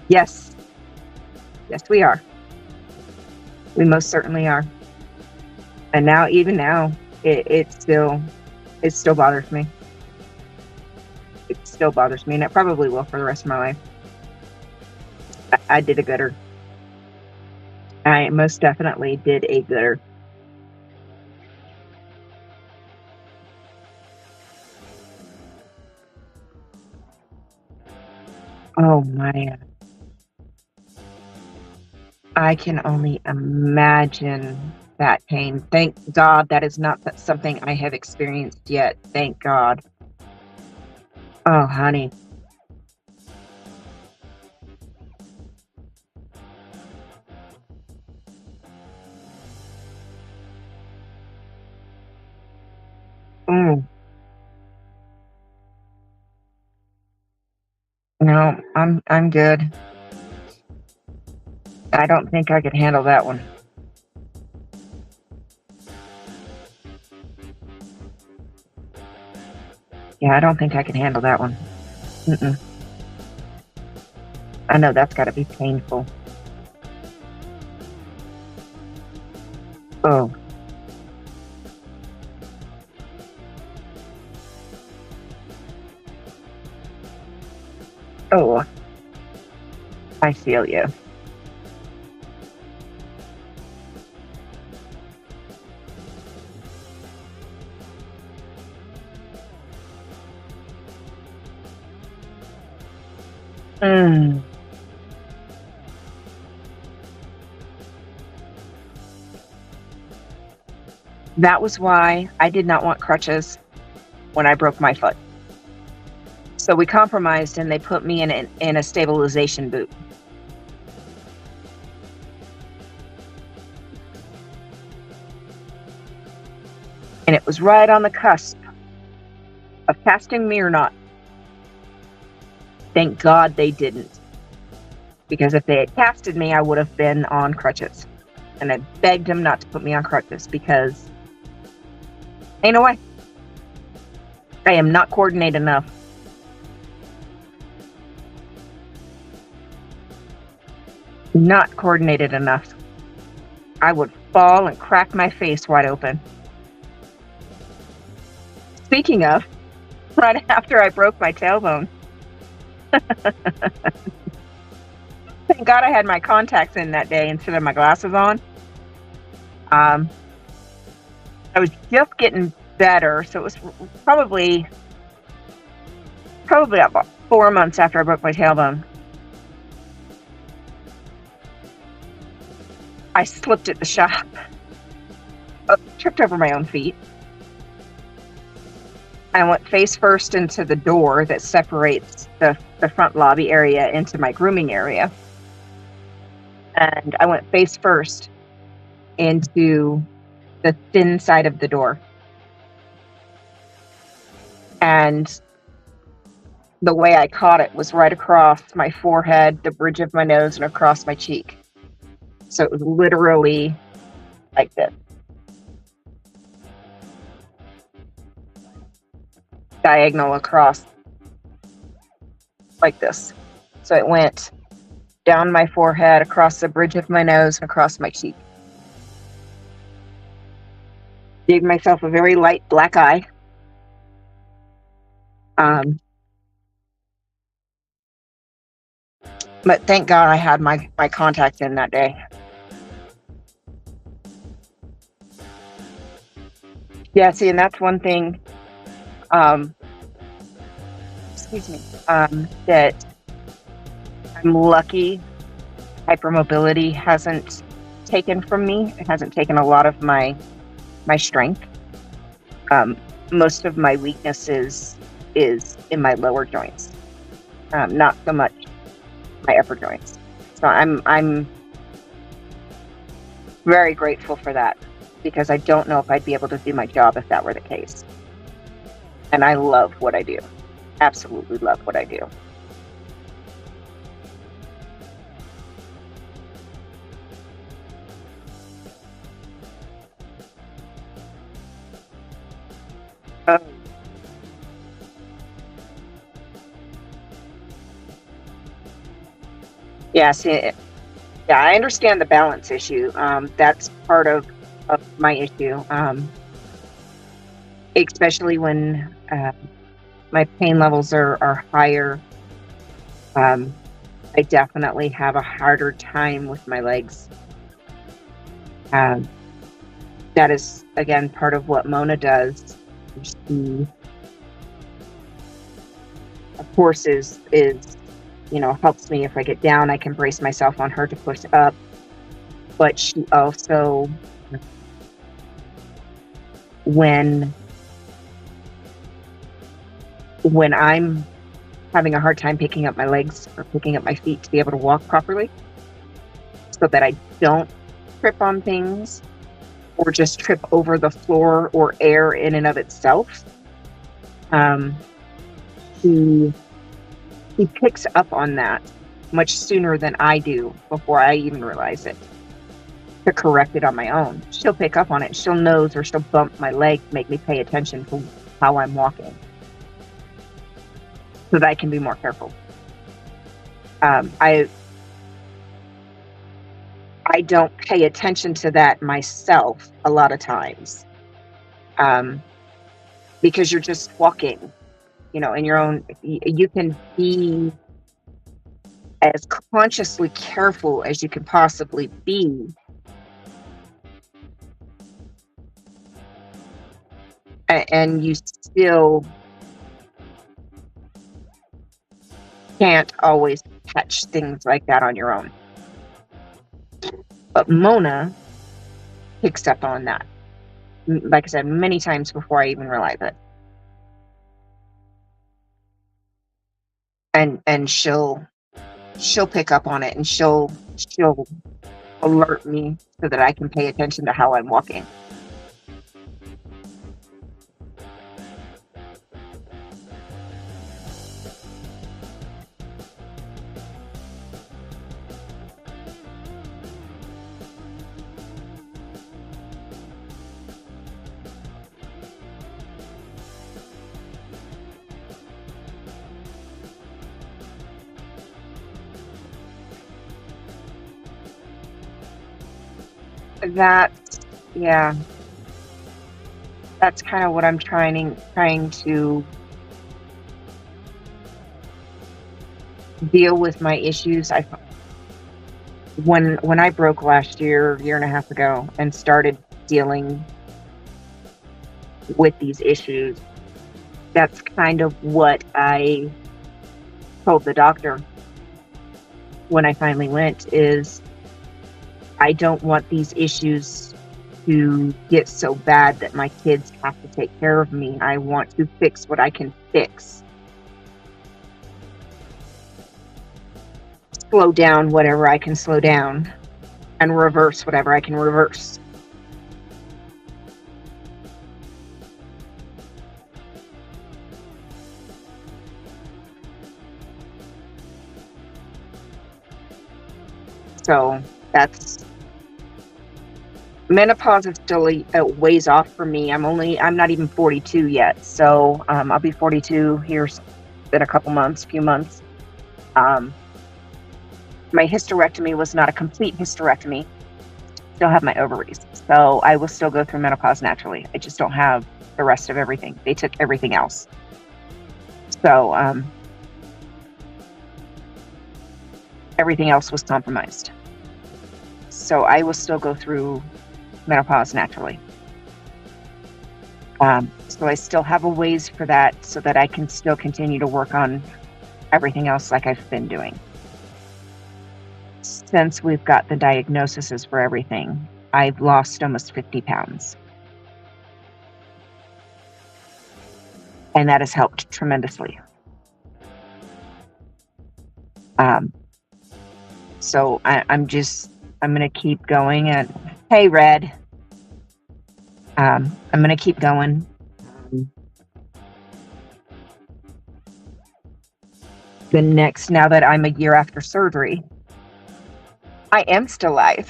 Yes. Yes, we are. We most certainly are. And now, even now, it's still It still bothers me. It still bothers me, and it probably will for the rest of my life. I did a gooder. I most definitely did a gooder. Oh my. I can only imagine that pain. Thank God that is not something I have experienced yet. Thank God. Oh, honey. Mm, no, I'm good. I don't think I could handle that one. Yeah, I don't think I can handle that one. Mm-mm. I know that's got to be painful. Oh, oh, I feel you. Mm. That was why I did not want crutches when I broke my foot. So we compromised, and they put me in a stabilization boot. And it was right on the cusp of casting me or not. Thank God they didn't. Because if they had casted me, I would have been on crutches. And I begged them not to put me on crutches because ain't no way. I am not coordinated enough. Not coordinated enough. I would fall and crack my face wide open. Speaking of, right after I broke my tailbone, thank God I had my contacts in that day instead of my glasses on. I was just getting better, so it was probably about 4 months after I broke my tailbone. I slipped at the shop, tripped over my own feet. I went face first into the door that separates the front lobby area into my grooming area. And I went face first into the thin side of the door. And the way I caught it was right across my forehead, the bridge of my nose, and across my cheek. So it was literally like this. Diagonal across like this. So it went down my forehead, across the bridge of my nose, and across my cheek. Gave myself a very light black eye. But thank God I had my contacts in that day. Yeah, see, and that's one thing, excuse me, that I'm lucky hypermobility hasn't taken from me. It hasn't taken a lot of my strength. Most of my weaknesses is in my lower joints, not so much my upper joints. So I'm very grateful for that, because I don't know if I'd be able to do my job if that were the case. And I love what I do. Absolutely love what I do. Yeah, see, yeah, I understand the balance issue. That's part of my issue. especially when my pain levels are higher. Um, I definitely have a harder time with my legs. Um, that is again part of what Mona does. She, of course, is helps me if I get down. I can brace myself on her to push up, but she also, when I'm having a hard time picking up my legs or picking up my feet to be able to walk properly, so that I don't trip on things or just trip over the floor or air in and of itself. Um, he he picks up on that much sooner than I do before I even realize it to correct it on my own. She'll pick up on it. She'll nose or she'll bump my leg to make me pay attention to how I'm walking so that I can be more careful. I don't pay attention to that myself a lot of times, um, because you're just walking, in your own. You can be as consciously careful as you can possibly be, and you still can't always catch things like that on your own. But Mona picks up on that, like I said, many times before I even realize it. And she'll pick up on it, and she'll alert me so that I can pay attention to how I'm walking. That's Yeah, that's kind of what I'm trying to deal with my issues. When I broke last year and a half ago, and started dealing with these issues, that's kind of what I told the doctor when I finally went, is I don't want these issues to get so bad that my kids have to take care of me. I want to fix what I can fix. Slow down whatever I can slow down, and reverse whatever I can reverse. So that's menopause is still a ways off for me. I'm not even 42 yet. So I'll be 42 here in a few months. My hysterectomy was not a complete hysterectomy. Still have my ovaries. So I will still go through menopause naturally. I just don't have the rest of everything. They took everything else. So everything else was compromised. So I will still go through menopause naturally. So I still have a ways for that, so that I can still continue to work on everything else like I've been doing. Since we've got the diagnoses for everything, I've lost almost 50 pounds. And that has helped tremendously. So I'm going to keep going. And hey, Red, I'm going to keep going. Now that I'm a year after surgery, I am still alive.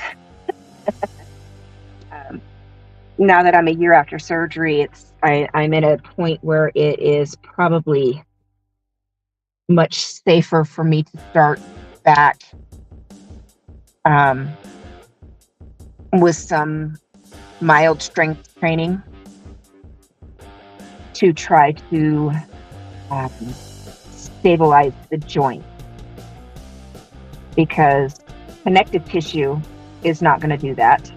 Now that I'm a year after surgery, I'm at a point where it is probably much safer for me to start back with some mild strength training. to try to um, stabilize the joint, because connective tissue is not going to do that.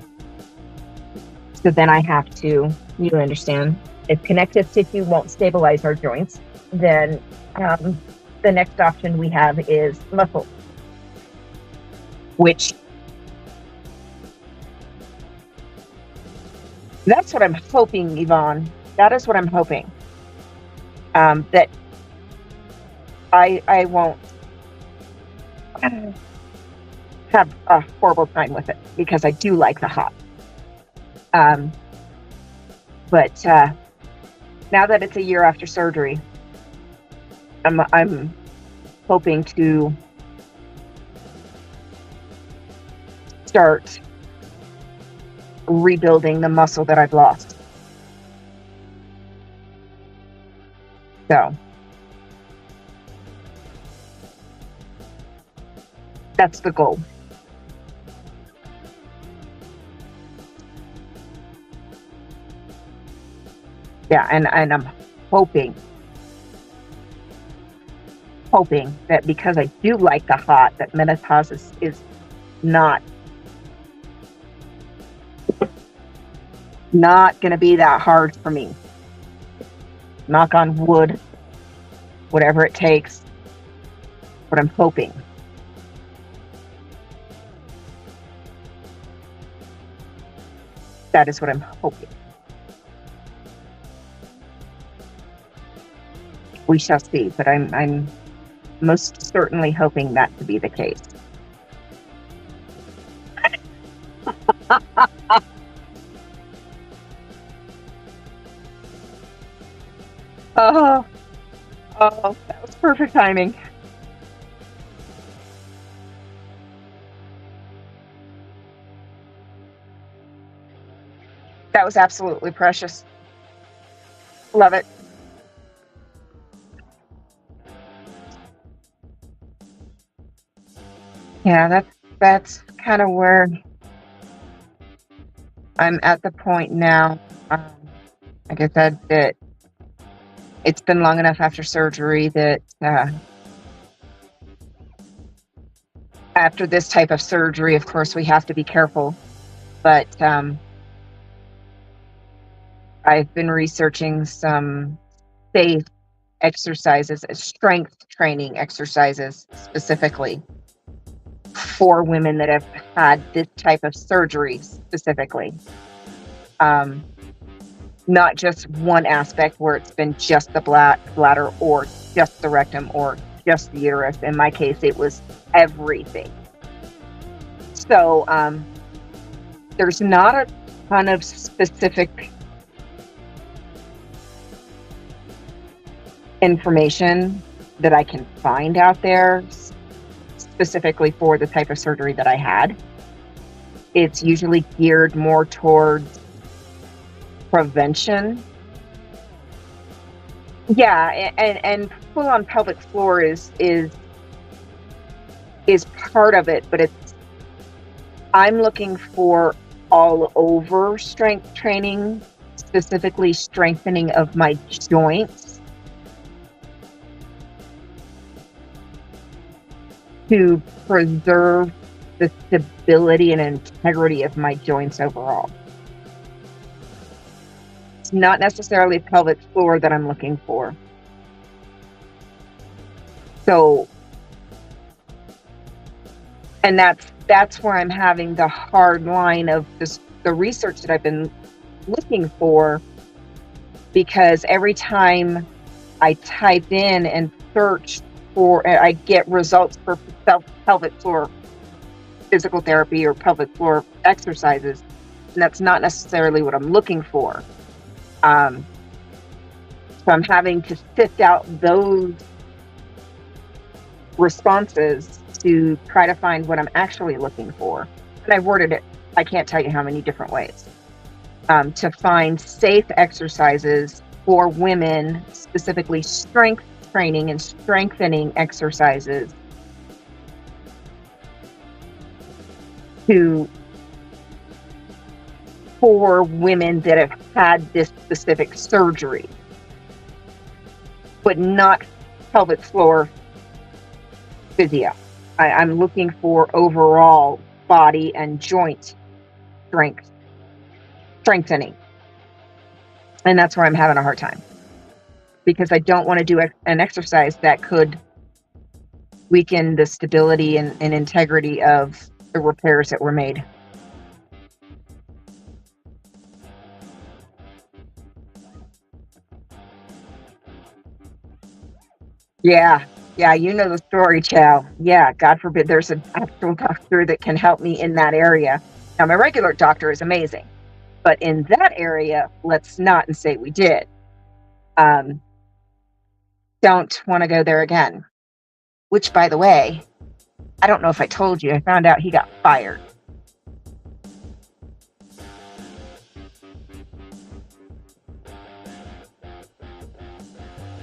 So then I have to, you understand, if connective tissue won't stabilize our joints, then the next option we have is muscle, which that's what I'm hoping, Yvonne. That is what I'm hoping. That I won't have a horrible time with it, because I do like the hot. But now that it's a year after surgery, I'm hoping to start rebuilding the muscle that I've lost. So that's the goal. Yeah, and I'm hoping that because I do like the hot, that menopause is not going to be that hard for me. Knock on wood, whatever it takes. But I'm hoping. That is what I'm hoping. We shall see, but I'm most certainly hoping that to be the case. Oh, that was perfect timing. That was absolutely precious. Love it. Yeah, that's kind of where I'm at the point now. Like I said, that it's been long enough after surgery that after this type of surgery, of course, we have to be careful. But I've been researching some safe exercises, strength training exercises specifically for women that have had this type of surgery specifically. Not just one aspect where it's been just the bladder or just the rectum or just the uterus. In my case, it was everything. So there's not a ton of specific information that I can find out there specifically for the type of surgery that I had. It's usually geared more towards prevention. Yeah, and full on pelvic floor is part of it, but I'm looking for all over strength training, specifically strengthening of my joints to preserve the stability and integrity of my joints overall. It's not necessarily pelvic floor that I'm looking for. So, and that's where I'm having the hard line of the research that I've been looking for, because every time I type in and search for, I get results for pelvic floor physical therapy or pelvic floor exercises, and that's not necessarily what I'm looking for. So I'm having to sift out those responses to try to find what I'm actually looking for. And I've worded it, I can't tell you how many different ways, to find safe exercises for women, specifically strength training and strengthening exercises for women that have had this specific surgery. but not pelvic floor physio. I'm looking for overall body and joint strengthening. And that's where I'm having a hard time, because I don't want to do an exercise that could weaken the stability and integrity of the repairs that were made. Yeah, you know the story, Chow. Yeah, God forbid there's an actual doctor that can help me in that area. Now, my regular doctor is amazing, but in that area, let's not say we did. Don't want to go there again. Which, by the way, I don't know if I told you, I found out he got fired.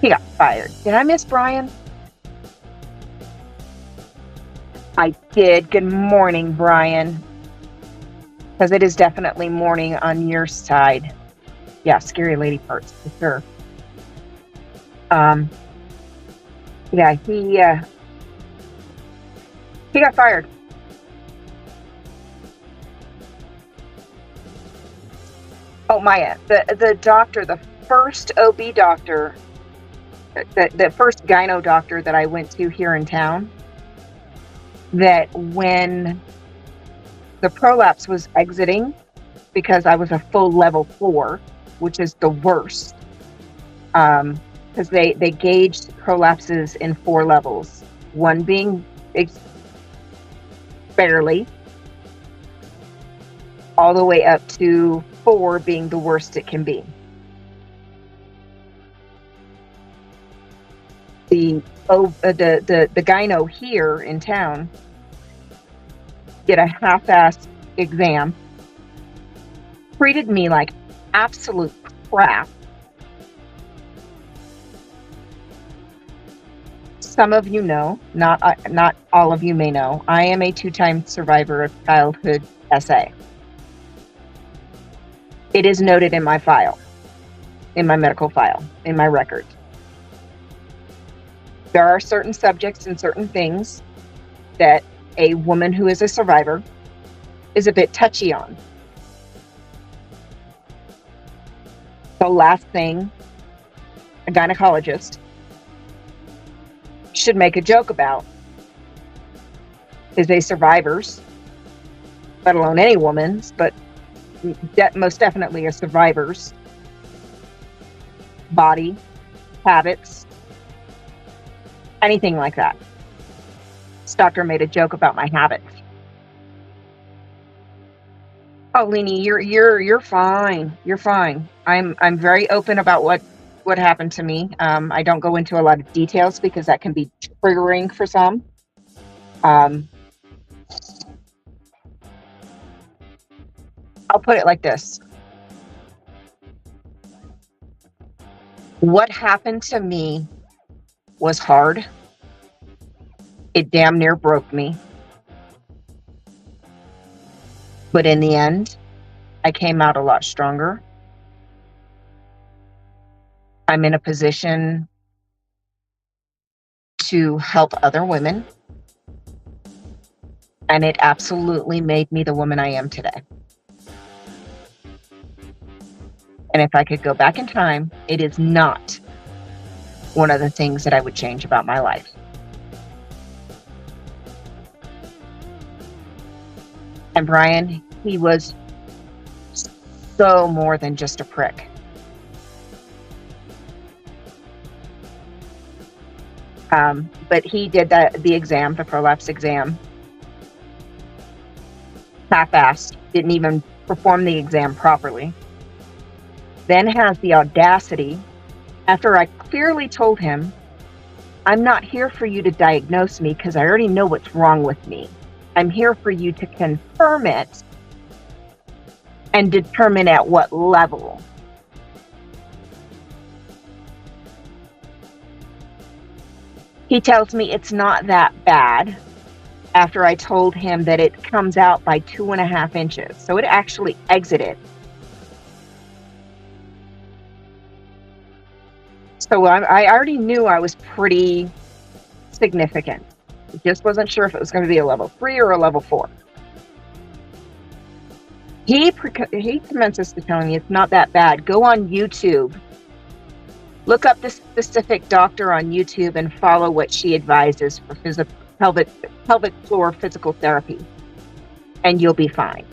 He got fired. Did I miss Brian? I did. Good morning, Brian. Because it is definitely morning on your side. Yeah, scary lady parts for sure. Yeah, he got fired. Oh, Maya, the doctor, the first OB doctor, the first gyno doctor that I went to here in town, that when the prolapse was exiting, because I was a full level 4, which is the worst, because they gauged prolapses in 4 levels, 1 being barely, all the way up to 4 being the worst it can be. The gyno here in town did a half-assed exam, treated me like absolute crap. Some of you know, not all of you may know, I am a 2-time survivor of childhood SA. It is noted in my file, in my medical file, in my record. There are certain subjects and certain things that a woman who is a survivor is a bit touchy on. The last thing a gynecologist should make a joke about is a survivor's, let alone any woman's, but most definitely a survivor's body, habits, anything like that. This doctor made a joke about my habits. Oh, Leanie, you're fine. You're fine. I'm very open about what happened to me. I don't go into a lot of details because that can be triggering for some. I'll put it like this. What happened to me was hard. It damn near broke me. But in the end, I came out a lot stronger. I'm in a position to help other women. And it absolutely made me the woman I am today. And if I could go back in time, it is not one of the things that I would change about my life. And Brian, he was so more than just a prick. But he did the exam, the prolapse exam, half-assed, didn't even perform the exam properly. Then has the audacity, after I clearly told him, I'm not here for you to diagnose me because I already know what's wrong with me. I'm here for you to confirm it and determine at what level. He tells me it's not that bad after I told him that it comes out by 2.5 inches. So it actually exited. So I already knew I was pretty significant. Just wasn't sure if it was going to be a level 3 or a level 4. He commences to telling me it's not that bad. Go on YouTube. Look up this specific doctor on YouTube and follow what she advises for pelvic floor physical therapy, and you'll be fine.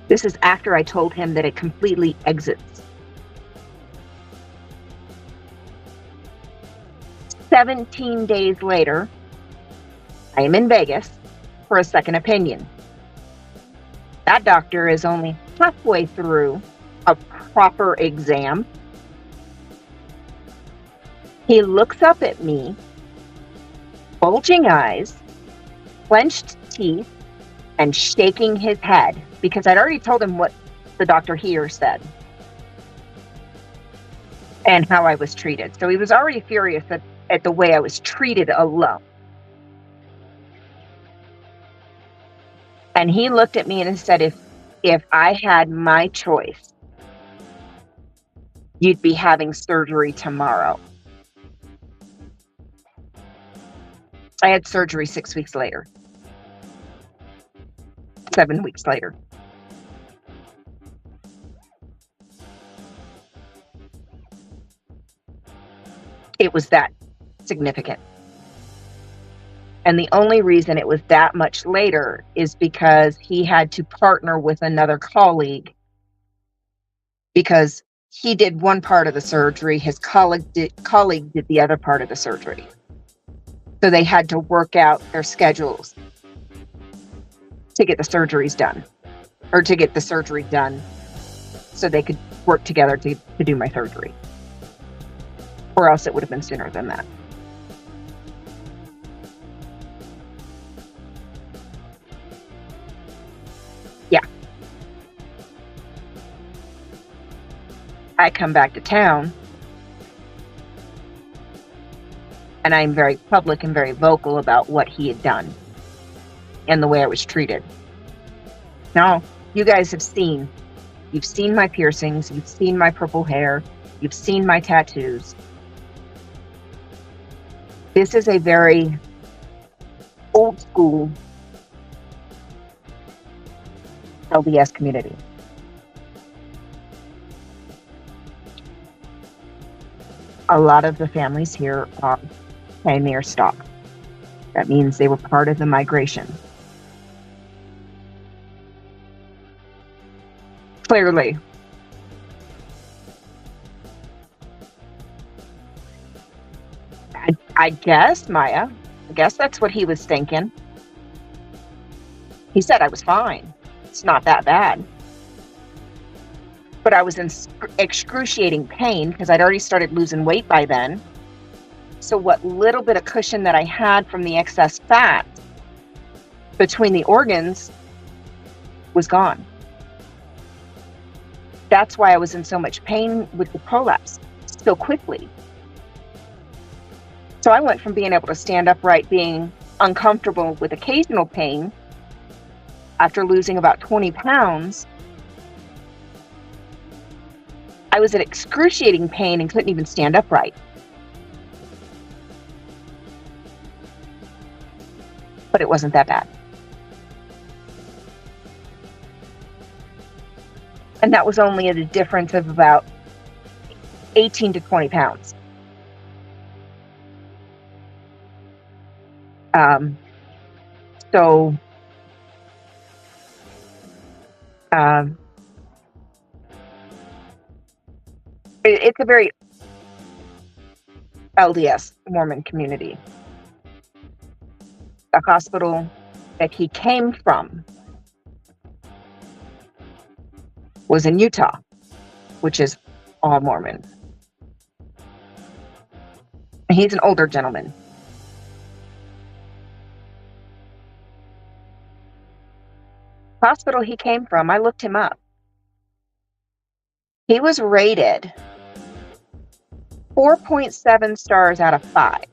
This is after I told him that it completely exits. 17 days later, I am in Vegas for a second opinion. That doctor is only halfway through a proper exam. He looks up at me, bulging eyes, clenched teeth, and shaking his head, because I'd already told him what the doctor here said and how I was treated. So he was already furious at the way I was treated alone. And he looked at me and said, if I had my choice, you'd be having surgery tomorrow. I had surgery 6 weeks later. 7 weeks later. It was that significant. And the only reason it was that much later is because he had to partner with another colleague, because he did one part of the surgery, his colleague did the other part of the surgery. So they had to work out their schedules to get the surgeries done, or to get the surgery done so they could work together to do my surgery. Or else it would have been sooner than that. Yeah. I come back to town, and I'm very public and very vocal about what he had done and the way I was treated. Now, you guys have seen. You've seen my piercings. You've seen my purple hair. You've seen my tattoos. This is a very old school LDS community. A lot of the families here are pioneer stock. That means they were part of the migration. Clearly. I guess, Maya. I guess that's what he was thinking. He said I was fine. It's not that bad. But I was in excruciating pain because I'd already started losing weight by then. So what little bit of cushion that I had from the excess fat between the organs was gone. That's why I was in so much pain with the prolapse so quickly. So I went from being able to stand upright, being uncomfortable with occasional pain after losing about 20 pounds. I was in excruciating pain and couldn't even stand upright. But it wasn't that bad. And that was only at a difference of about 18 to 20 pounds. It's a very LDS Mormon community. The hospital that he came from was in Utah, which is all Mormon. He's an older gentleman. Hospital he came from, I looked him up. He was rated 4.7 stars out of 5.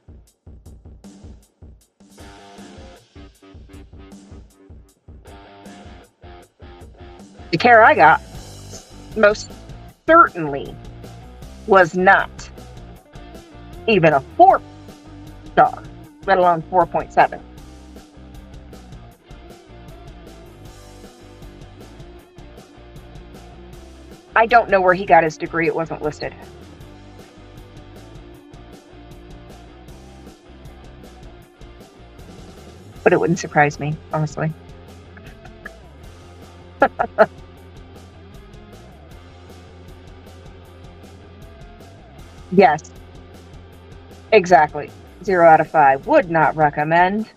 The care I got most certainly was not even a 4-star, let alone 4.7. I don't know where he got his degree. It wasn't listed. But it wouldn't surprise me, honestly. Yes, exactly. 0 out of 5. Would not recommend.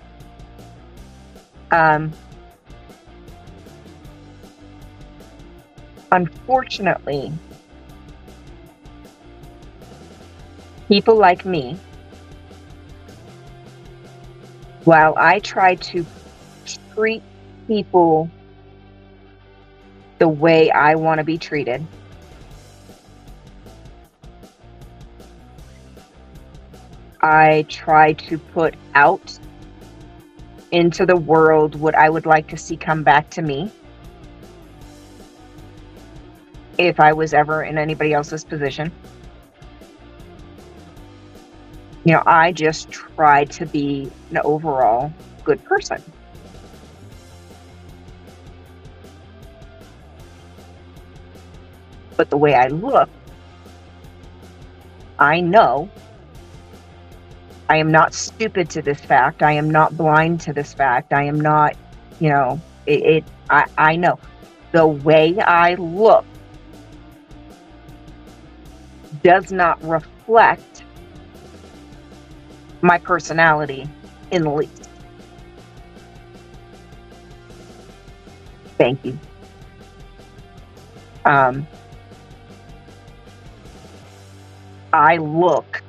Unfortunately, people like me, while I try to treat people the way I want to be treated, I try to put out into the world what I would like to see come back to me if I was ever in anybody else's position. You know, I just try to be an overall good person. But the way I look, I know I am not stupid to this fact. I am not blind to this fact. I am not, you know, I know the way I look does not reflect my personality in the least. Thank you. I look,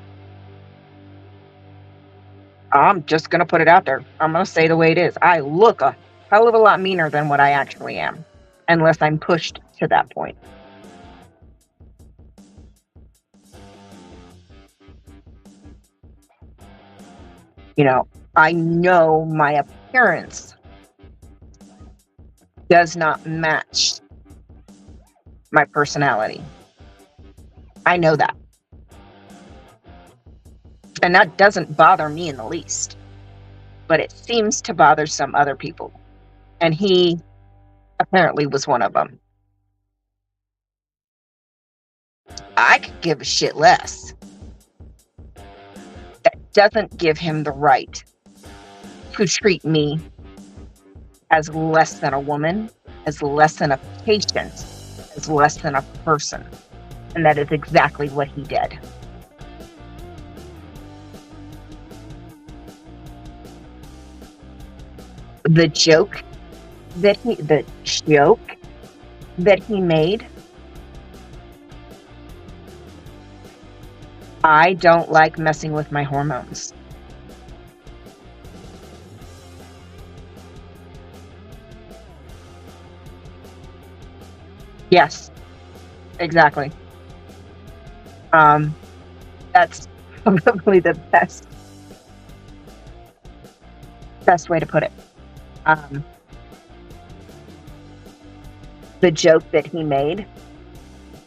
I'm just going to put it out there. I'm going to say the way it is. I look a hell of a lot meaner than what I actually am, unless I'm pushed to that point. You know, I know my appearance does not match my personality. I know that. And that doesn't bother me in the least. But it seems to bother some other people. And he apparently was one of them. I could give a shit less. That doesn't give him the right to treat me as less than a woman, as less than a patient, as less than a person. And that is exactly what he did. The joke that he made, I don't like messing with my hormones. Yes, exactly. That's probably the best way to put it. The joke that he made,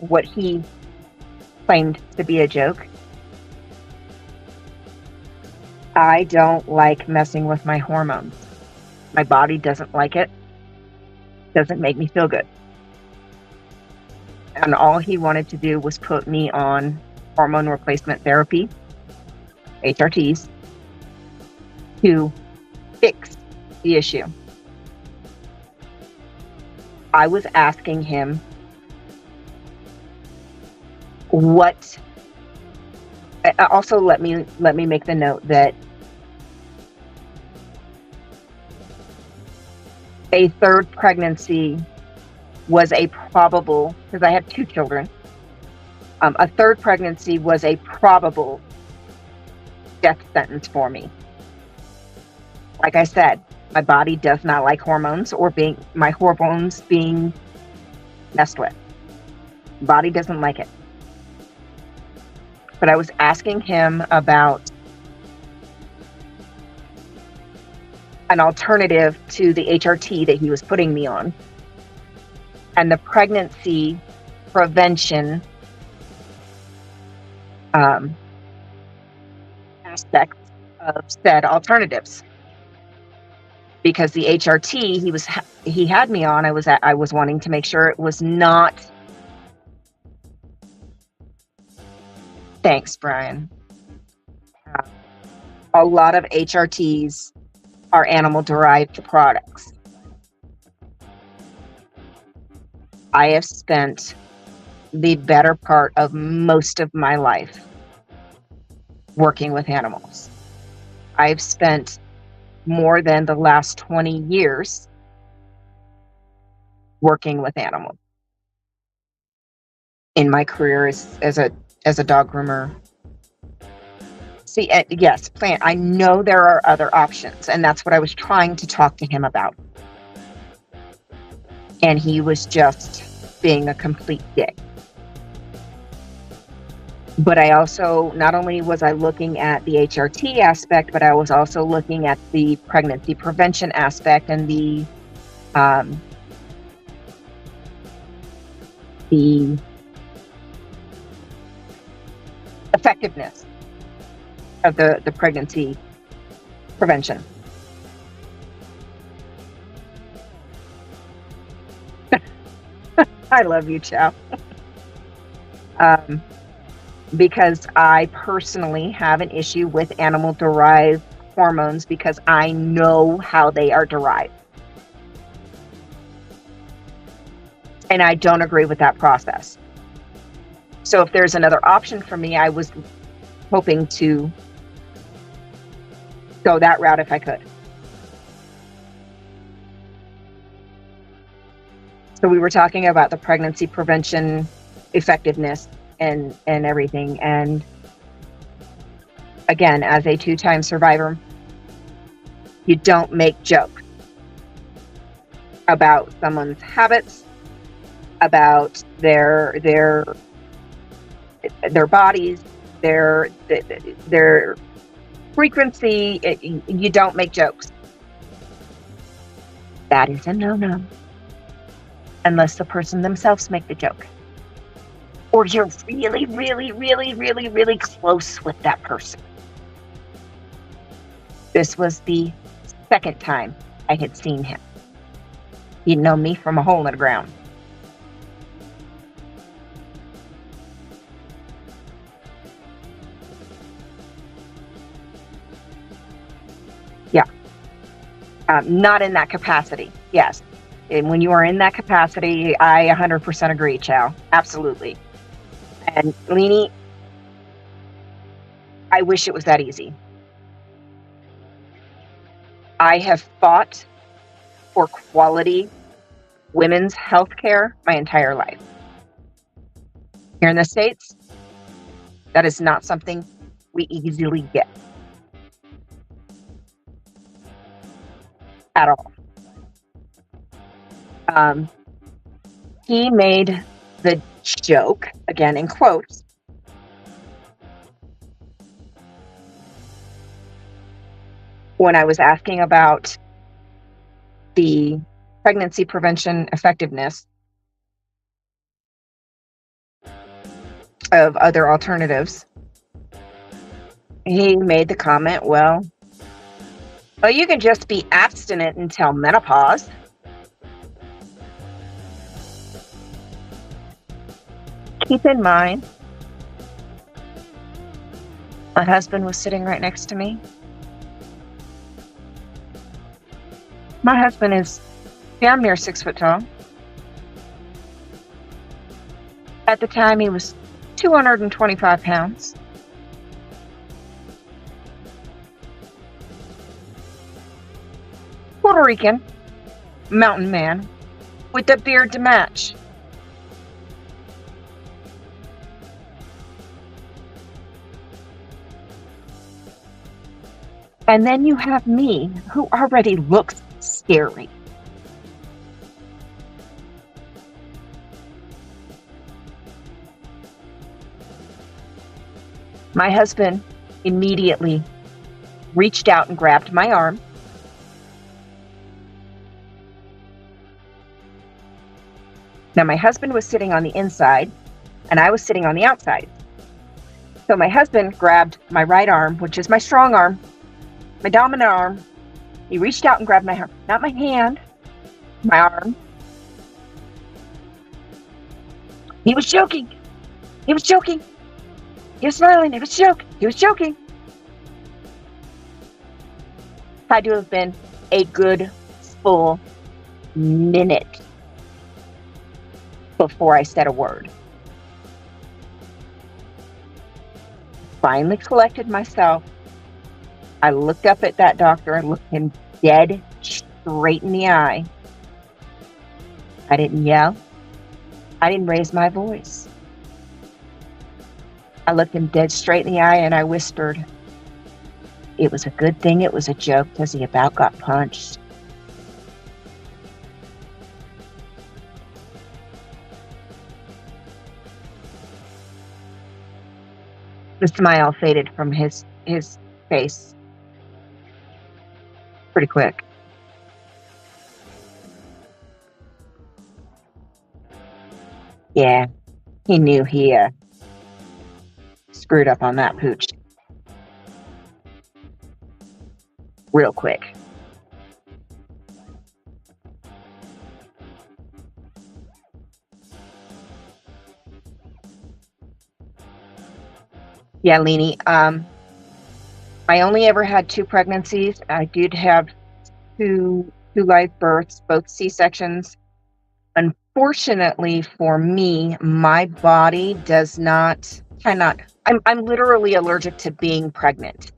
what he claimed to be a joke, I don't like messing with my hormones. My body doesn't like it. Doesn't make me feel good. And all he wanted to do was put me on hormone replacement therapy, HRTs, to fix the issue. I was asking him what. Also, let me make the note that a third pregnancy was a probable, because I had 2 children. A third pregnancy was a probable death sentence for me. Like I said, my body does not like hormones or my hormones being messed with. Body doesn't like it. But I was asking him about an alternative to the HRT that he was putting me on. And the pregnancy prevention um, aspect of said alternatives. Because the HRT he had me on, I was wanting to make sure it was not. Thanks, Brian. A lot of HRTs are animal-derived products. I have spent the better part of most of my life working with animals. I've spent more than the last 20 years working with animals in my career as a dog groomer. See, yes, plant. I know there are other options, and that's what I was trying to talk to him about. And he was just being a complete dick. But I also, not only was I looking at the HRT aspect, but I was also looking at the pregnancy prevention aspect and the effectiveness of the pregnancy prevention. I love you, Chow. Because I personally have an issue with animal-derived hormones because I know how they are derived. And I don't agree with that process. So if there's another option for me, I was hoping to go that route if I could. So we were talking about the pregnancy prevention effectiveness and everything. And again, as a 2-time survivor, you don't make jokes about someone's habits, about their bodies, their frequency. You don't make jokes. That is a no-no. Unless the person themselves make the joke. Or you're really, really, really, really, really close with that person. This was the second time I had seen him. He'd known me from a hole in the ground. Yeah. Not in that capacity. Yes. And when you are in that capacity, I 100% agree, Chow. Absolutely. And Leanie, I wish it was that easy. I have fought for quality women's health care my entire life. Here in the States, that is not something we easily get. At all. He made the joke, again in quotes, when I was asking about the pregnancy prevention effectiveness of other alternatives. He made the comment, well, you can just be abstinent until menopause. Keep in mind, my husband was sitting right next to me. My husband is damn near 6 foot tall. At the time, he was 225 pounds. Puerto Rican, mountain man, with a beard to match. And then you have me, who already looks scary. My husband immediately reached out and grabbed my arm. Now, my husband was sitting on the inside and I was sitting on the outside. So my husband grabbed my right arm, which is my strong arm, my dominant arm. He reached out and grabbed my arm, not my hand, my arm. He was joking. He was joking. He was smiling. It was a joke. He was joking. Had to have been a good full minute before I said a word. Finally collected myself. I looked up at that doctor and looked him dead straight in the eye. I didn't yell. I didn't raise my voice. I looked him dead straight in the eye and I whispered, "It was a good thing it was a joke because he about got punched." The smile faded from his face pretty quick. Yeah, he knew he screwed up on that pooch real quick. Yeah, Leanie. I only ever had 2 pregnancies. I did have two live births, both C-sections. Unfortunately for me, my body cannot. I'm literally allergic to being pregnant.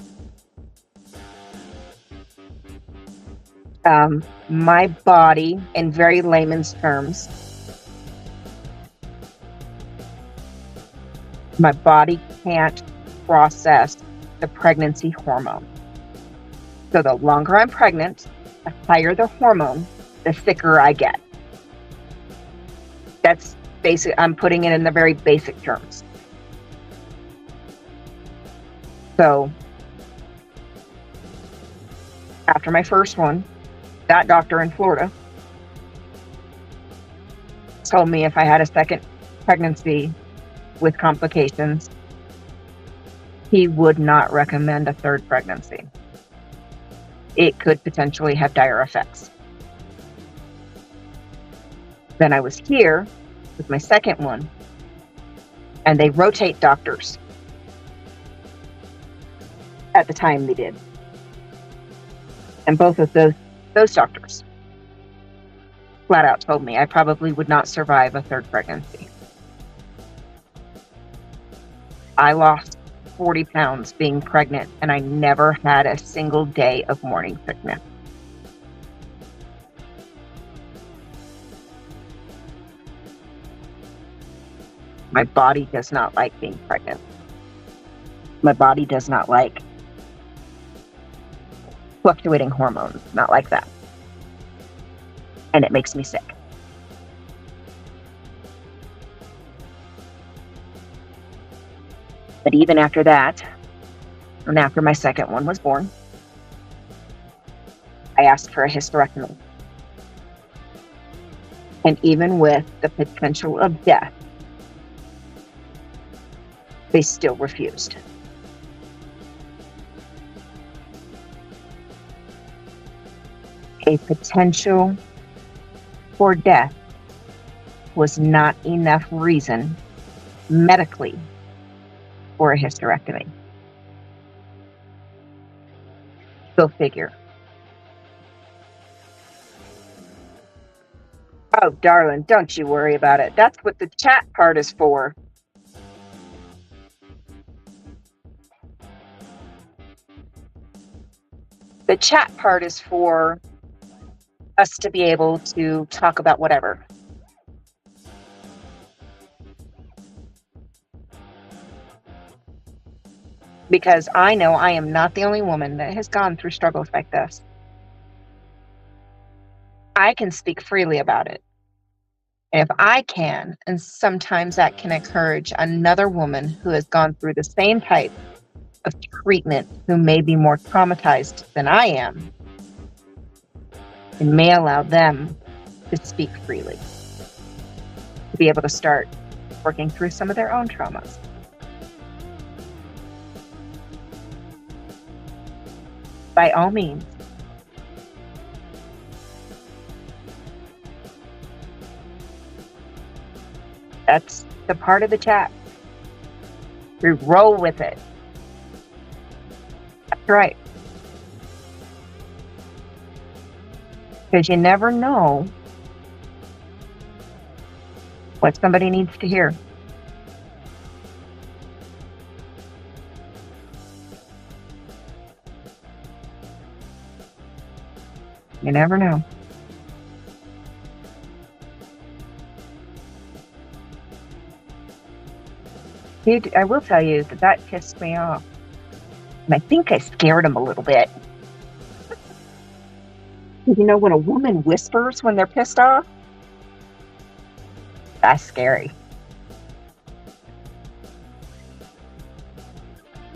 My body, in very layman's terms, my body can't process the pregnancy hormone. So the longer I'm pregnant, the higher the hormone, the sicker I get. That's basic. I'm putting it in the very basic terms. So after my first one, that doctor in Florida told me if I had a second pregnancy with complications, he would not recommend a third pregnancy. It could potentially have dire effects. Then I was here with my second one, and they rotate doctors. At the time they did. And both of those doctors flat out told me I probably would not survive a third pregnancy. I lost 40 pounds being pregnant, and I never had a single day of morning sickness. My body does not like being pregnant. My body does not like fluctuating hormones, not like that. And it makes me sick. But even after that, and after my second one was born, I asked for a hysterectomy. And even with the potential of death, they still refused. A potential for death was not enough reason medically for a hysterectomy. Go figure. Oh, darling, don't you worry about it. That's what the chat part is for. The chat part is for us to be able to talk about whatever. Because I know I am not the only woman that has gone through struggles like this. I can speak freely about it. If I can, and sometimes that can encourage another woman who has gone through the same type of treatment, who may be more traumatized than I am, and may allow them to speak freely. to be able to start working through some of their own traumas. By all means. That's the part of the chat. We roll with it. That's right. Because you never know what somebody needs to hear. You never know. I will tell you that pissed me off. And I think I scared him a little bit. You know, when a woman whispers when they're pissed off, that's scary.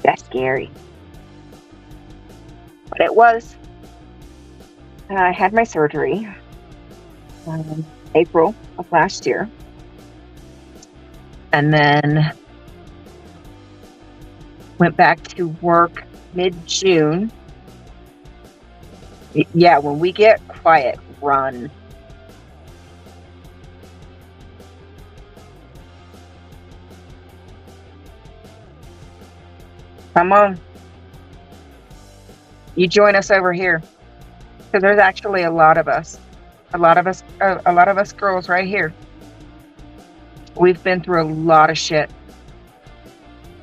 That's scary. But it was. I had my surgery in April of last year. And then went back to work mid-June. Yeah, when we get quiet, run. Come on. You join us over here. Because there's actually a lot of us. A lot of us girls right here. We've been through a lot of shit.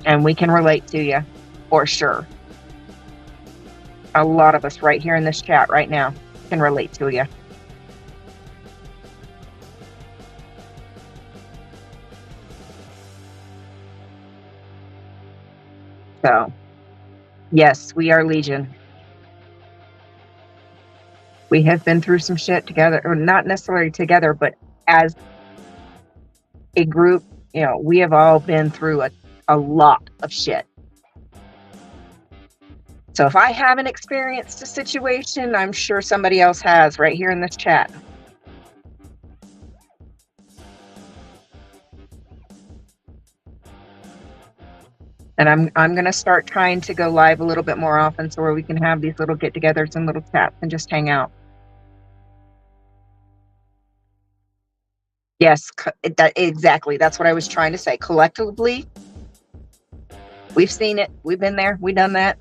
And we can relate to you, for sure. A lot of us right here in this chat right now can relate to you. So, yes, we are Legion. We have been through some shit together, or not necessarily together, but as a group, you know, we have all been through a lot of shit. So if I haven't experienced a situation, I'm sure somebody else has right here in this chat. And I'm going to start trying to go live a little bit more often so where we can have these little get-togethers and little chats and just hang out. Yes, exactly. That's what I was trying to say. Collectively, we've seen it. We've been there. We've done that.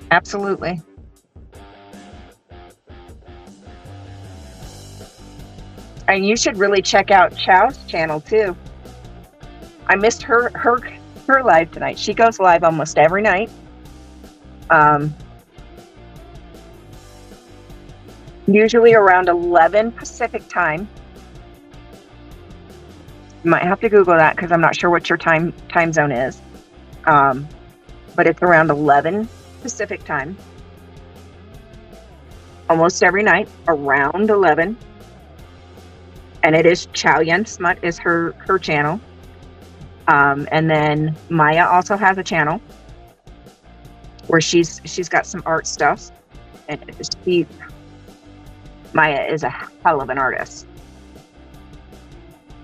Absolutely. And you should really check out Chow's channel too. I missed her live tonight. She goes live almost every night. Usually around 11 Pacific time. You might have to Google that because I'm not sure what your time zone is. But it's around 11 Pacific time. Almost every night, around 11. And it is Chow Yun Smut is her channel. And then Maya also has a channel where she's got some art stuff. And Maya is a hell of an artist.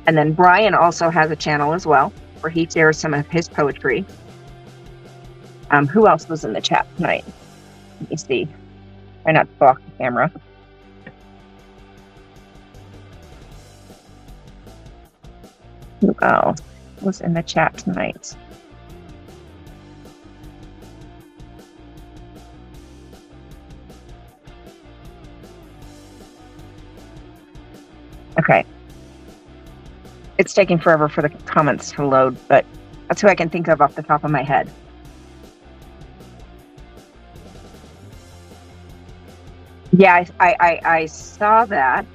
And then Brian also has a channel as well where he shares some of his poetry. Who else was in the chat tonight? Let me see. Try not to block the camera. Who else was in the chat tonight? Okay. It's taking forever for the comments to load, but that's who I can think of off the top of my head. Yeah, I saw that.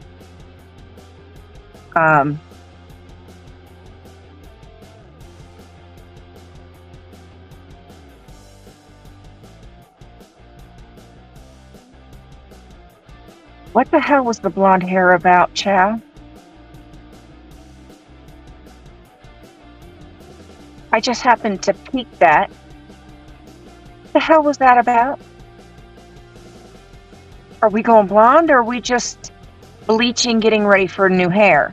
What the hell was the blonde hair about, Chow? I just happened to peek that. What the hell was that about? Are we going blonde or are we just bleaching, getting ready for new hair.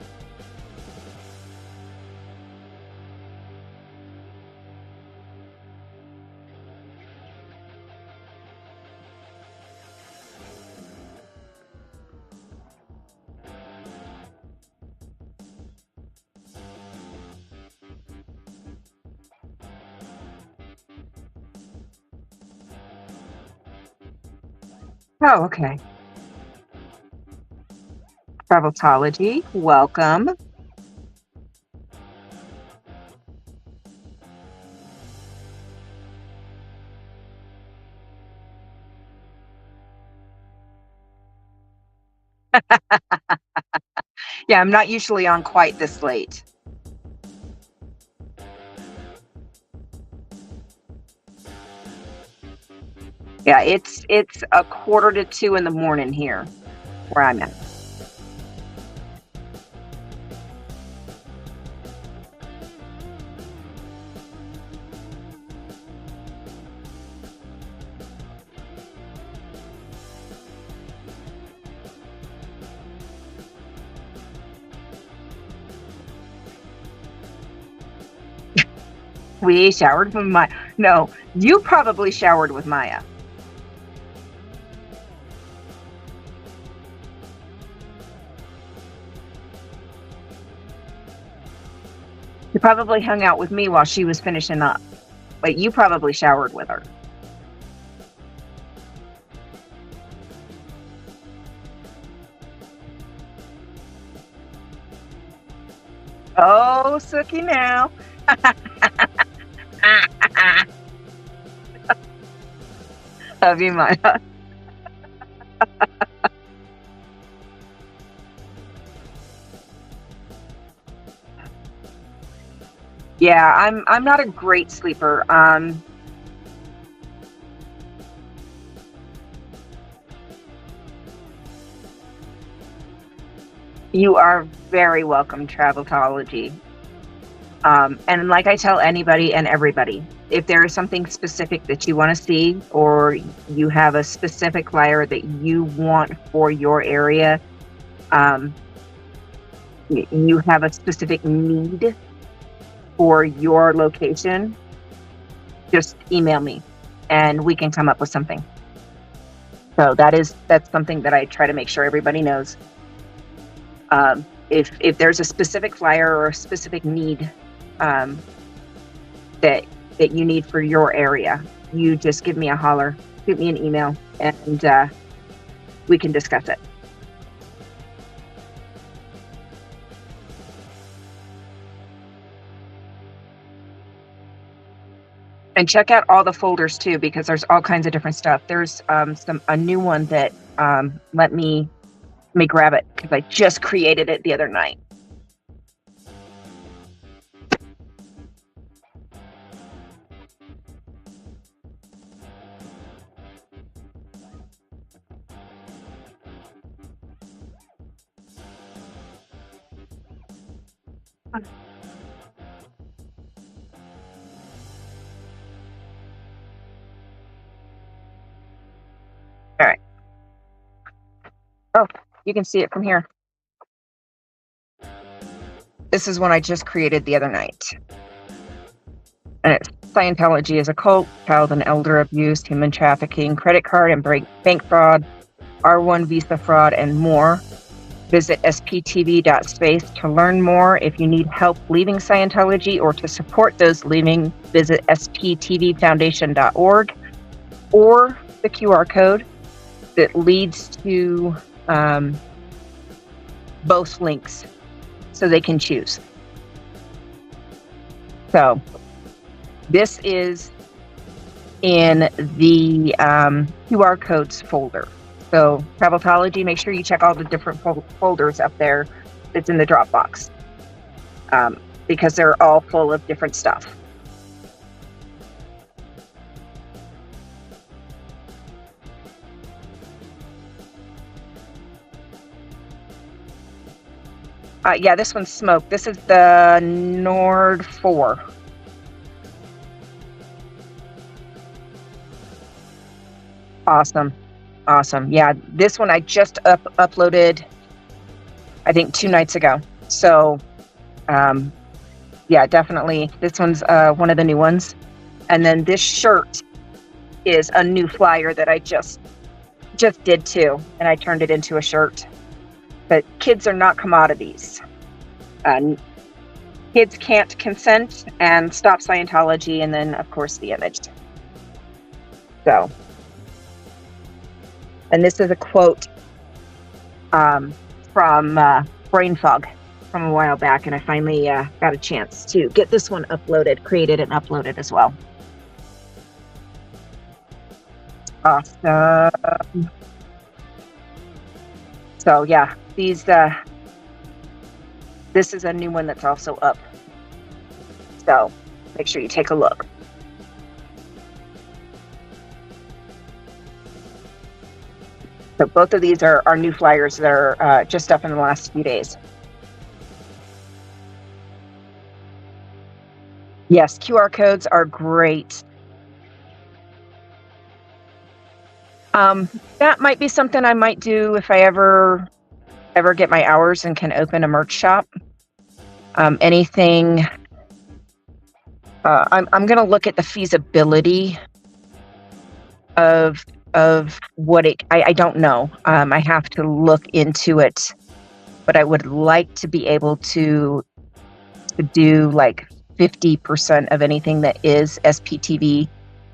Oh, okay. Traveltology, welcome. Yeah, I'm not usually on quite this late. Yeah, it's a quarter to 2 in the morning here where I'm at. We showered with Maya. No, you probably showered with Maya. You probably hung out with me while she was finishing up, but you probably showered with her. Oh, Sookie now. Love you, Maya. Yeah, I'm not a great sleeper. You are very welcome, Traveltology. And like I tell anybody and everybody, if there is something specific that you want to see, or you have a specific flyer that you want for your area, um, you have a specific need for your location, just email me and we can come up with something. So that's something that I try to make sure everybody knows. If there's a specific flyer or a specific need um, that you need for your area, you just give me a holler, shoot me an email, and we can discuss it. And check out all the folders too, because there's all kinds of different stuff. There's a new one that let me grab it because I just created it the other night. All right. Oh, you can see it from here. This is one I just created the other night. And it's Scientology is a cult, child and elder abuse, human trafficking, credit card and bank fraud, R1 visa fraud, and more. Visit sptv.space to learn more. If you need help leaving Scientology or to support those leaving, visit sptvfoundation.org or the QR code that leads to both links so they can choose. So this is in the QR codes folder. So Traveltology, make sure you check all the different folders up there that's in the Dropbox because they're all full of different stuff. Yeah, this one's smoke. This is the Nord 4. Awesome. Yeah, this one I just uploaded I think 2 nights ago. So, yeah, definitely. This one's one of the new ones. And then this shirt is a new flyer that I just did too, and I turned it into a shirt. But kids are not commodities. Kids can't consent, and stop Scientology, and then of course the image. So, and this is a quote from Brain Fog from a while back, and I finally got a chance to get this one uploaded, created and uploaded as well. Awesome. So yeah, these this is a new one that's also up. So make sure you take a look. So both of these are new flyers that are just up in the last few days. Yes, QR codes are great. That might be something I might do if I ever get my hours and can open a merch shop. Anything. I'm going to look at the feasibility of what it. I don't know. I have to look into it, but I would like to be able to do like 50% of anything that is SPTV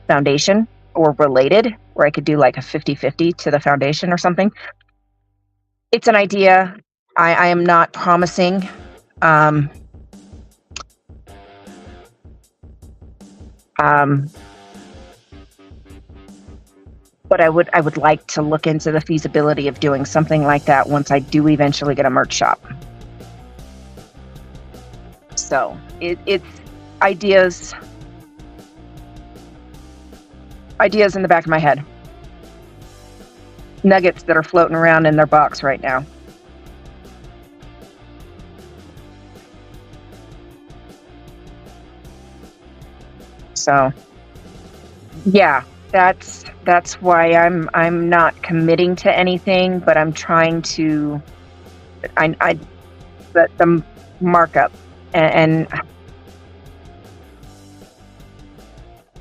Foundation or related, where I could do like a 50-50 to the foundation or something. It's an idea. I am not promising. But I would like to look into the feasibility of doing something like that once I do eventually get a merch shop. So it's ideas in the back of my head. Nuggets that are floating around in their box right now. So yeah, that's why I'm not committing to anything, but I'm trying to the markup and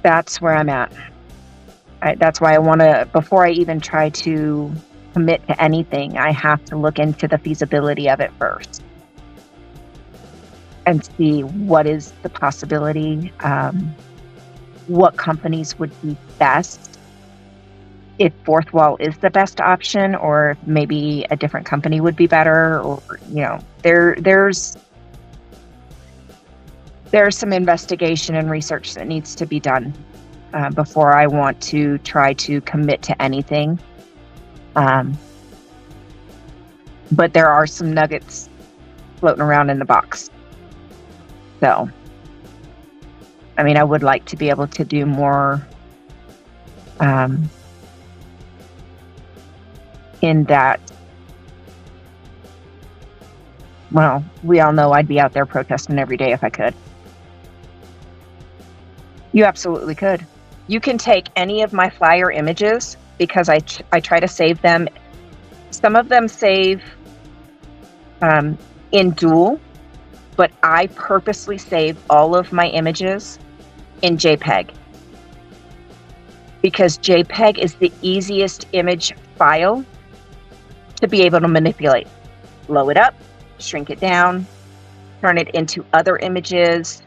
that's where I'm at. That's why I want to, before I even try to commit to anything, I have to look into the feasibility of it first and see what is the possibility, what companies would be best, if Fourth Wall is the best option, or maybe a different company would be better, or, you know, there's some investigation and research that needs to be done before I want to try to commit to anything. But there are some nuggets floating around in the box. So, I mean, I would like to be able to do more in that. Well, we all know I'd be out there protesting every day if I could. You absolutely could. You can take any of my flyer images, because I try to save them. Some of them save in dual, but I purposely save all of my images in JPEG, because JPEG is the easiest image file to be able to manipulate. Blow it up, shrink it down, turn it into other images,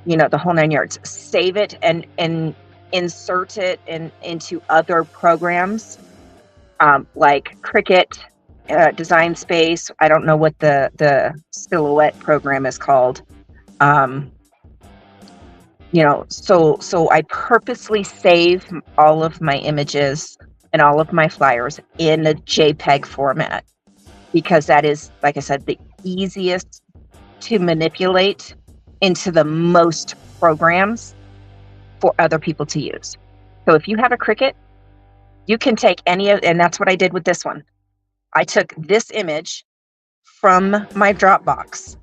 you know, the whole 9 yards. Save it and insert it into other programs like Cricut, Design Space. I don't know what the Silhouette program is called. You know, so I purposely save all of my images and all of my flyers in a JPEG format, because that is, like I said, the easiest to manipulate into the most programs for other people to use. So if you have a Cricut, you can take any of, and that's what I did with this one. I took this image from my Dropbox.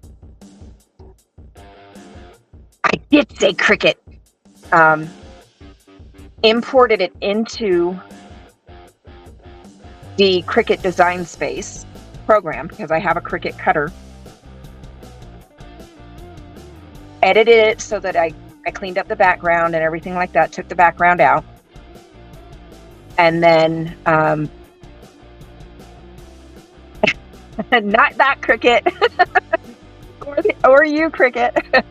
I did say Cricut. Imported it into the Cricut Design Space, program because I have a Cricut cutter. Edited it so that I cleaned up the background and everything like that, took the background out. And then, not that Cricut, or you Cricut.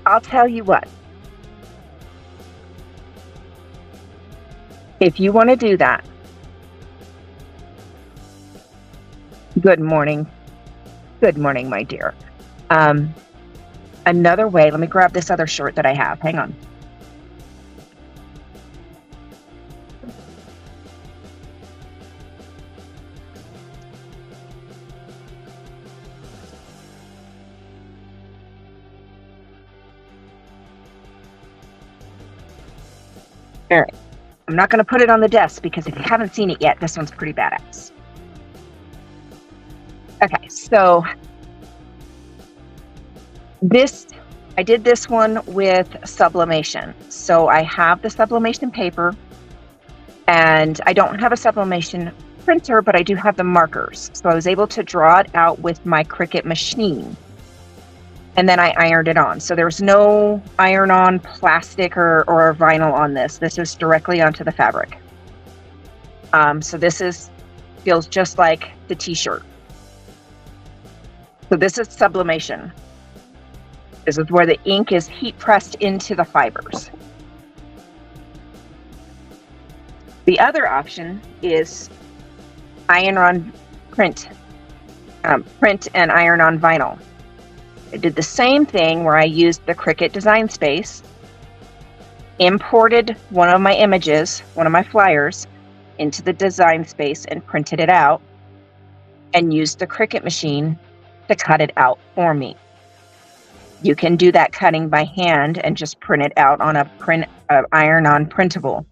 I'll tell you what. If you want to do that, good morning. Good morning, my dear. Another way, let me grab this other shirt that I have. Hang on. All right. I'm not going to put it on the desk because if you haven't seen it yet, this one's pretty badass. Okay, so I did this one with sublimation. So I have the sublimation paper, and I don't have a sublimation printer, but I do have the markers. So I was able to draw it out with my Cricut machine, and then I ironed it on. So there's no iron-on plastic or vinyl on this. This is directly onto the fabric. So this feels just like the t-shirt. So this is sublimation. This is where the ink is heat pressed into the fibers. The other option is iron-on print and iron-on vinyl. I did the same thing where I used the Cricut Design Space, imported one of my images, one of my flyers, into the Design Space and printed it out, and used the Cricut machine to cut it out for me. You can do that cutting by hand and just print it out on a iron-on printable.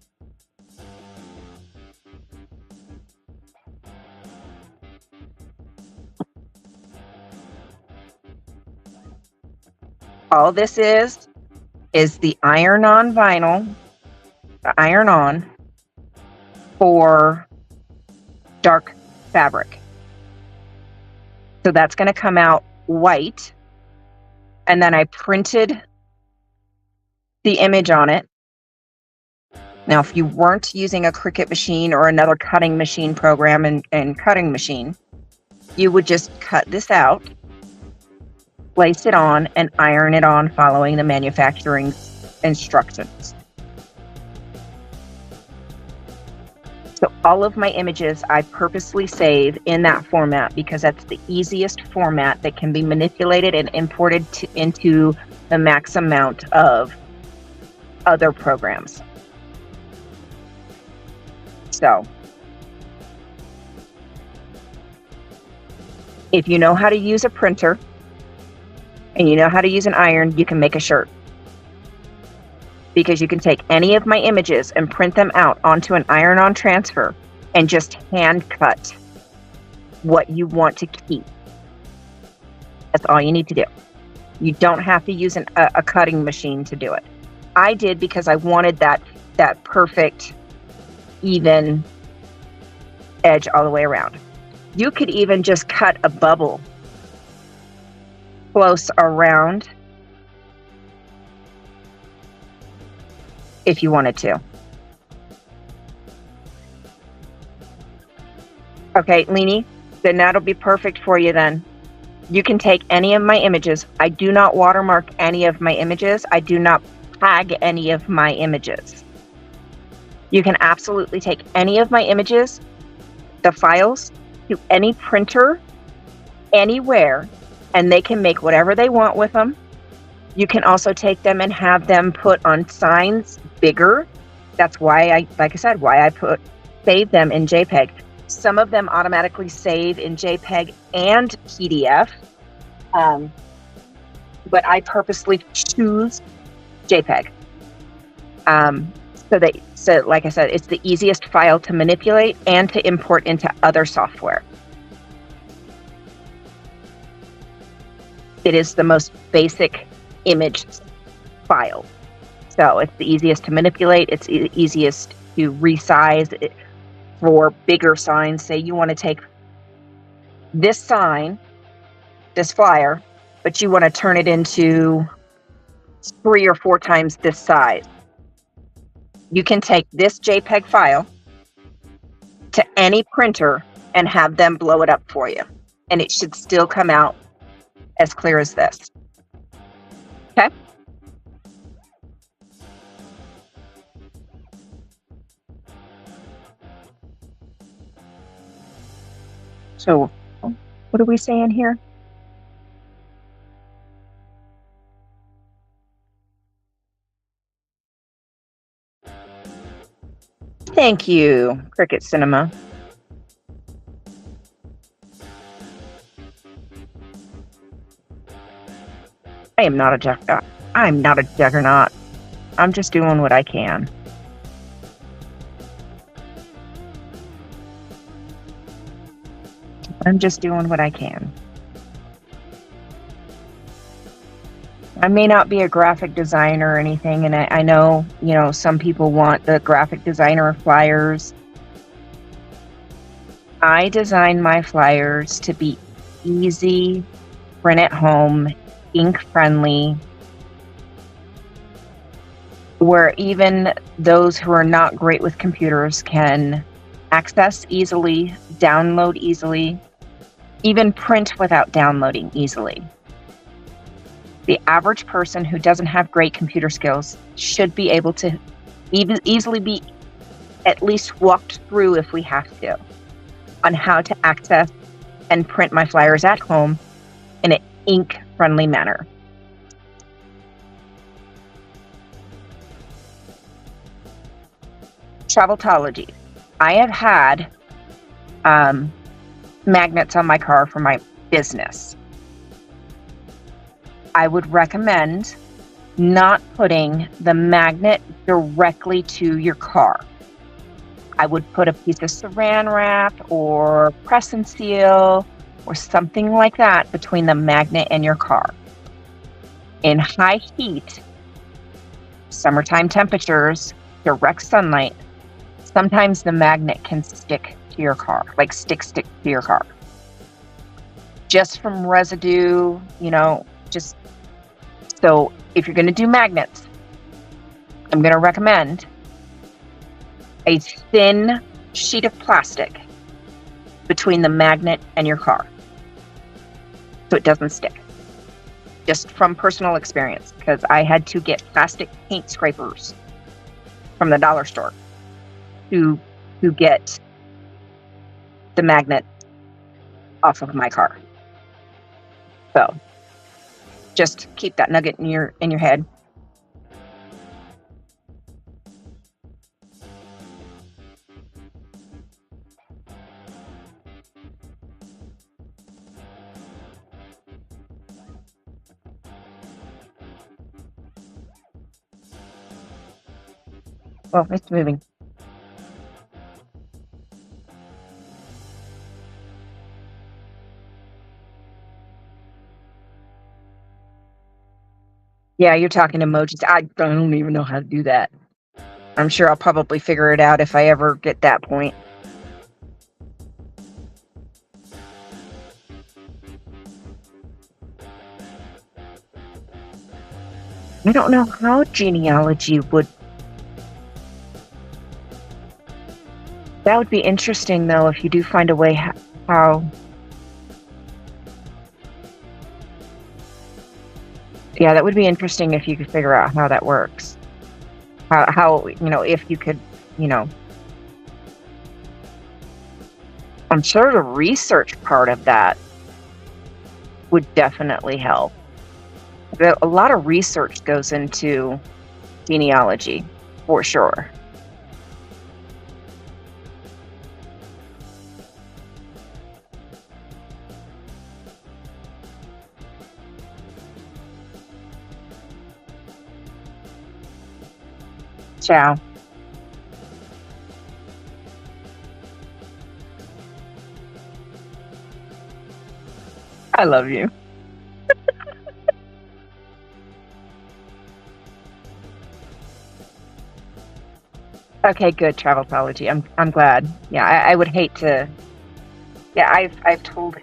All this is the iron-on vinyl, the iron-on for dark fabric. So that's going to come out white. And then I printed the image on it. Now, if you weren't using a Cricut machine or another cutting machine program and cutting machine, you would just cut this out, place it on, and iron it on following the manufacturing instructions. So all of my images I purposely save in that format because that's the easiest format that can be manipulated and imported into the max amount of other programs. So if you know how to use a printer and you know how to use an iron, you can make a shirt. Because you can take any of my images and print them out onto an iron-on transfer and just hand cut what you want to keep. That's all you need to do. You don't have to use a cutting machine to do it. I did because I wanted that perfect, even edge all the way around. You could even just cut a bubble close around if you wanted to. Okay, Leanie, then that'll be perfect for you then. You can take any of my images. I do not watermark any of my images. I do not tag any of my images. You can absolutely take any of my images, the files, to any printer, anywhere, and they can make whatever they want with them. You can also take them and have them put on signs bigger. That's why like I said, save them in JPEG. Some of them automatically save in JPEG and PDF, but I purposely choose JPEG. So like I said, it's the easiest file to manipulate and to import into other software. It is the most basic image file. So it's the easiest to manipulate. It's easiest to resize it for bigger signs. Say you want to take this sign, this flyer, but you want to turn it into 3 or 4 times this size. You can take this JPEG file to any printer and have them blow it up for you. And it should still come out as clear as this. Okay? So, what are we saying here? Thank you, Cricket Cinema. I'm not a juggernaut. I'm just doing what I can. I'm just doing what I can. I may not be a graphic designer or anything, and I know, some people want the graphic designer flyers. I design my flyers to be easy, print at home, ink friendly, where even those who are not great with computers can access easily, download easily, even print without downloading easily. The average person who doesn't have great computer skills should be able to easily be at least walked through, if we have to, on how to access and print my flyers at home in an ink-friendly manner. Traveltology. I have had magnets on my car for my business. I would recommend not putting the magnet directly to your car. I would put a piece of saran wrap or press and seal or something like that between the magnet and your car. In high heat, summertime temperatures, direct sunlight, sometimes the magnet can stick to your car, like stick to your car. Just from residue, just so if you're going to do magnets, I'm going to recommend a thin sheet of plastic between the magnet and your car so it doesn't stick. Just from personal experience, because I had to get plastic paint scrapers from the dollar store to get the magnet off of my car. So just keep that nugget in your head. Well, it's moving. Yeah, you're talking emojis. I don't even know how to do that. I'm sure I'll probably figure it out if I ever get that point. I don't know how genealogy would. That would be interesting, though, if you do find a way how. Yeah, that would be interesting if you could figure out how that works. How if you could, I'm sure the research part of that would definitely help. A lot of research goes into genealogy, for sure. Ciao. I love you. Okay, good Travelology. I'm glad. Yeah, I would hate to. Yeah, I've told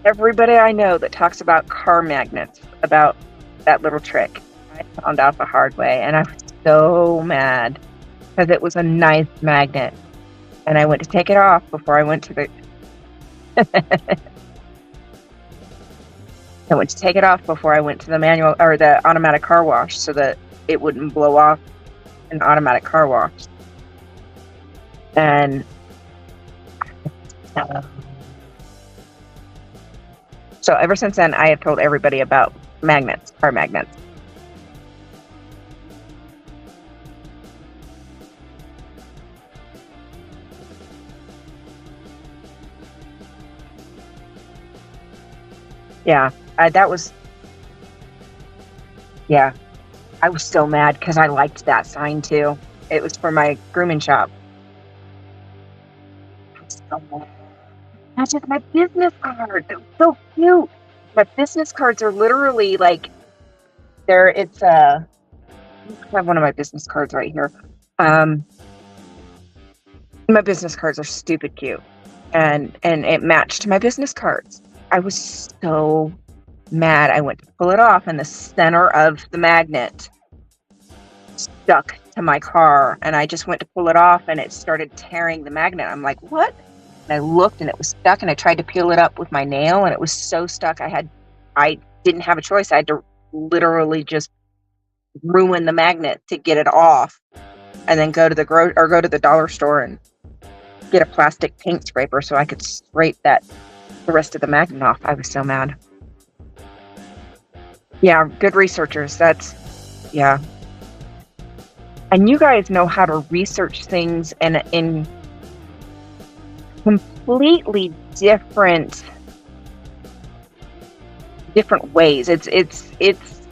everybody I know that talks about car magnets about that little trick. I found out the hard way, and I was so mad because it was a nice magnet, and I went to take it off before I went to the. I went to take it off before I went to the manual or the automatic car wash so that it wouldn't blow off an automatic car wash. And so ever since then, I have told everybody about magnets, car magnets. Yeah, that was, yeah, I was so mad because I liked that sign too. It was for my grooming shop. I was so mad. That's just my business card. They're so cute. My business cards are literally like, it's I have one of my business cards right here. My business cards are stupid cute, and it matched my business cards. I was so mad. I went to pull it off, and the center of the magnet stuck to my car, and I just went to pull it off, and it started tearing the magnet. I'm like, what? And I looked, and it was stuck, and I tried to peel it up with my nail, and it was so stuck. I didn't have a choice. I had to literally just ruin the magnet to get it off, and then go to the dollar store and get a plastic paint scraper so I could scrape the rest of the magnet off. I was so mad. Yeah, good researchers. Yeah. And you guys know how to research things in completely different ways.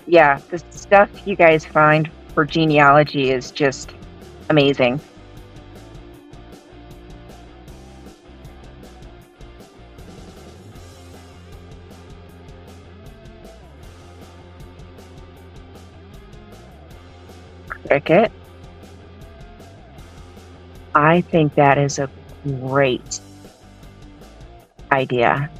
Yeah, the stuff you guys find for genealogy is just amazing. Cricket. I think that is a great idea.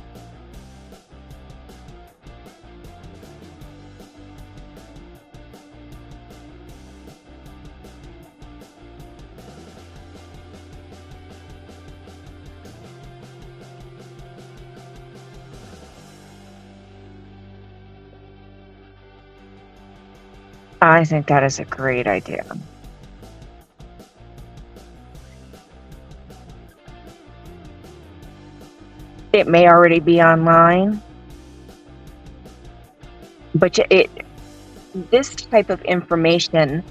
I think that is a great idea. It may already be online, but this type of information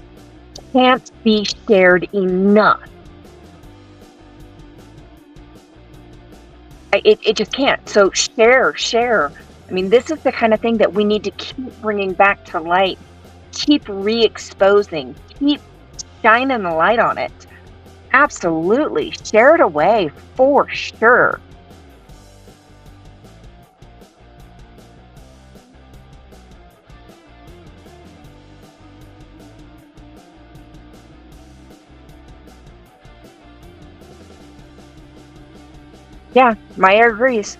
can't be shared enough. It just can't. So share. I mean, this is the kind of thing that we need to keep bringing back to light, keep re-exposing, keep shining the light on it. Absolutely. Share it away for sure. Yeah, Maya agrees.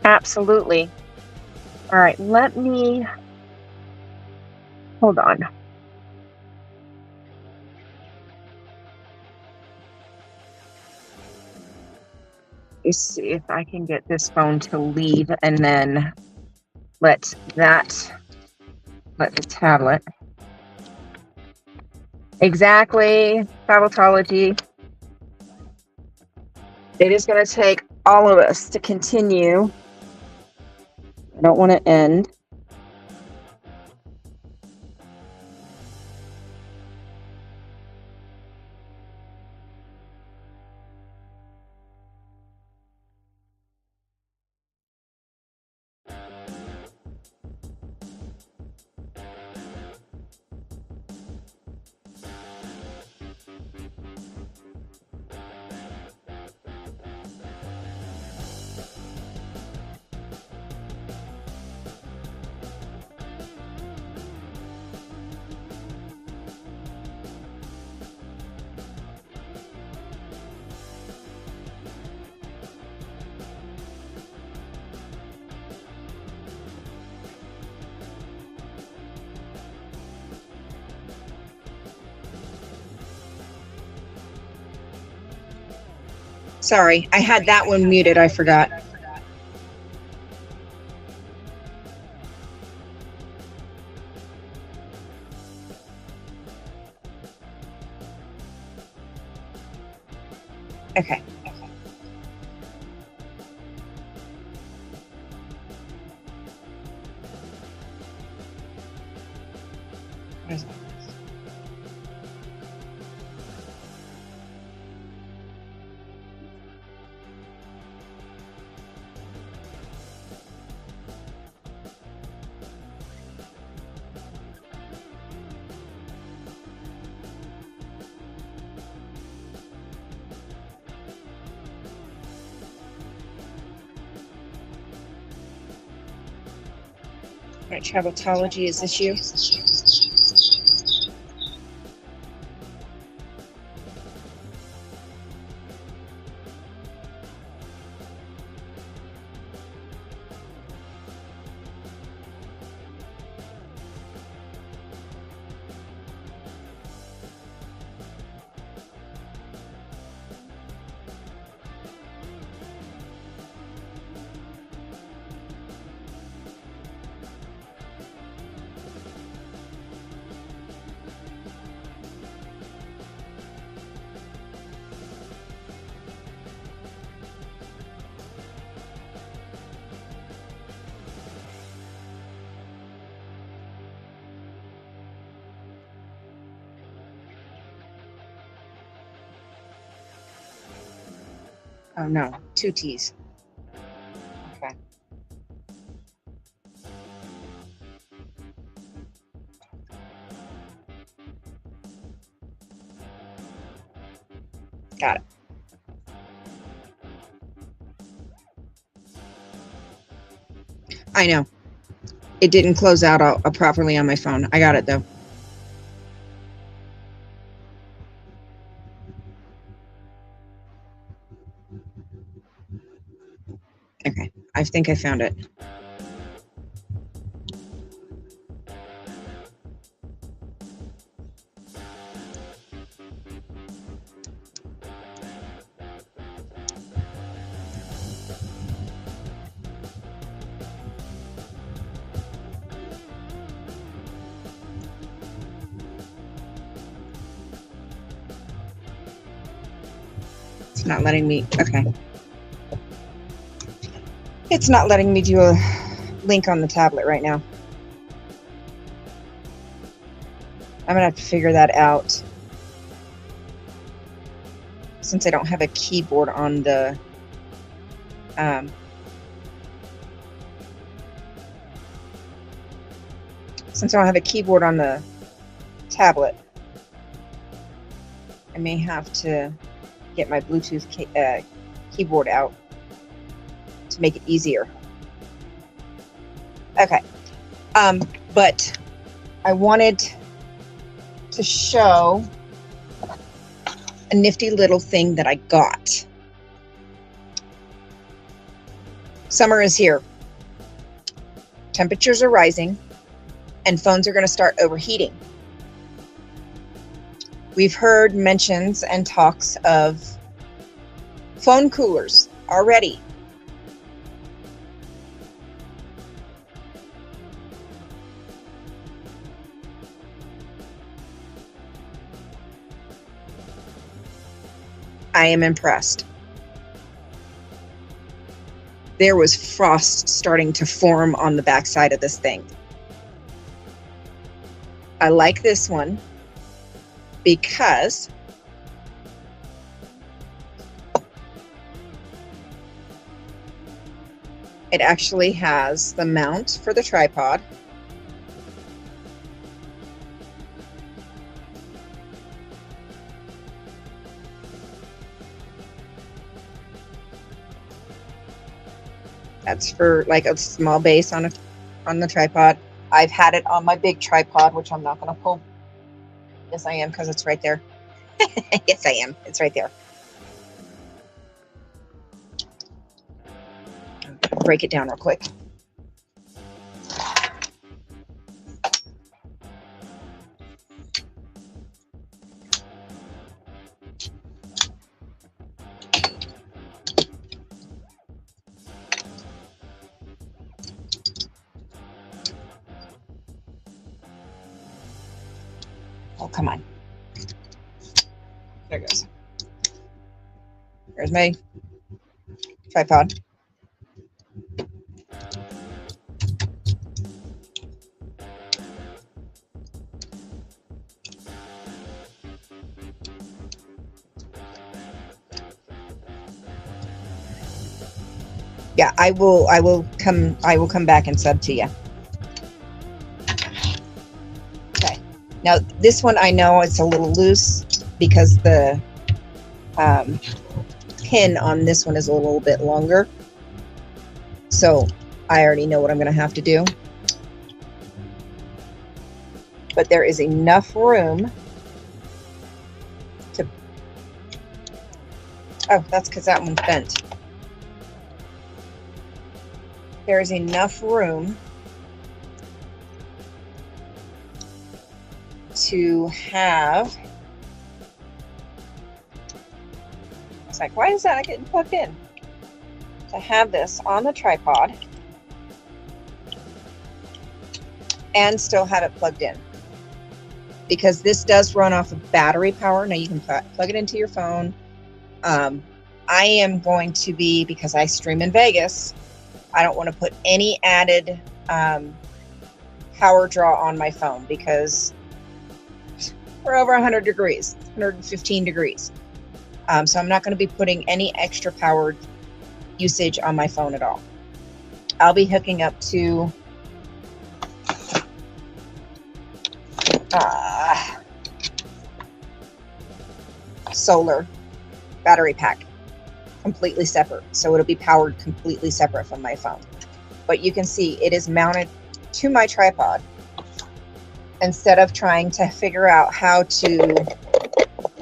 Absolutely. All right, let me hold on. Let's see if I can get this phone to leave and then let the tablet. Exactly, Tabletology. It is going to take all of us to continue. I don't want to end. Sorry, I had that one muted. I forgot. Okay. What is it? All right, Traveltology, is this you? Oh no, 2 T's. Okay. Got it. I know. It didn't close out properly on my phone. I got it though. Okay, I think I found it. It's not letting me, okay. It's not letting me do a link on the tablet right now. I'm gonna have to figure that out. Since I don't have a keyboard on the, since I don't have a keyboard on the tablet, I may have to get my Bluetooth keyboard out to make it easier. Okay, but I wanted to show a nifty little thing that I got. Summer is here. Temperatures are rising and phones are going to start overheating. We've heard mentions and talks of phone coolers already. I am impressed. There was frost starting to form on the backside of this thing. I like this one because it actually has the mount for the tripod. That's for like a small base on the tripod. I've had it on my big tripod, which I'm not going to pull. Yes, I am, because it's right there. Yes, I am. It's right there. Break it down real quick. Oh, come on. There it goes. There's my tripod. Yeah, I will come back and sub to you. Okay. Now this one I know it's a little loose because the pin on this one is a little bit longer. So I already know what I'm going to have to do. But there is enough room to... Oh, that's because that one's bent. There is enough room to have... It's like, why is that not getting plugged in? To have this on the tripod and still have it plugged in. Because this does run off of battery power. Now you can plug it into your phone. I am going to be, because I stream in Vegas, I don't want to put any added power draw on my phone because we're over 100 degrees, 115 degrees. So I'm not going to be putting any extra power usage on my phone at all. I'll be hooking up to solar battery pack, completely separate. So it'll be powered completely separate from my phone. But you can see it is mounted to my tripod instead of trying to figure out how to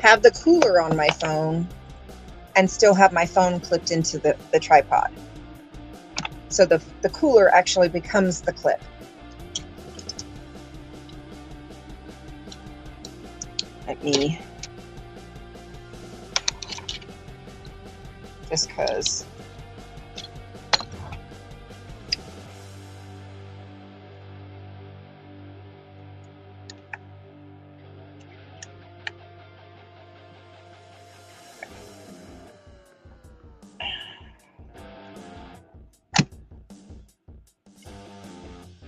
have the cooler on my phone and still have my phone clipped into the tripod. So the cooler actually becomes the clip. Let me, just because.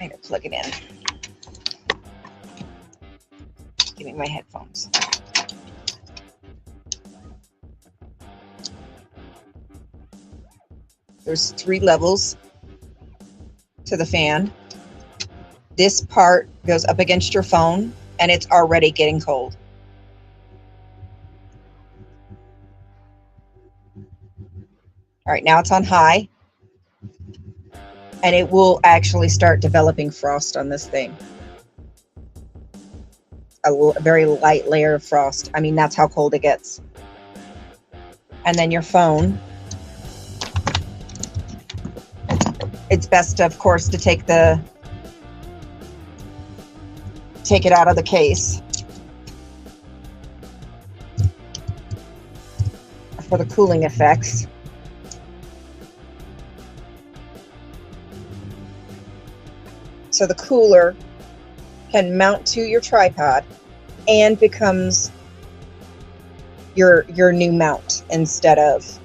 I need to plug it in. Give me my headphones. There's 3 levels to the fan. This part goes up against your phone and it's already getting cold. All right, now it's on high. And it will actually start developing frost on this thing. A very light layer of frost. I mean, that's how cold it gets. And then your phone. It's best, of course, to take it out of the case for the cooling effects. So the cooler can mount to your tripod and becomes your new mount instead of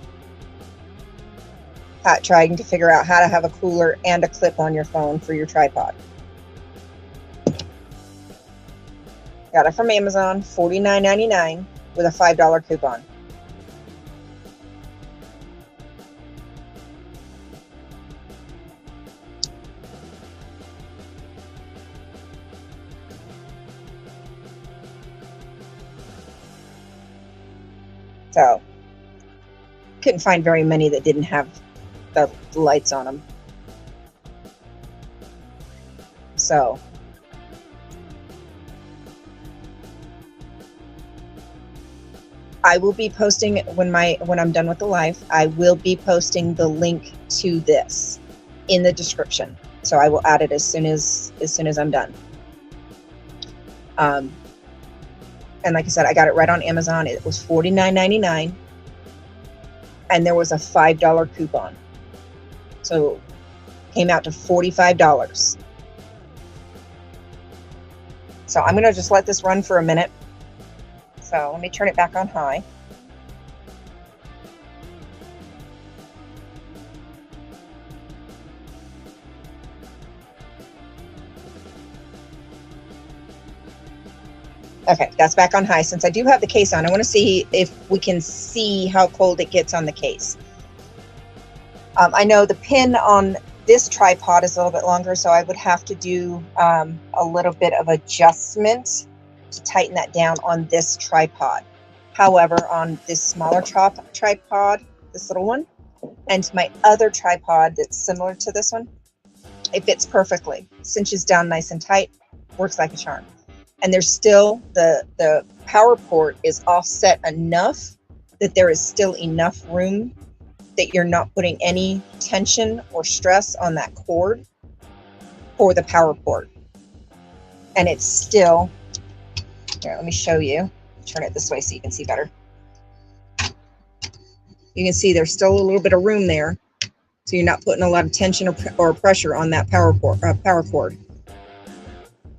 trying to figure out how to have a cooler and a clip on your phone for your tripod. Got it from Amazon, $49.99 with a $5 coupon. So, couldn't find very many that didn't have the lights on them. So, I will be posting when I'm done with the live. I will be posting the link to this in the description. So I will add it as soon as I'm done. And like I said, I got it right on Amazon. It was $49.99, and there was a $5 coupon. So it came out to $45. So I'm going to just let this run for a minute So let me turn it back on high. Okay, that's back on high. Since I do have the case on, I want to see if we can see how cold it gets on the case. I know the pin on this tripod is a little bit longer, so I would have to do a little bit of adjustment to tighten that down on this tripod. However, on this smaller tripod, this little one, and my other tripod that's similar to this one, it fits perfectly. Cinches down nice and tight, works like a charm. And there's still, the power port is offset enough that there is still enough room that you're not putting any tension or stress on that cord for the power port. And it's still, here, let me show you. Turn it this way so you can see better. You can see there's still a little bit of room there, so you're not putting a lot of tension or pressure on that power cord.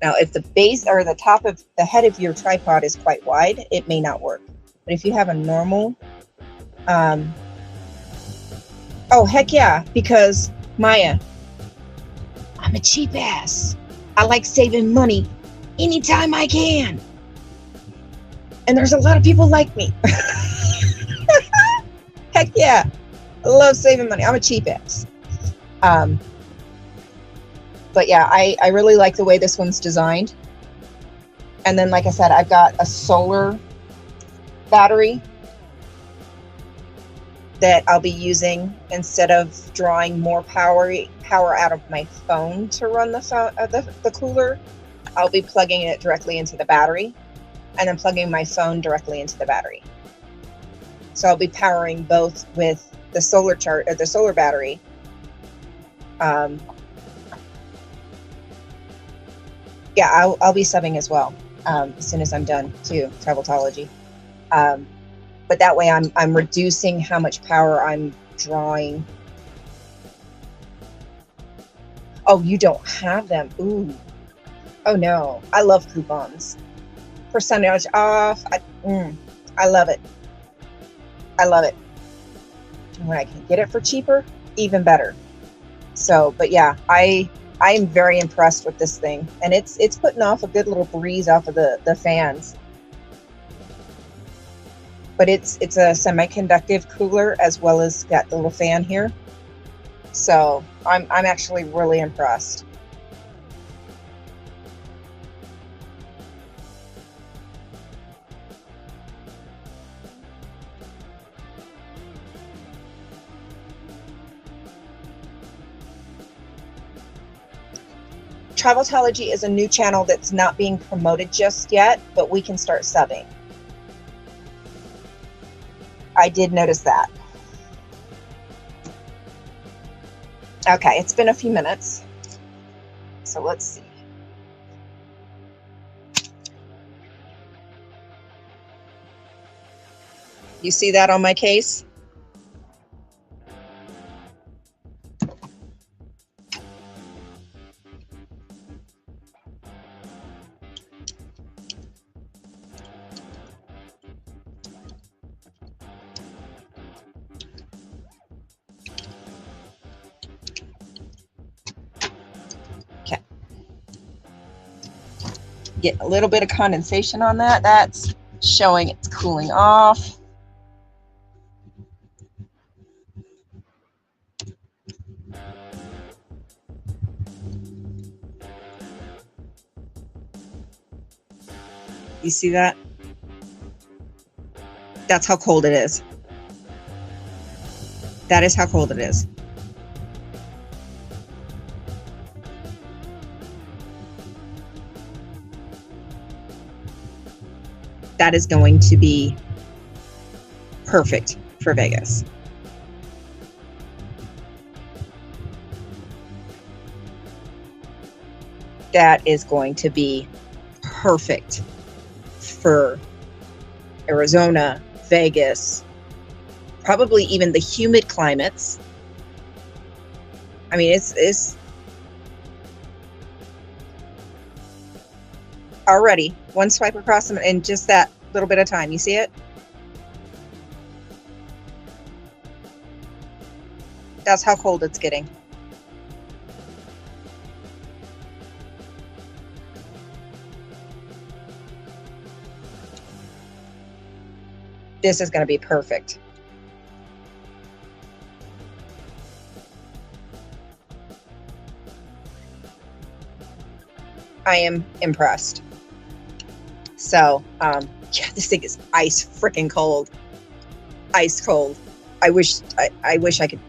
Now, if the base or the top of the head of your tripod is quite wide, it may not work. But if you have a normal, oh, heck yeah, because Maya, I'm a cheap ass. I like saving money anytime I can. And there's a lot of people like me. Heck yeah, I love saving money. I'm a cheap ass. But yeah, I really like the way this one's designed. And then, like I said, I've got a solar battery that I'll be using instead of drawing more power out of my phone to run the cooler. I'll be plugging it directly into the battery and then plugging my phone directly into the battery. So I'll be powering both with the solar battery. Yeah, I'll be subbing as well as soon as I'm done too, Traveltology. But that way I'm reducing how much power I'm drawing. Oh, you don't have them. Ooh. Oh no, I love coupons. Percentage off. I love it. I love it. And when I can get it for cheaper, even better. So, but yeah, I am very impressed with this thing, and it's putting off a good little breeze off of the fans. But it's a semi-conductive cooler as well as got the little fan here. So I'm actually really impressed. Traveltology is a new channel that's not being promoted just yet, but we can start subbing. I did notice that. Okay, it's been a few minutes. So let's see. You see that on my case? Get a little bit of condensation on that. That's showing it's cooling off. You see that? That's how cold it is. That is how cold it is. That is going to be perfect for Vegas. That is going to be perfect for Arizona, Vegas, probably even the humid climates. I mean, it's already one swipe across them, and just that little bit of time. You see it? That's how cold it's getting. This is going to be perfect. I am impressed. So, yeah, this thing is ice freaking cold. Ice cold. I wish I could.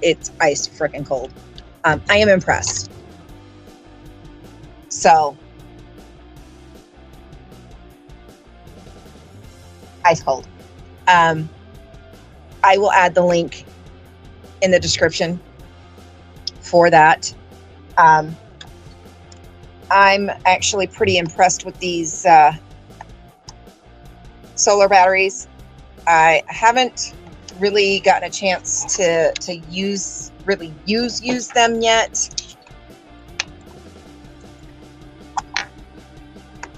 It's ice freaking cold. I am impressed. So, ice cold. I will add the link in the description for that. I'm actually pretty impressed with these solar batteries. I haven't really gotten a chance to use them yet.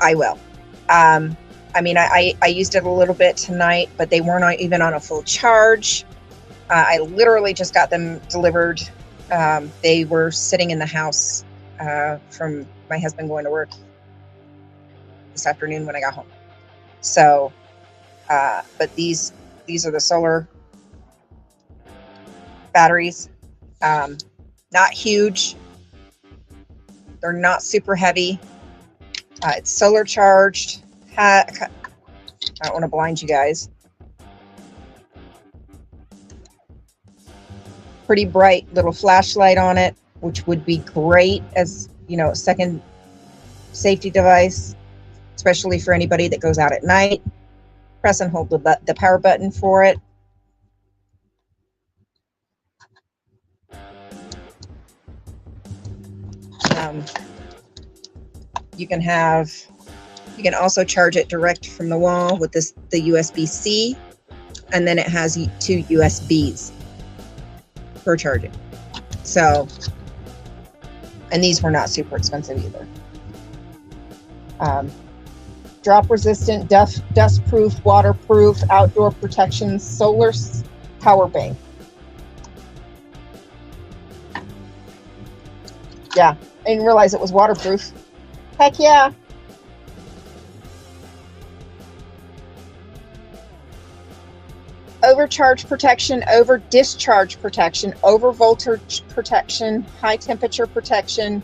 I will. I mean, I used it a little bit tonight, but they weren't even on a full charge. I literally just got them delivered. They were sitting in the house from my husband going to work this afternoon when I got home. So, but these are the solar batteries. Not huge. They're not super heavy. It's solar charged. I don't want to blind you guys. Pretty bright little flashlight on it, which would be great as, you know, a second safety device, especially for anybody that goes out at night. Press and hold the power button for it. You can also charge it direct from the wall with the USB-C, and then it has 2 USBs for charging. So, and these were not super expensive either. Drop resistant, dust proof, waterproof, outdoor protection, solar power bank. Yeah, I didn't realize it was waterproof. Heck yeah. Overcharge protection, over discharge protection, over voltage protection, high temperature protection,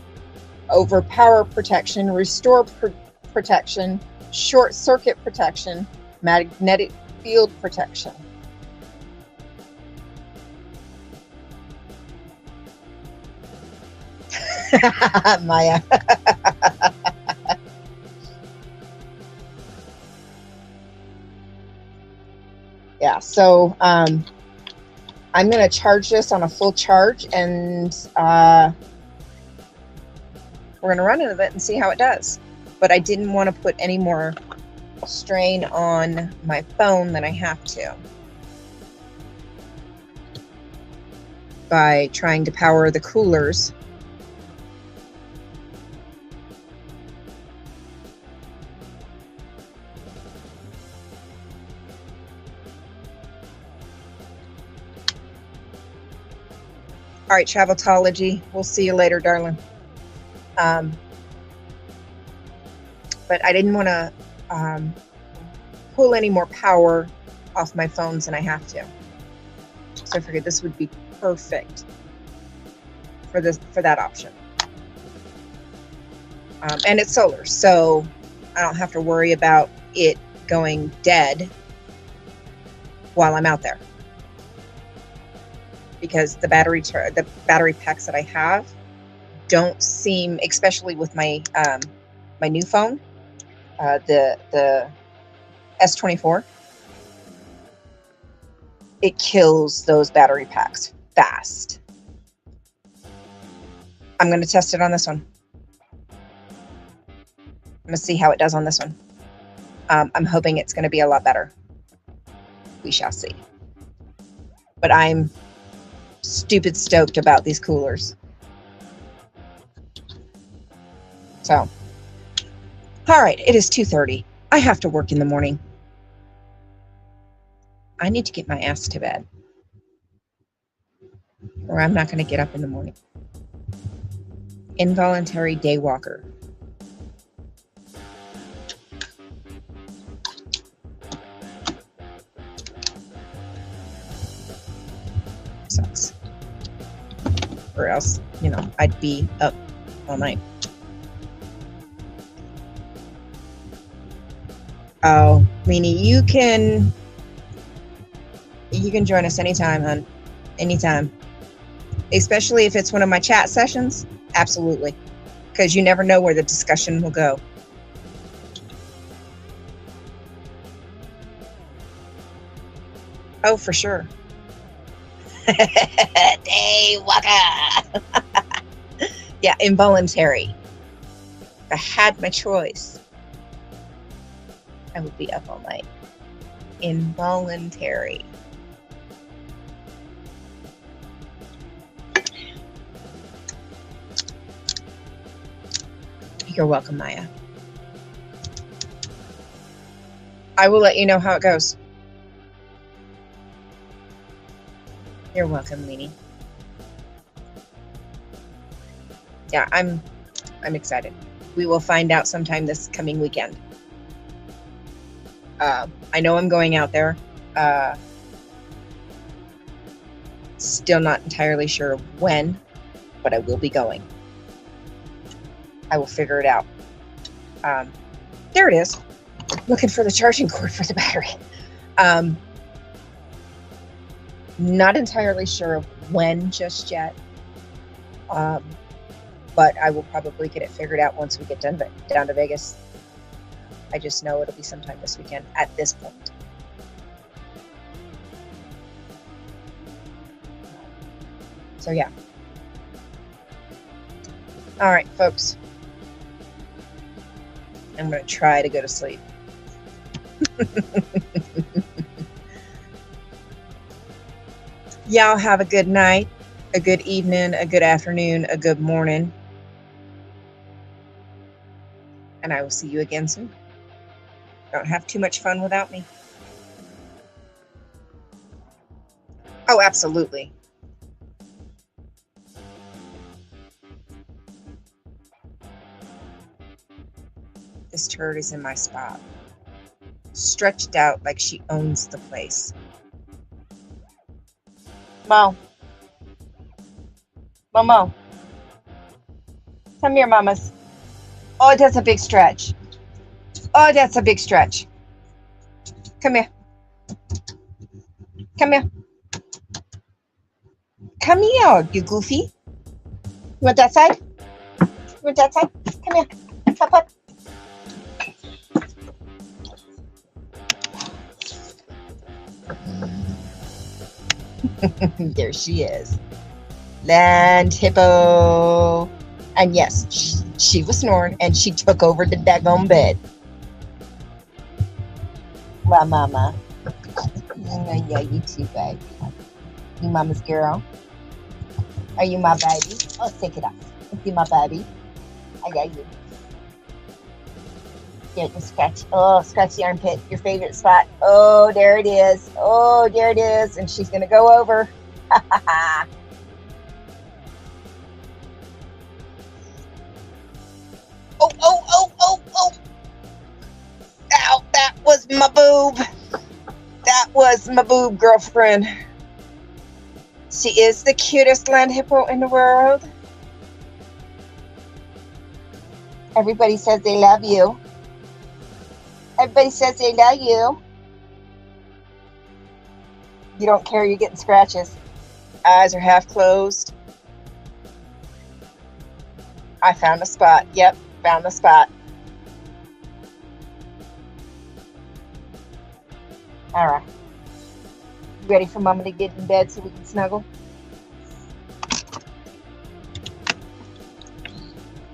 over power protection, restore protection, short circuit protection, magnetic field protection. Maya. Yeah, so I'm going to charge this on a full charge, and we're going to run into it and see how it does. But I didn't want to put any more strain on my phone than I have to by trying to power the coolers. All right, Traveltology, we'll see you later, darling. But I didn't want to pull any more power off my phones than I have to. So I figured this would be perfect for that option. And it's solar, so I don't have to worry about it going dead while I'm out there, because the battery packs that I have don't seem, especially with my my new phone, the S24, it kills those battery packs fast. I'm going to test it on this one. I'm going to see how it does on this one. I'm hoping it's going to be a lot better. We shall see. But I'm stupid stoked about these coolers. So, all right, it is 2:30. I have to work in the morning. I need to get my ass to bed, or I'm not going to get up in the morning. Involuntary day walker. Sucks. Or else, I'd be up all night. Oh, Leanie, you can join us anytime, hon. Anytime. Especially if it's one of my chat sessions. Absolutely. Because you never know where the discussion will go. Oh, for sure. Day walker. Yeah, involuntary. If I had my choice, I would be up all night. Involuntary. You're welcome, Maya. I will let you know how it goes. You're welcome, Leanie. Yeah, I'm excited. We will find out sometime this coming weekend. I know I'm going out there. Still not entirely sure when, but I will be going. I will figure it out. There it is. Looking for the charging cord for the battery. Not entirely sure of when just yet. But I will probably get it figured out once we get down to Vegas. I just know it'll be sometime this weekend at this point. So yeah. All right, folks. I'm going to try to go to sleep. Y'all have a good night, a good evening, a good afternoon, a good morning. And I will see you again soon. Don't have too much fun without me. Oh, absolutely. This turd is in my spot. Stretched out like she owns the place. Mo. Momo. Come here, mamas. Oh, that's a big stretch. Oh, that's a big stretch. Come here. Come here. Come here, you goofy. You want that side? You want that side? Come here. Hop, hop. There she is. Land hippo. And yes, she was snoring and she took over the daggone bed. Well, mama. Yeah, you too, baby. You mama's girl. Are you my baby? Oh, take it off. Is you my baby? I got you. Get the scratch. Oh, scratch the armpit. Your favorite spot. Oh, there it is. Oh, there it is. And she's going to go over. Ha ha ha. Oh, oh, oh, oh, oh. Ow, that was my boob. That was my boob, girlfriend. She is the cutest land hippo in the world. Everybody says they love you. Everybody says they love you. You don't care you're getting scratches. Eyes are half closed. I found a spot. Yep, found the spot. All right. Ready for Mama to get in bed so we can snuggle?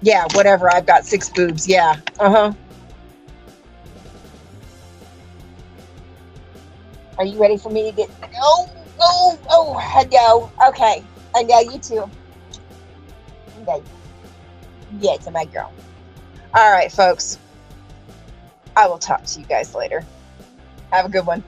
Yeah, whatever. I've got 6 boobs. Yeah. Uh-huh. Are you ready for me to get... Oh, I know. Okay. I know you too. Okay. Yeah, to my girl. All right, folks. I will talk to you guys later. Have a good one.